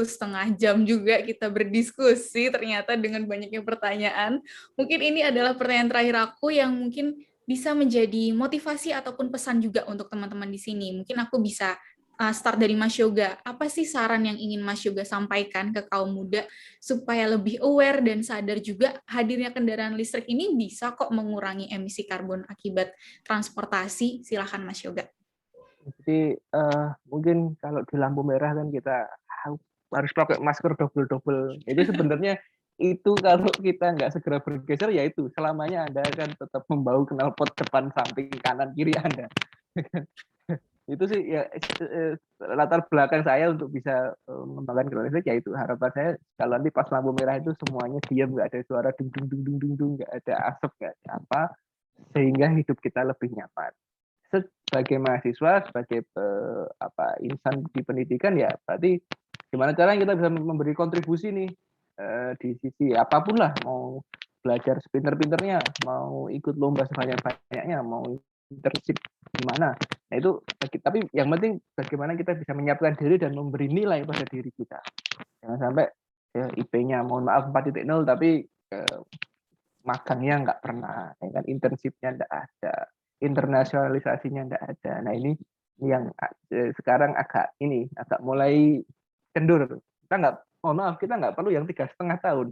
jam juga kita berdiskusi ternyata dengan banyaknya pertanyaan. Mungkin ini adalah pertanyaan terakhir aku yang mungkin bisa menjadi motivasi ataupun pesan juga untuk teman-teman di sini. Mungkin aku bisa start dari Mas Yoga. Apa sih saran yang ingin Mas Yoga sampaikan ke kaum muda supaya lebih aware dan sadar juga hadirnya kendaraan listrik ini bisa kok mengurangi emisi karbon akibat transportasi? Silakan Mas Yoga. Jadi mungkin kalau di lampu merah kan kita harus pakai masker double. Itu sebenarnya itu kalau kita nggak segera bergeser, ya itu selamanya Anda akan tetap membau knalpot depan, samping, kanan, kiri Anda. Itu sih ya latar belakang saya untuk bisa mengembangkan kendaraan listrik, yaitu harapan saya kalau nanti pas lampu merah itu semuanya diam, nggak ada suara dung dung dung dung dung, nggak ada asap, nggak ada apa, sehingga hidup kita lebih nyaman. Sebagai mahasiswa, sebagai insan di pendidikan, ya berarti gimana caranya kita bisa memberi kontribusi nih di sisi apapun lah, mau belajar sepinter-pinternya, mau ikut lomba sebanyak-banyaknya, mau internship gimana. Nah itu, tapi yang penting bagaimana kita bisa menyiapkan diri dan memberi nilai pada diri kita. Jangan sampai IP-nya mohon maaf 4.0 tapi magangnya nggak pernah, kan internshipnya nggak ada, internasionalisasinya nggak ada. Nah ini yang sekarang agak mulai kendur. Kita nggak perlu yang 3,5 tahun,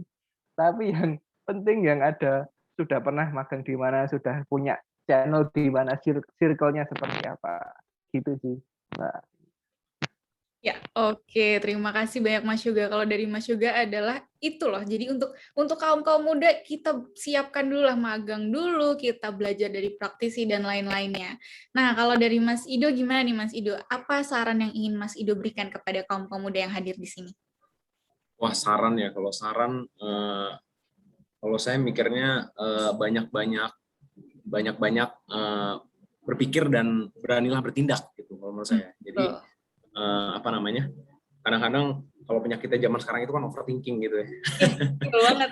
tapi yang penting yang ada sudah pernah magang di mana, sudah punya channel di mana, circle-nya seperti apa, gitu sih, Mbak. Ya, oke. Terima kasih banyak Mas Yoga. Kalau dari Mas Yoga adalah itu loh. Jadi untuk kaum-kaum muda kita siapkan dulu lah, magang dulu, kita belajar dari praktisi dan lain-lainnya. Nah, kalau dari Mas Ido gimana nih Mas Ido? Apa saran yang ingin Mas Ido berikan kepada kaum-kaum muda yang hadir di sini? Wah, saran ya. Kalau saran, kalau saya mikirnya banyak-banyak berpikir dan beranilah bertindak gitu kalau menurut saya. Jadi kadang-kadang kalau penyakitnya zaman sekarang itu kan overthinking gitu ya. Betul banget.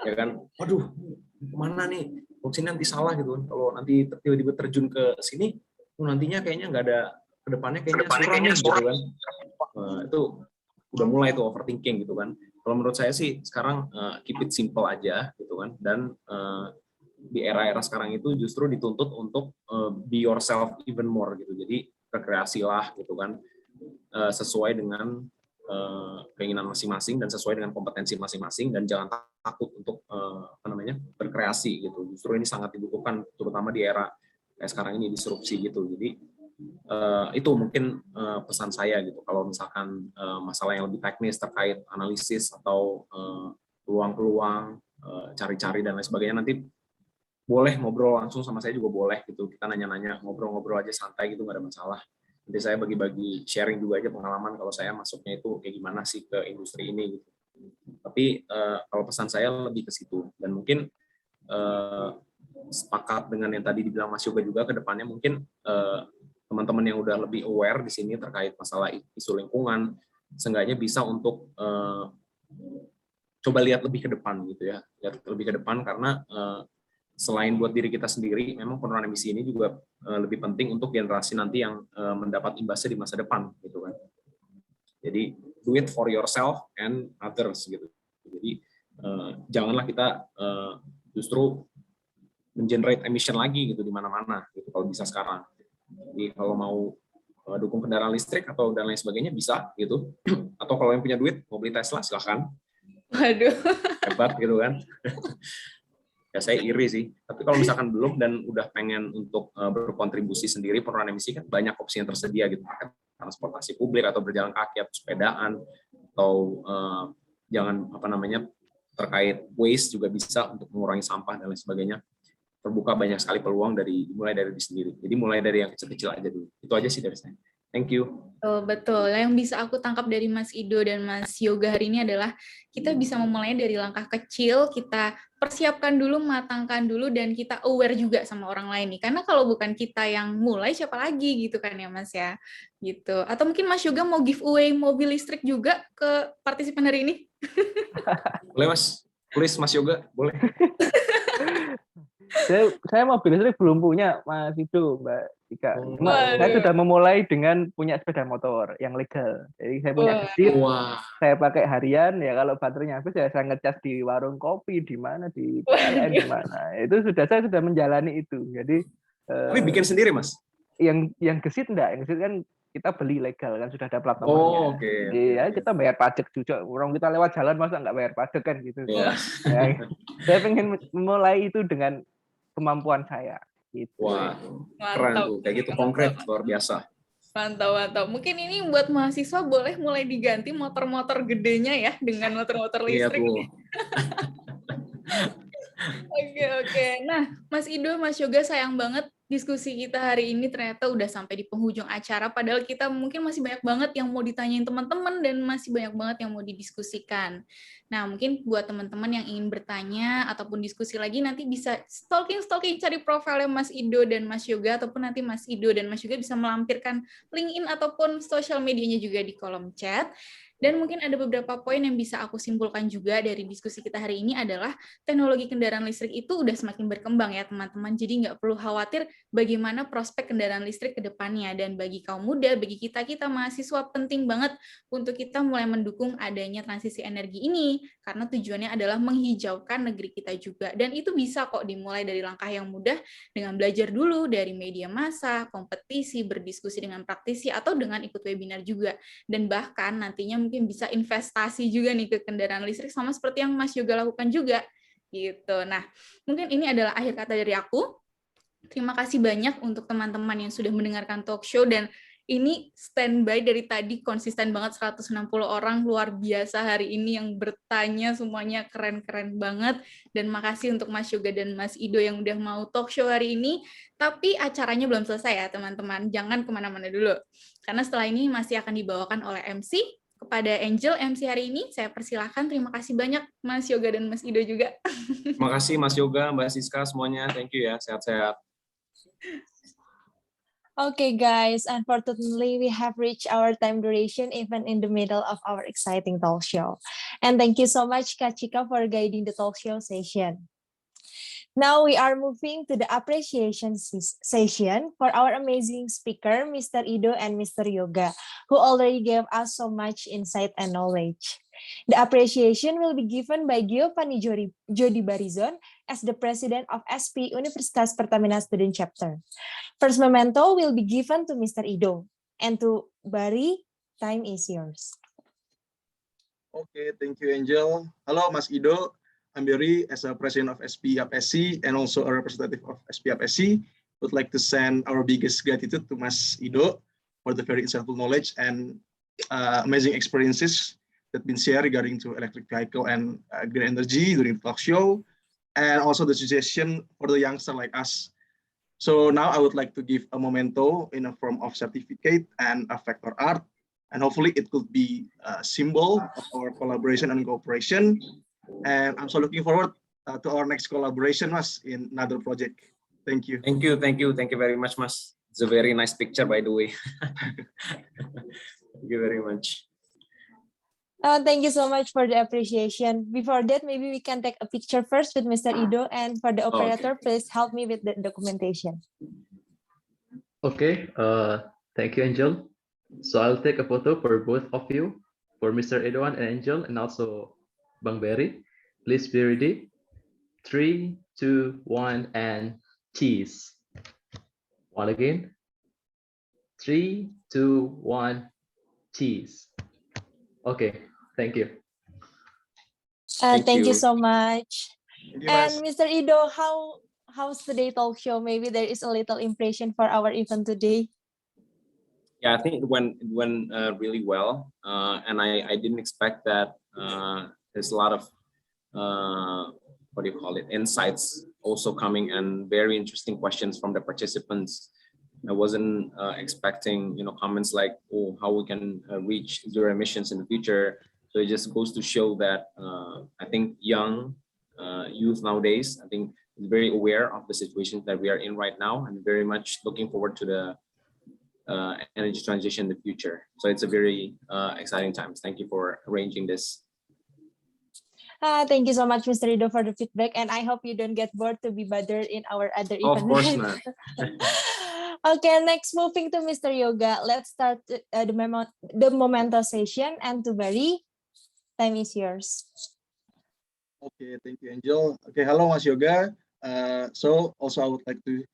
Ya kan, waduh, kemana nih? Sini nanti salah gitu. Kalau nanti tiba-tiba terjun ke sini, nantinya kayaknya nggak ada kedepannya kayaknya suram gitu kan. Itu udah mulai tuh overthinking gitu kan. Kalau menurut saya sih sekarang keep it simple aja gitu kan. Dan di era-era sekarang itu justru dituntut untuk be yourself even more gitu. Jadi rekreasilah gitu kan. Sesuai dengan keinginan masing-masing dan sesuai dengan kompetensi masing-masing, dan jangan takut untuk berkreasi gitu. Justru ini sangat dibutuhkan terutama di era kayak sekarang ini, disrupsi gitu. Jadi itu mungkin pesan saya gitu. Kalau misalkan masalah yang lebih teknis terkait analisis atau peluang-peluang, cari-cari dan lain sebagainya, nanti boleh ngobrol langsung sama saya juga boleh gitu. Kita nanya-nanya, ngobrol-ngobrol aja santai gitu, nggak ada masalah. Nanti saya bagi-bagi sharing juga aja pengalaman kalau saya masuknya itu kayak gimana sih ke industri ini gitu. Tapi kalau pesan saya lebih ke situ, dan mungkin sepakat dengan yang tadi dibilang Mas Yoga juga, ke depannya mungkin teman-teman yang udah lebih aware di sini terkait masalah isu lingkungan, seenggaknya bisa untuk coba lihat lebih ke depan gitu ya, lihat lebih ke depan, karena selain buat diri kita sendiri, memang penurunan emisi ini juga lebih penting untuk generasi nanti yang mendapat imbasnya di masa depan, gitu kan. Jadi do it for yourself and others, gitu. Jadi janganlah kita justru mengenerate emission lagi gitu di mana-mana, gitu kalau bisa sekarang. Jadi kalau mau dukung kendaraan listrik atau dan lain sebagainya bisa, gitu. Atau kalau yang punya duit mau beli Tesla silahkan. Waduh. Hebat gitu kan. Ya saya iri sih, tapi kalau misalkan belum dan udah pengen untuk berkontribusi sendiri penurunan emisi, kan banyak opsi yang tersedia gitu, transportasi publik atau berjalan kaki atau sepedaan, atau jangan terkait waste juga bisa untuk mengurangi sampah dan lain sebagainya. Terbuka banyak sekali peluang mulai dari diri sendiri. Jadi mulai dari yang kecil-kecil aja dulu. Itu aja sih dari saya. Thank you. Betul. Yang bisa aku tangkap dari Mas Ido dan Mas Yoga hari ini adalah kita bisa memulainya dari langkah kecil, kita persiapkan dulu, matangkan dulu, dan kita aware juga sama orang lain nih. Karena kalau bukan kita yang mulai, siapa lagi gitu kan ya Mas ya? Gitu. Atau mungkin Mas Yoga mau giveaway mobil listrik juga ke partisipan hari ini? Boleh Mas. Please Mas Yoga, boleh. Saya mobil listrik belum punya, Mas Ido, Mbak Ika. Saya sudah memulai dengan punya sepeda motor yang legal. Jadi saya punya gesit, saya pakai harian, ya kalau baterainya habis ya saya ngecas di warung kopi, di mana, di PLN, di mana. Itu saya sudah menjalani itu. Jadi tapi bikin sendiri, Mas? Yang gesit enggak, yang gesit kan kita beli legal kan, sudah ada plat nomornya. Jadi ya kita bayar pajak juga. Orang kita lewat jalan masa nggak bayar pajak kan gitu. Ya, saya pengen memulai itu dengan kemampuan saya. Gitu. Wah, keren tuh, kayak gitu konkret, luar biasa. Mantap. Mungkin ini buat mahasiswa boleh mulai diganti motor-motor gedenya ya dengan motor-motor listrik. Oke. Nah, Mas Ido, Mas Yoga, sayang banget diskusi kita hari ini ternyata udah sampai di penghujung acara, padahal kita mungkin masih banyak banget yang mau ditanyain teman-teman dan masih banyak banget yang mau didiskusikan. Nah, mungkin buat teman-teman yang ingin bertanya ataupun diskusi lagi, nanti bisa stalking cari profilnya Mas Ido dan Mas Yoga, ataupun nanti Mas Ido dan Mas Yoga bisa melampirkan LinkedIn ataupun sosial medianya juga di kolom chat. Dan mungkin ada beberapa poin yang bisa aku simpulkan juga dari diskusi kita hari ini adalah teknologi kendaraan listrik itu udah semakin berkembang ya teman-teman, jadi nggak perlu khawatir bagaimana prospek kendaraan listrik ke depannya. Dan bagi kaum muda, bagi kita mahasiswa, penting banget untuk kita mulai mendukung adanya transisi energi ini, karena tujuannya adalah menghijaukan negeri kita juga. Dan itu bisa kok dimulai dari langkah yang mudah dengan belajar dulu dari media massa, kompetisi, berdiskusi dengan praktisi, atau dengan ikut webinar juga. Dan bahkan nantinya mungkin bisa investasi juga nih ke kendaraan listrik, sama seperti yang Mas Yoga lakukan juga. Gitu. Nah, mungkin ini adalah akhir kata dari aku. Terima kasih banyak untuk teman-teman yang sudah mendengarkan talk show, dan ini standby dari tadi konsisten banget 160 orang, luar biasa hari ini yang bertanya, semuanya keren-keren banget. Dan makasih untuk Mas Yoga dan Mas Ido yang udah mau talk show hari ini. Tapi acaranya belum selesai ya teman-teman, jangan kemana-mana dulu. Karena setelah ini masih akan dibawakan oleh MC. Kepada Angel, MC hari ini, saya persilahkan. Terima kasih banyak Mas Yoga dan Mas Ido juga. Terima kasih Mas Yoga, Mbak Siska, semuanya. Thank you ya, sehat-sehat. Okay, guys, unfortunately, we have reached our time duration even in the middle of our exciting talk show. And thank you so much, Kak Chika, for guiding the talk show session. Now we are moving to the appreciation session for our amazing speaker, Mr. Ido and Mr. Yoga, who already gave us so much insight and knowledge. The appreciation will be given by Giovanni Jody Barizon as the president of SP Universitas Pertamina Student Chapter. First memento will be given to Mr. Ido, and to Bari, time is yours. Okay, thank you, Angel. Hello, Mas Ido. I'm Barry, as a president of SP APSC and also a representative of SP APSC. Would like to send our biggest gratitude to Mas Ido for the very insightful knowledge and amazing experiences that been shared regarding to electric vehicle and green energy during the talk show, and also the suggestion for the youngster like us. So now I would like to give a memento in a form of certificate and a vector art, and hopefully it could be a symbol of our collaboration and cooperation. And I'm so looking forward to our next collaboration, Mas, in another project. Thank you. Thank you very much, Mas. It's a very nice picture, by the way. Thank you very much. Thank you so much for the appreciation. Before that, maybe we can take a picture first with Mr. Ido, and for the operator, please help me with the documentation. Okay, thank you, Angel. So I'll take a photo for both of you, for Mr. Ido and Angel, and also Bang Berry. Please be ready. 3, 2, 1, and cheese. One again. 3, 2, 1, cheese. Okay, thank you. Thank you so much. Thank you, And Mas. Mr. Ido, how's today talk show? Maybe there is a little impression for our event today. Yeah, I think it went really well, and I didn't expect that. There's a lot of what do you call it, insights also coming, and very interesting questions from the participants. I wasn't expecting comments like, oh, how we can reach zero emissions in the future. So it just goes to show that I think young youth nowadays, I think, is very aware of the situation that we are in right now, and very much looking forward to the energy transition in the future. So it's a very exciting times. Thank you for arranging this. Thank you so much, Mr. Ido, for the feedback, and I hope you don't get bored to be bothered in our other event. Of course not. Okay, next moving to Mr. Yoga. Let's start the memento session, and to Bari, time is yours. Okay, thank you, Angel. Okay, hello, Mas Yoga. So also I would like to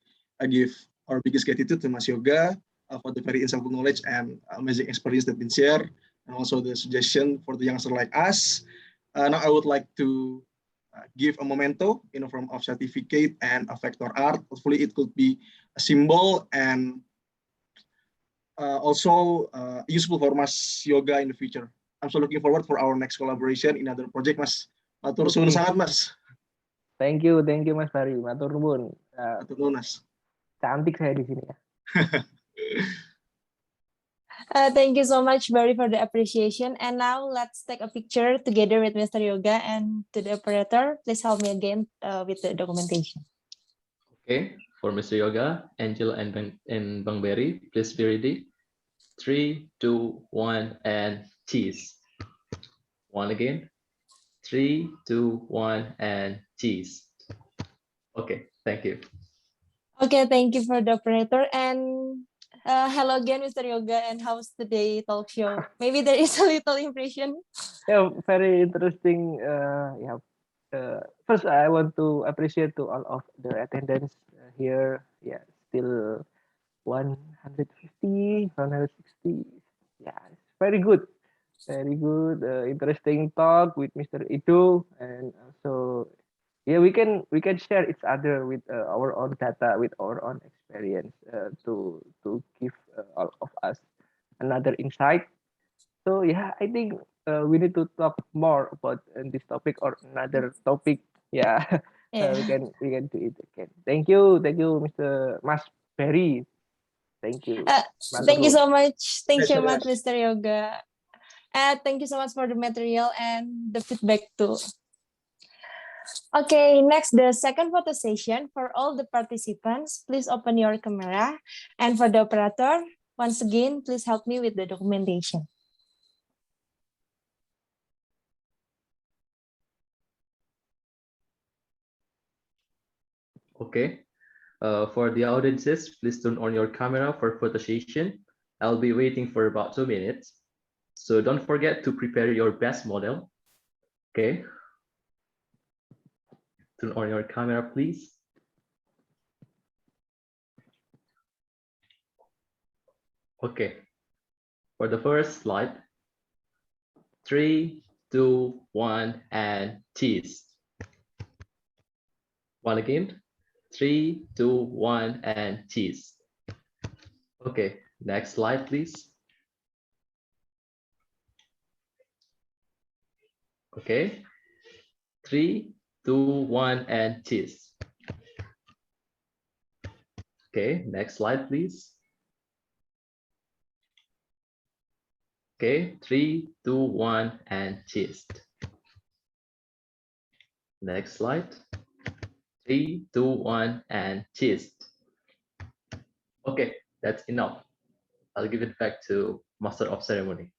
give our biggest gratitude to Mas Yoga for the very insightful knowledge and amazing experience that been shared, and also the suggestion for the youngster like us. Now I would like to give a memento in a form of certificate and a vector art. Hopefully it could be a symbol and also useful for Mas Yoga in the future. I'm so looking forward for our next collaboration in another project, Mas. Matur suwun sangat, Mas. Thank you Mas Bari. Matur nuwun. Matur nuwun, Mas. cantik saya di sini ya. Thank you so much, Barry, for the appreciation. And now let's take a picture together with Mr. Yoga, and to the operator, please help me again with the documentation. Okay, for Mr. Yoga, Angel and Bang Berry, please be ready. 3, 2, 1, and cheese. One again. 3, 2, 1, and cheese. Okay, thank you. Okay, thank you for the operator. And hello again, Mr. Yoga, and how's today talk show? Maybe there is a little impression. Yeah, very interesting. First, I want to appreciate to all of the attendants here. Yeah, still 150, 160. Yeah, it's very good. Very good. Interesting talk with Mr. Ido, and also, yeah, we can share each other with our own data, with our own experience to give all of us another insight. So yeah, I think we need to talk more about this topic or another topic. Yeah, Yeah. we can do it again. Thank you, Mr. Mas Berry. Thank you. Thank you so much. Thank you so Yes, much, Mr. Yoga. Thank you so much for the material and the feedback too. Okay, next, the second photo session. For all the participants, please open your camera. And for the operator, once again, please help me with the documentation. Okay. For the audiences, please turn on your camera for photo session. I'll be waiting for about 2 minutes. So don't forget to prepare your best model. Okay. Turn on your camera, please. Okay. For the first slide, 3, 2, 1, and cheese. One again. 3, 2, 1, and cheese. Okay, next slide, please. Okay, 3, 2, 1, and cheese. Okay, next slide, please. Okay, 3, 2, 1, and cheese. Next slide. 3, 2, 1, and cheese. Okay, that's enough. I'll give it back to Master of Ceremony.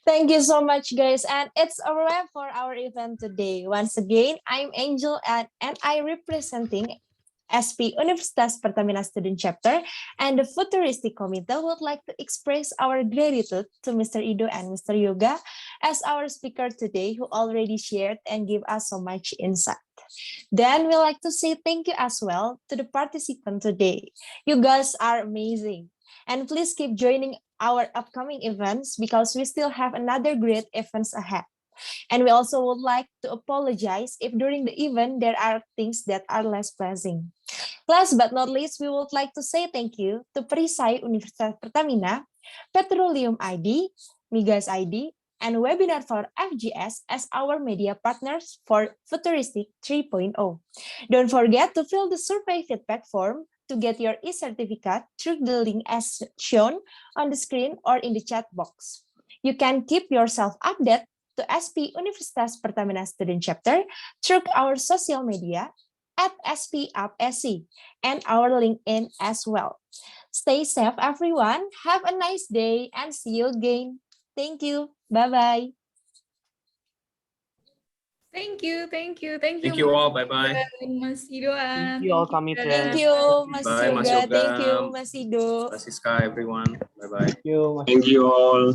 Thank you so much, guys. And it's a wrap for our event today. Once again, I'm Angel, and I representing SP Universitas Pertamina Student Chapter, and the Futuristic Committee would like to express our gratitude to Mr. Ido and Mr. Yoga as our speaker today, who already shared and gave us so much insight. Then we like to say thank you as well to the participants today. You guys are amazing. And please keep joining our upcoming events because we still have another great events ahead. And we also would like to apologize if during the event there are things that are less pleasant. Last but not least, we would like to say thank you to Perisai Universitas Pertamina, Petroleum ID, Migas ID, and Webinar for FGS as our media partners for Futuristic 3.0. Don't forget to fill the survey feedback form to get your e-certificate through the link as shown on the screen or in the chat box. You can keep yourself updated to SP Universitas Pertamina Student Chapter through our social media at SPUpSC and our LinkedIn as well. Stay safe, everyone. Have a nice day and see you again. Thank you. Bye-bye. Thank you. Thank you all. Bye-bye. Mas Ido. Thank you all kami Thank friends. you, Mas Bye, Mas Yoga. Yoga. Thank you, Mas Ido. Francisca, everyone. Bye-bye. Thank you, Mas Thank you all.